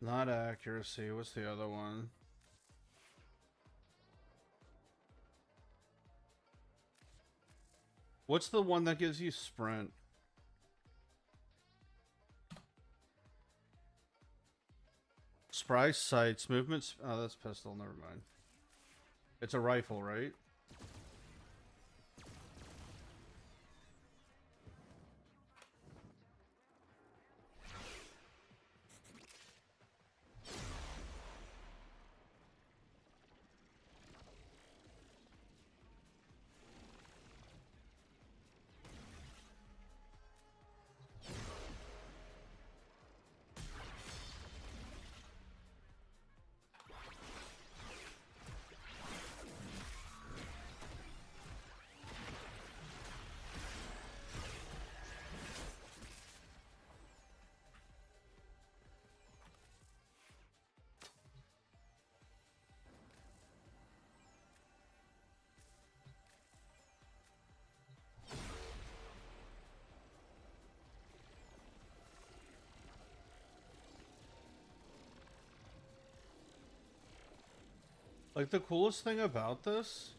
Not accuracy. What's the other one? What's the one that gives you sprint? Spry sights, movements. Oh, that's pistol. Never mind. It's a rifle, right? Like, the coolest thing about this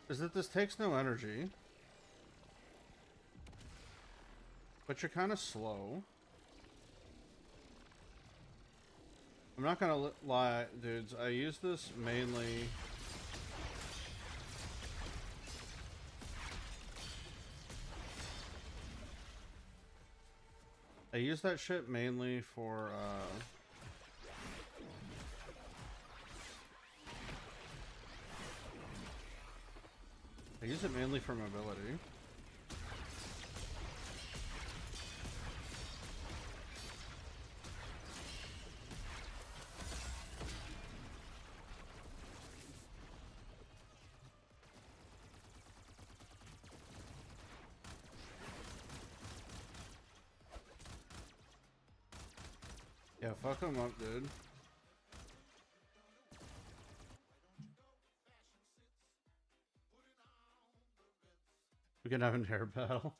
is that this takes no energy, but you're kind of slow. I'm not gonna lie, dudes. I use this mainly. I use that shit mainly for, I use it mainly for mobility. Yeah, fuck him up, dude. We can have an air battle.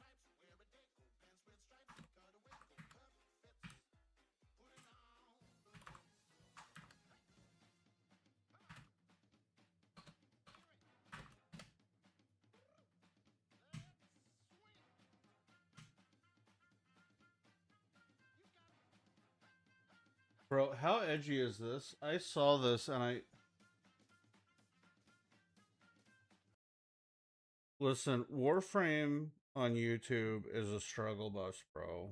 Bro, how edgy is this? I saw this and I... Listen, Warframe on YouTube is a struggle bus, bro.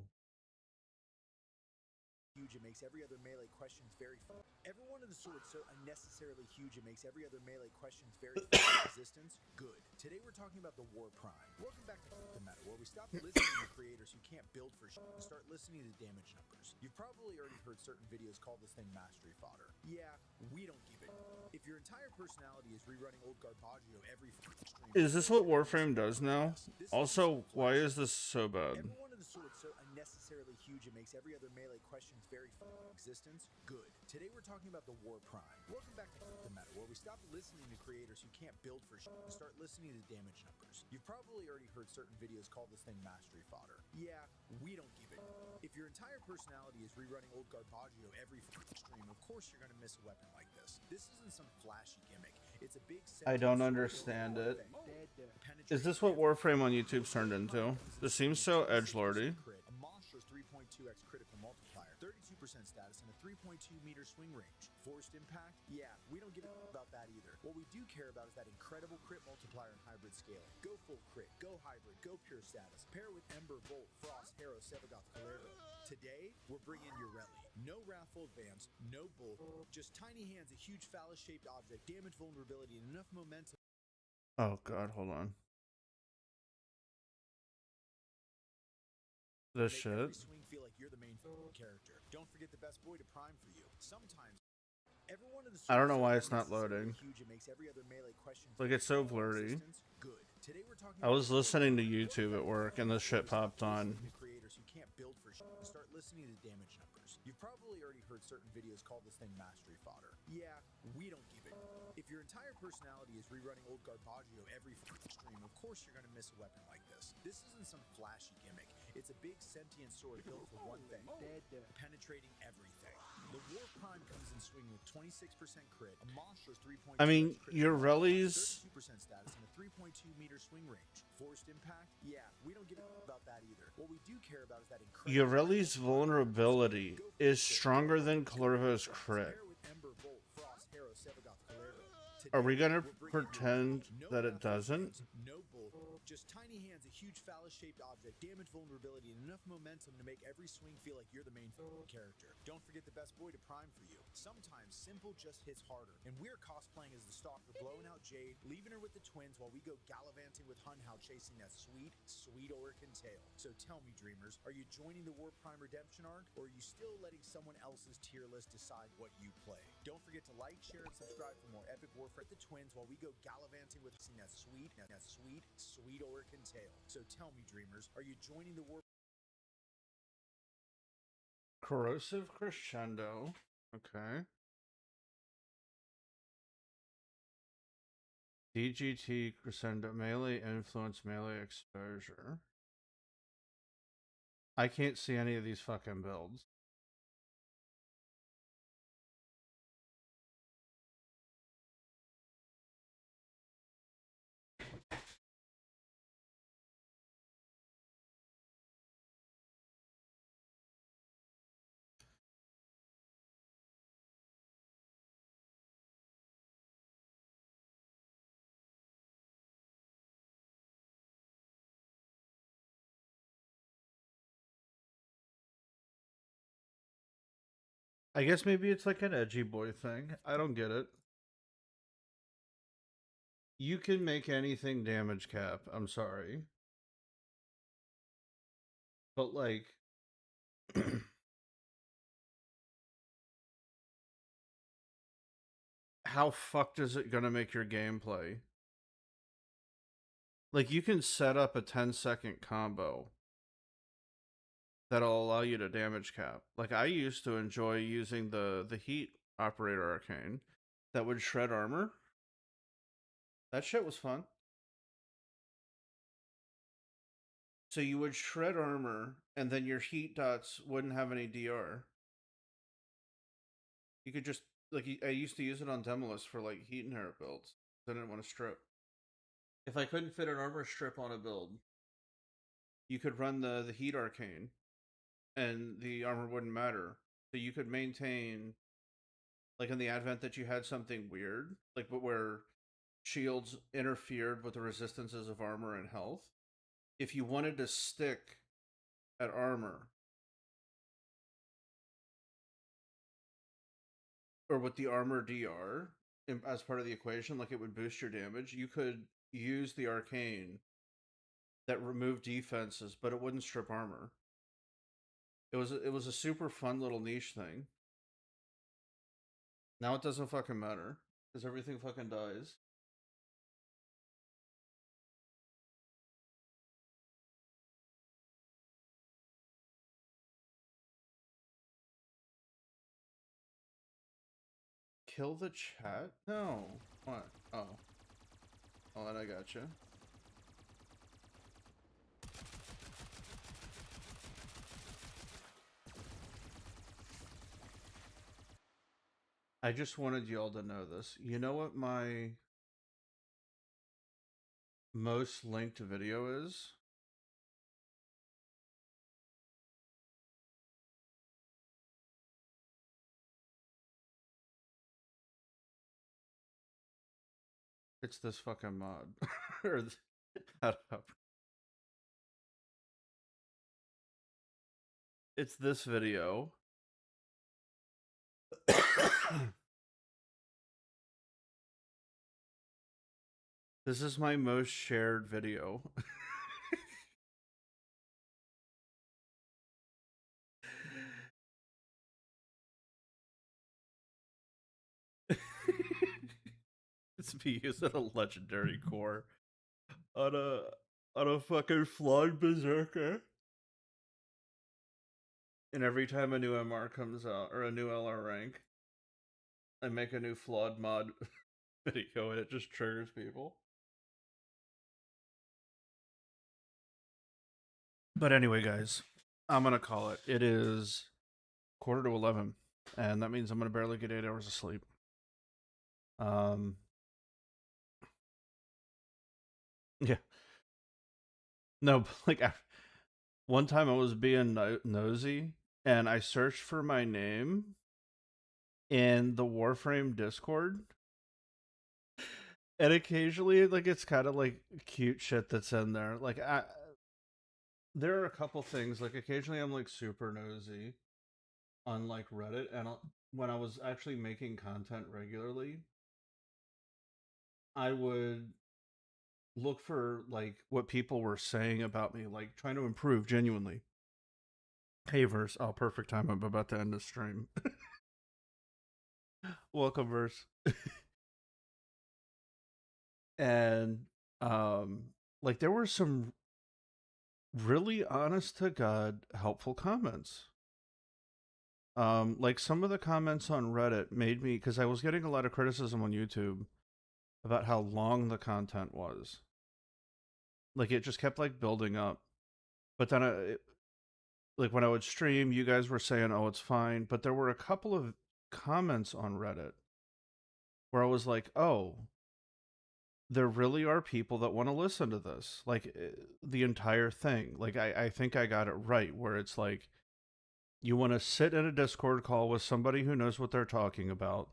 Huge, it makes every other melee questions very fun. Every one of the swords so unnecessarily huge, it makes every other melee questions very fun. Resistance, good. Today we're talking about the War Prime. Welcome back to the Meta, where we stop listening to creators who can't build for shit and start listening to damage numbers. You've probably already heard certain videos call this thing mastery fodder. Yeah, we don't give it. If your entire personality is rerunning old Garbaggio every stream, Is this what Warframe does now? Also, why is this so bad? every one of the swords so unnecessarily huge, it makes every other melee questions very fun. Resistance, good. Today we're talking about the War Prime. Welcome back to the Meta, where we stop listening to creators who can't build for shit and start listening to damage numbers. You've probably already heard certain videos call this thing mastery fodder. Yeah, we don't give it. If your entire personality is rerunning old Garbaggio every stream, of course you're gonna miss a weapon like this. This isn't some flashy gimmick. It's a big I don't understand it. Is this what Warframe on YouTube's turned into? This seems so edgelordy. A monstrous 3.2x critical multiplier, 32% status, and a 3.2 meter swing range. Forced impact? Yeah, we don't give a about that either. What we do care about is that incredible crit multiplier and hybrid scaling. Go full crit, go hybrid, go pure status. Pair with Ember, Volt, Frost, Harrow, Sevagoth, Kalervo. Today, we're bringing Urelli. No Wrathful Advance, no Bull, just tiny hands, a huge phallus-shaped object, damage vulnerability, and enough momentum. Oh god, hold on. This Make shit. every swing feel like you're the main character. Don't forget the best boy to prime for you. Sometimes, every one of the I don't know why it's not loading. huge, it makes every other melee question Like, it's so blurry. good. Today we're talking I was listening to YouTube at work and this shit popped on. creators who can't build for shit and start listening to damage numbers. You've probably already heard certain videos call this thing mastery fodder. Yeah, we don't give it. If your entire personality is rerunning old Garbaggio every stream, of course you're gonna miss a weapon like this. This isn't some flashy gimmick. It's a big sentient sword built for one thing, penetrating everything. The War Prime comes in swing with 26% crit, a monstrous 3.2. I mean, Urelli's... 32% status and a 3.2 meter swing range. Forced impact? Yeah, we don't give a about that either. What we do care about is that incredible Urelli's vulnerability is stronger than Kalervo's crit. pair with Ember, Volt, Frost, Harrow, Sevagoth, Kalervo. Are we gonna pretend that it doesn't? No bull, just tiny hands, a huge phallus-shaped object, damage vulnerability, and enough momentum to make every swing feel like you're the main character. Don't forget the best boy to prime for you. Sometimes simple just hits harder, and we're cosplaying as the Stalker, blowing out Jade, leaving her with the twins while we go gallivanting with Hunhow chasing that sweet, sweet Orkin tail. So tell me, dreamers, are you joining the War Prime Redemption arc, or are you still letting someone else's tier list decide what you play? Don't forget to like, share, and subscribe for more epic Warfare at the twins while we go gallivanting with that sweet, sweet Orkin tail. So tell me, dreamers, are you joining the War? Corrosive Crescendo. Okay. DGT Crescendo. Melee influence, melee exposure. I can't see any of these fucking builds. I guess maybe it's like an edgy boy thing. I don't get it. You can make anything damage cap. I'm sorry. But like... how fucked is it gonna make your gameplay? Like, you can set up a 10-second combo that'll allow you to damage cap. Like, I used to enjoy using the heat operator arcane that would shred armor. That shit was fun. So you would shred armor, and then your heat dots wouldn't have any DR. You could just, like, I used to use it on Demolist for, like, heat inherit builds. I didn't want to strip. If I couldn't fit an armor strip on a build, you could run the heat arcane, and the armor wouldn't matter, So you could maintain, like in the advent that you had something weird, like but where shields interfered with the resistances of armor and health. If you wanted to stick at armor, or with the armor DR as part of the equation, like it would boost your damage, you could use the arcane that removed defenses, but it wouldn't strip armor. It was a super fun little niche thing. Now it doesn't fucking matter because everything fucking dies. Kill the chat? No. What? Oh. Oh, and I gotcha. I just wanted y'all to know this. You know what my most linked video is? It's this fucking mod. Or it's this video. This is my most shared video. It's me using a legendary core on a fucking flawed berserker. And every time a new MR comes out, or a new LR rank, I make a new flawed mod video and it just triggers people. But anyway, guys, I'm gonna call it. It is 10:45, and that means I'm gonna barely get 8 hours of sleep. Yeah. No, like one time I was being nosy, and I searched for my name in the Warframe Discord. And occasionally, like, it's kind of like cute shit that's in there. Like, there are a couple things. Like, occasionally I'm like super nosy on like Reddit, and when I was actually making content regularly, I would look for like what people were saying about me, like trying to improve genuinely. Hey, Verse. Oh, perfect time. I'm about to end the stream. Welcome, Verse. And like there were some really honest to God helpful comments. Like some of the comments on Reddit made me, because I was getting a lot of criticism on YouTube about how long the content was. Like it just kept like building up. But then like when I would stream, you guys were saying, "Oh, it's fine." But there were a couple of comments on Reddit where I was like, "Oh, there really are people that want to listen to this." Like the entire thing. Like I think I got it right, where it's like you want to sit in a Discord call with somebody who knows what they're talking about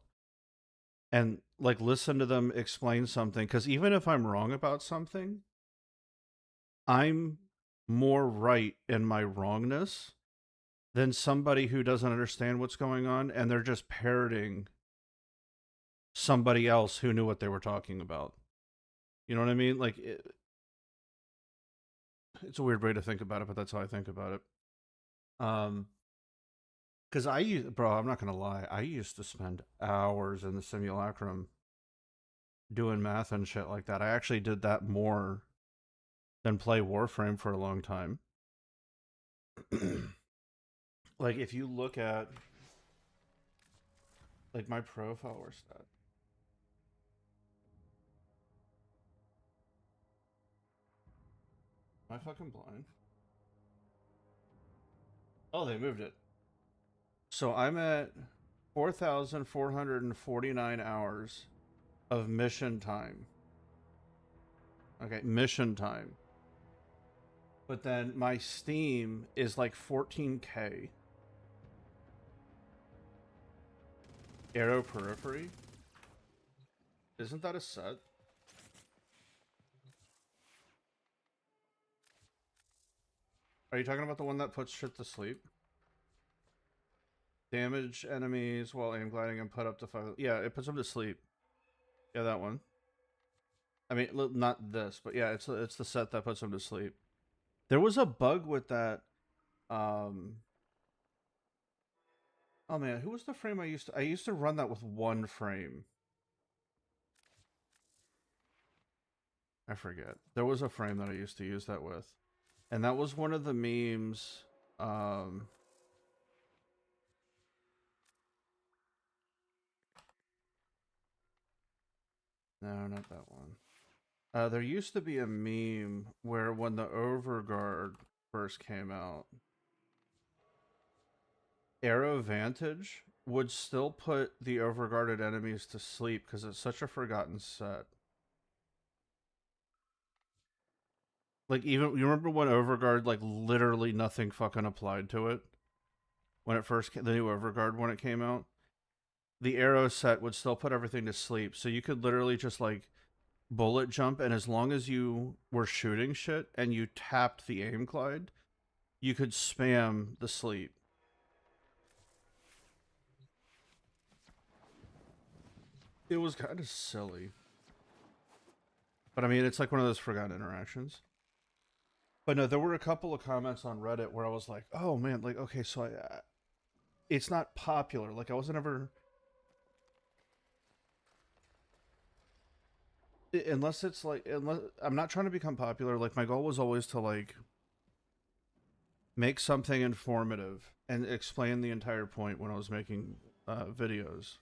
and like listen to them explain something, because even if I'm wrong about something, I'm more right in my wrongness than somebody who doesn't understand what's going on and they're just parroting somebody else who knew what they were talking about. You know what I mean? Like it's a weird way to think about it, but that's how I think about it. Because I'm not gonna lie, I used to spend hours in the simulacrum doing math and shit like that. I actually did that more than play Warframe for a long time. Like if you look at like my profile or stat. Am I fucking blind? Oh, they moved it. So I'm at 4,449 hours of mission time. Okay, mission time. But then my Steam is like 14K. Arrow Periphery? Isn't that a set? Are you talking about the one that puts shit to sleep? Damage enemies while aim gliding and put up to 5. Yeah, it puts them to sleep. Yeah, that one. I mean, not this, but yeah, it's the set that puts them to sleep. There was a bug with that. Oh man, who was the frame I used to run that with one frame. I forget. There was a frame that I used to use that with. And that was one of the memes. No, not that one. There used to be a meme where when the Overguard first came out, Arrow Vantage would still put the overguarded enemies to sleep because it's such a forgotten set. Like, even, you remember when Overguard, like, literally nothing fucking applied to it? When it first came, the new Overguard, when it came out? The Arrow set would still put everything to sleep, so you could literally just, like, bullet jump, and as long as you were shooting shit and you tapped the aim glide, you could spam the sleep. It was kind of silly. But I mean, it's like one of those forgotten interactions. But no, there were a couple of comments on Reddit where I was like, oh man, like, okay, so it's not popular. Like, I wasn't ever... Unless it's like, I'm not trying to become popular. Like, my goal was always to, like, make something informative and explain the entire point when I was making videos.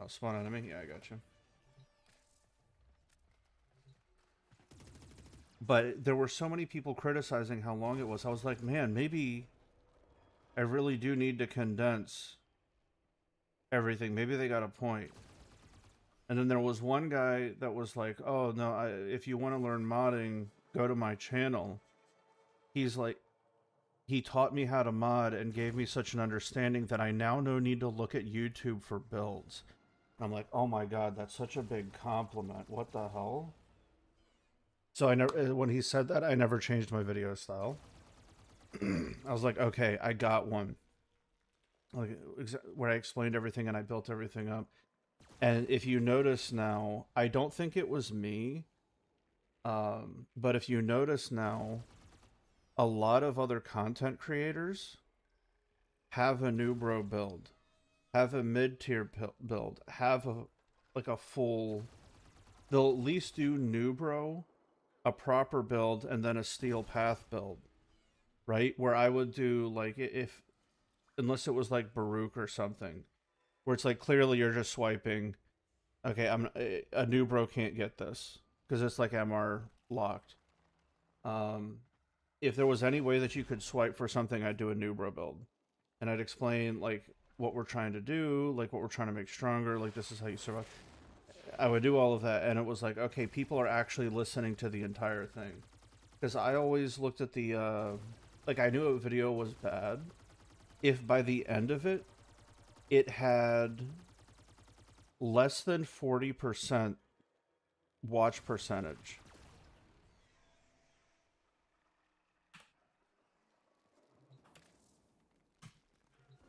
Oh, spawn enemy? Yeah, I got you. But there were so many people criticizing how long it was. I was like, man, maybe I really do need to condense everything. Maybe they got a point. And then there was one guy that was like, oh, no, if you want to learn modding, go to my channel. He's like, he taught me how to mod and gave me such an understanding that I now need to look at YouTube for builds. And I'm like, oh my god, that's such a big compliment. What the hell? So I never, when he said that, I never changed my video style. I was like, okay, I got one. Like, where I explained everything and I built everything up. And if you notice now, I don't think it was me. But if you notice now, a lot of other content creators have a new bro build, have a mid-tier build, have a full... They'll at least do new bro, a proper build, and then a steel path build, right? Where I would do, like, unless it was like Baruch or something, where it's like clearly you're just swiping. Okay, a new bro can't get this because it's like MR locked. If there was any way that you could swipe for something, I'd do a new bro build, and I'd explain like what we're trying to do, like what we're trying to make stronger, like this is how you survive. I would do all of that, and it was like, okay, people are actually listening to the entire thing. Because I always looked at the, like, I knew a video was bad if by the end of it, it had less than 40% watch percentage.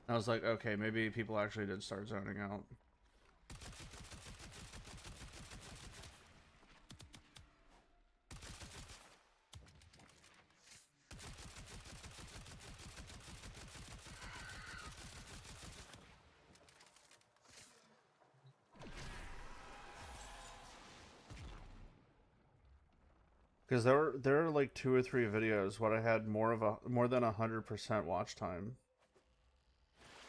I was like, okay, maybe people actually did start zoning out. Because there are like 2 or 3 videos where I had more than 100% watch time,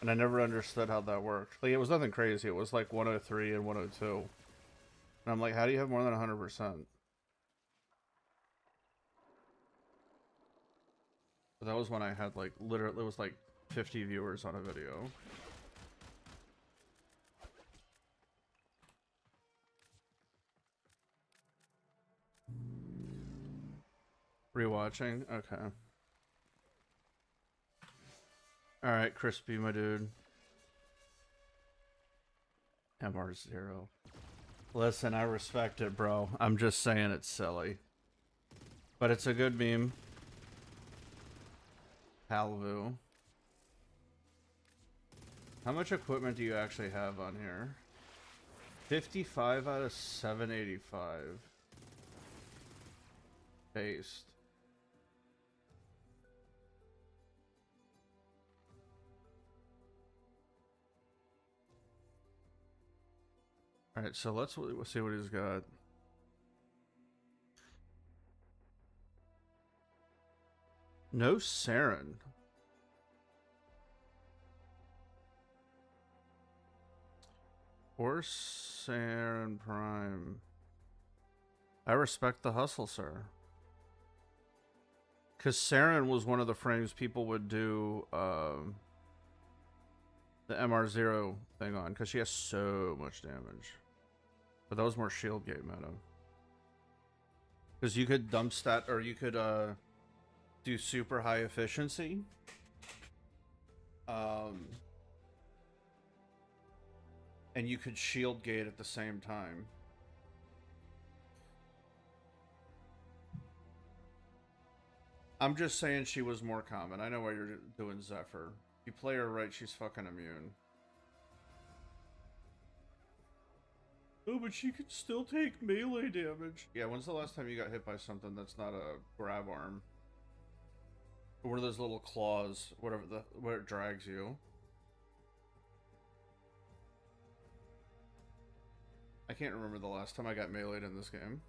and I never understood how that worked. Like, it was nothing crazy. It was like 103 and 102, and I'm like, how do you have more than 100%? But that was when I had like literally, it was like 50 viewers on a video. Rewatching? Okay. Alright, Crispy, my dude. MR0. Listen, I respect it, bro. I'm just saying it's silly. But it's a good meme. Halvu. How much equipment do you actually have on here? 55 out of 785. Based. Alright, so let's see what he's got. No Saren. Or Saren Prime. I respect the hustle, sir. Because Saren was one of the frames people would do the MR0 thing on, because she has so much damage. But that was more shield gate meta. Because you could dump stat, or you could do super high efficiency. And you could shield gate at the same time. I'm just saying she was more common. I know why you're doing Zephyr. If you play her right, she's fucking immune. Oh, but she could still take melee damage. Yeah, when's the last time you got hit by something that's not a grab arm? Or one of those little claws, whatever where it drags you. I can't remember the last time I got meleeed in this game.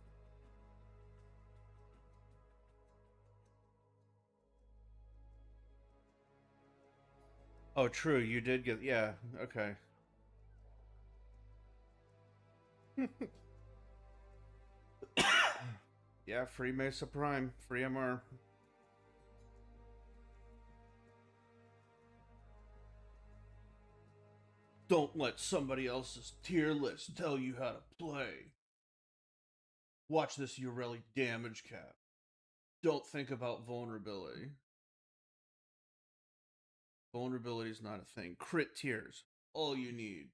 Oh, true, you did get, yeah, okay. Yeah, free Mesa Prime, free MR. Don't let somebody else's tier list tell you how to play. Watch this Ureli damage cap. Don't think about vulnerability. Vulnerability is not a thing. Crit tiers, all you need.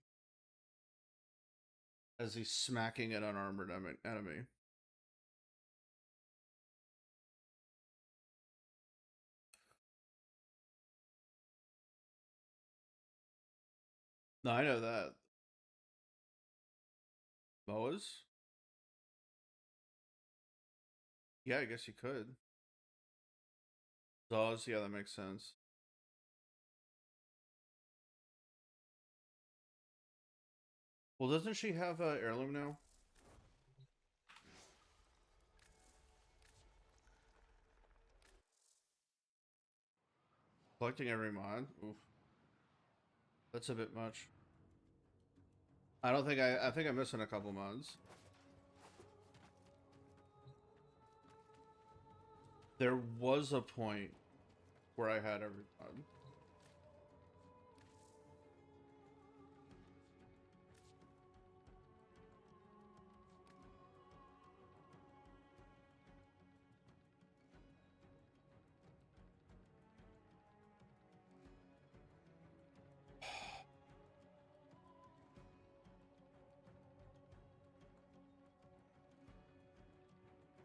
As he's smacking an unarmored enemy. No, I know that. Moas? Yeah, I guess you could. Zaws, yeah, that makes sense. Well, doesn't she have heirloom now? Collecting every mod? Oof. That's a bit much. I don't think I think I'm missing a couple mods. There was a point where I had every mod.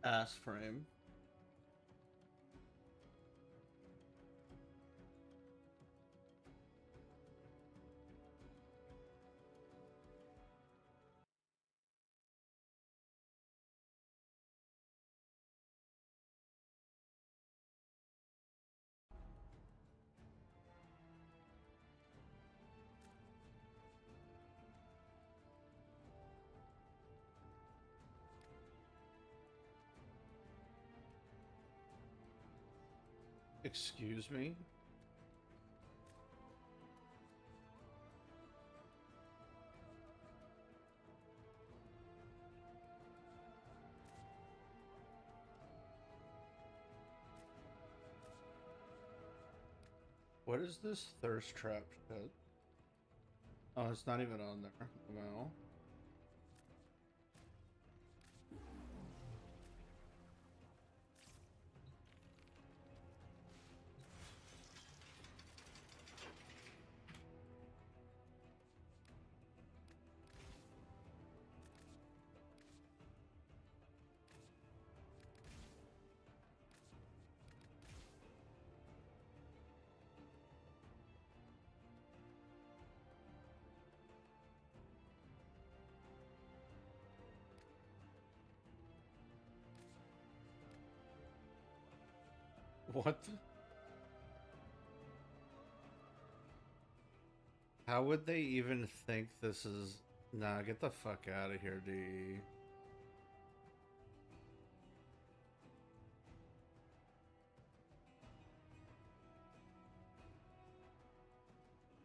Ass frame. Excuse me? What is this thirst trap shit? Oh, it's not even on there. Well. What the? How would they even think this is... Nah, get the fuck out of here, D.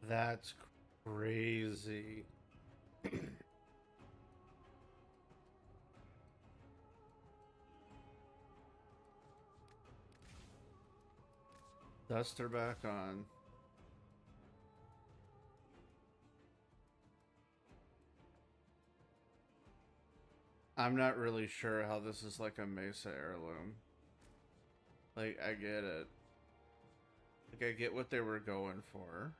That's crazy. Dust her back on. I'm not really sure how this is like a Mesa heirloom. Like, I get it. Like, I get what they were going for.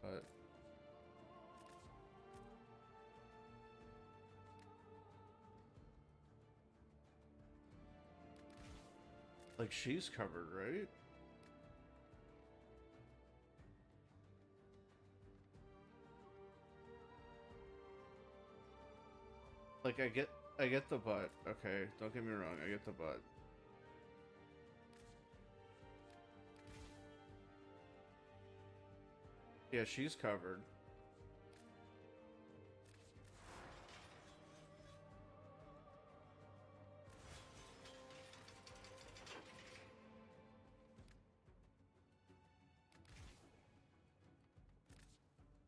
But... like, she's covered, right? Like, I get the butt. Okay, don't get me wrong, I get the butt. Yeah, she's covered.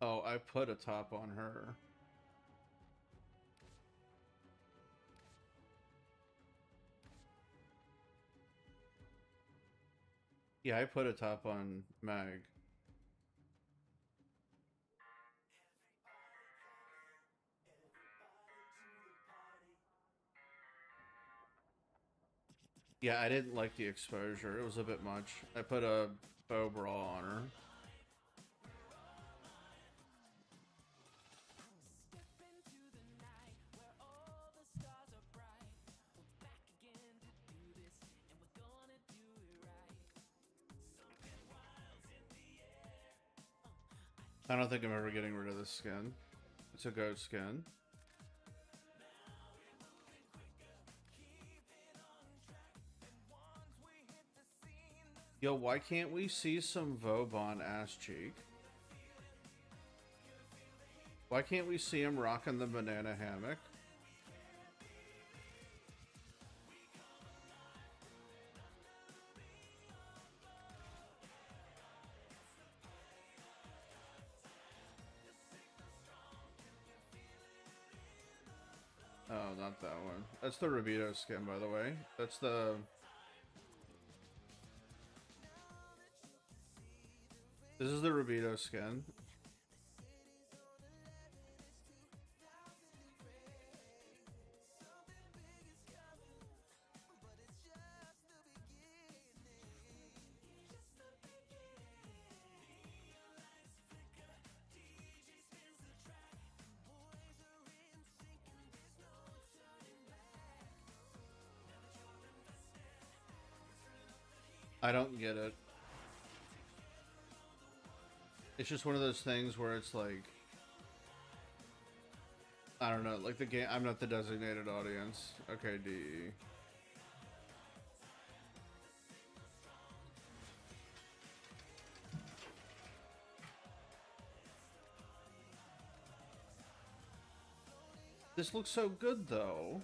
Oh, I put a top on her. Yeah, I put a top on Mag. Yeah, I didn't like the exposure. It was a bit much. I put a bow bra on her. I don't think I'm ever getting rid of this skin. It's a goat skin. Yo, why can't we see some Vauban ass cheek? Why can't we see him rocking the banana hammock? Oh, not that one. That's the Rabito skin, by the way. That's the... This is the Rabito skin. I don't get it. It's just one of those things where it's like... I don't know, like the game... I'm not the designated audience. Okay, D. This looks so good, though.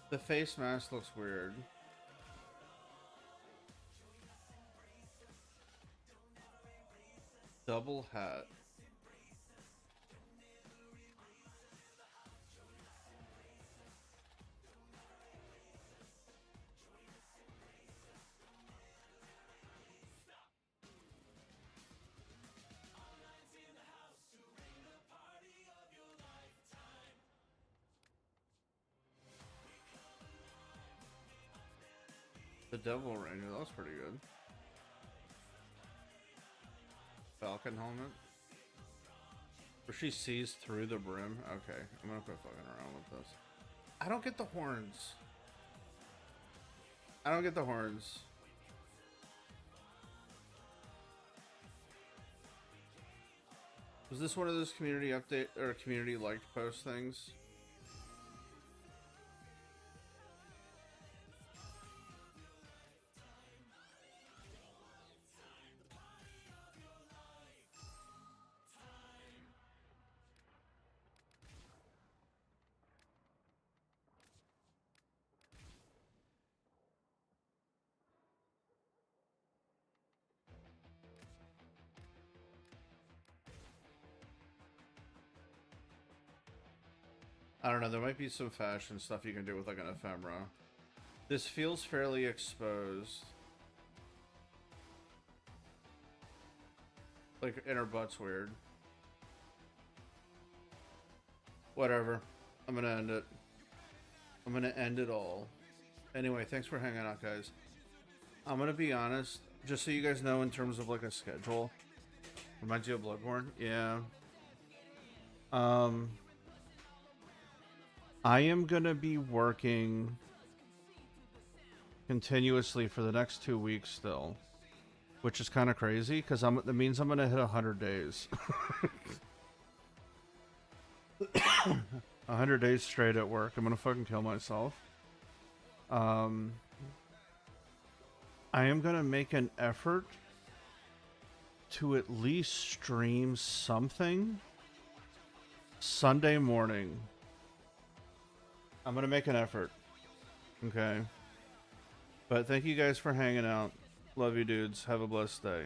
The face mask looks weird. Double hat. The Devil Ranger, that was pretty good. Falcon helmet. Where she sees through the brim. Okay, I'm gonna quit fucking around with this. I don't get the horns. I don't get the horns. Was this one of those community update or community liked post things? I don't know, there might be some fashion stuff you can do with like an ephemera. This feels fairly exposed. Like, and her butt's weird. Whatever. I'm gonna end it. I'm gonna end it all. Anyway, thanks for hanging out, guys. I'm gonna be honest, just so you guys know in terms of like a schedule. Reminds you of Bloodborne? Yeah. I am gonna be working continuously for the next 2 weeks still, which is kind of crazy because that means I'm gonna hit 100 days. 100 days straight at work. I'm gonna fucking kill myself. I am gonna make an effort to at least stream something Sunday morning. I'm gonna make an effort. Okay. But thank you guys for hanging out. Love you dudes. Have a blessed day.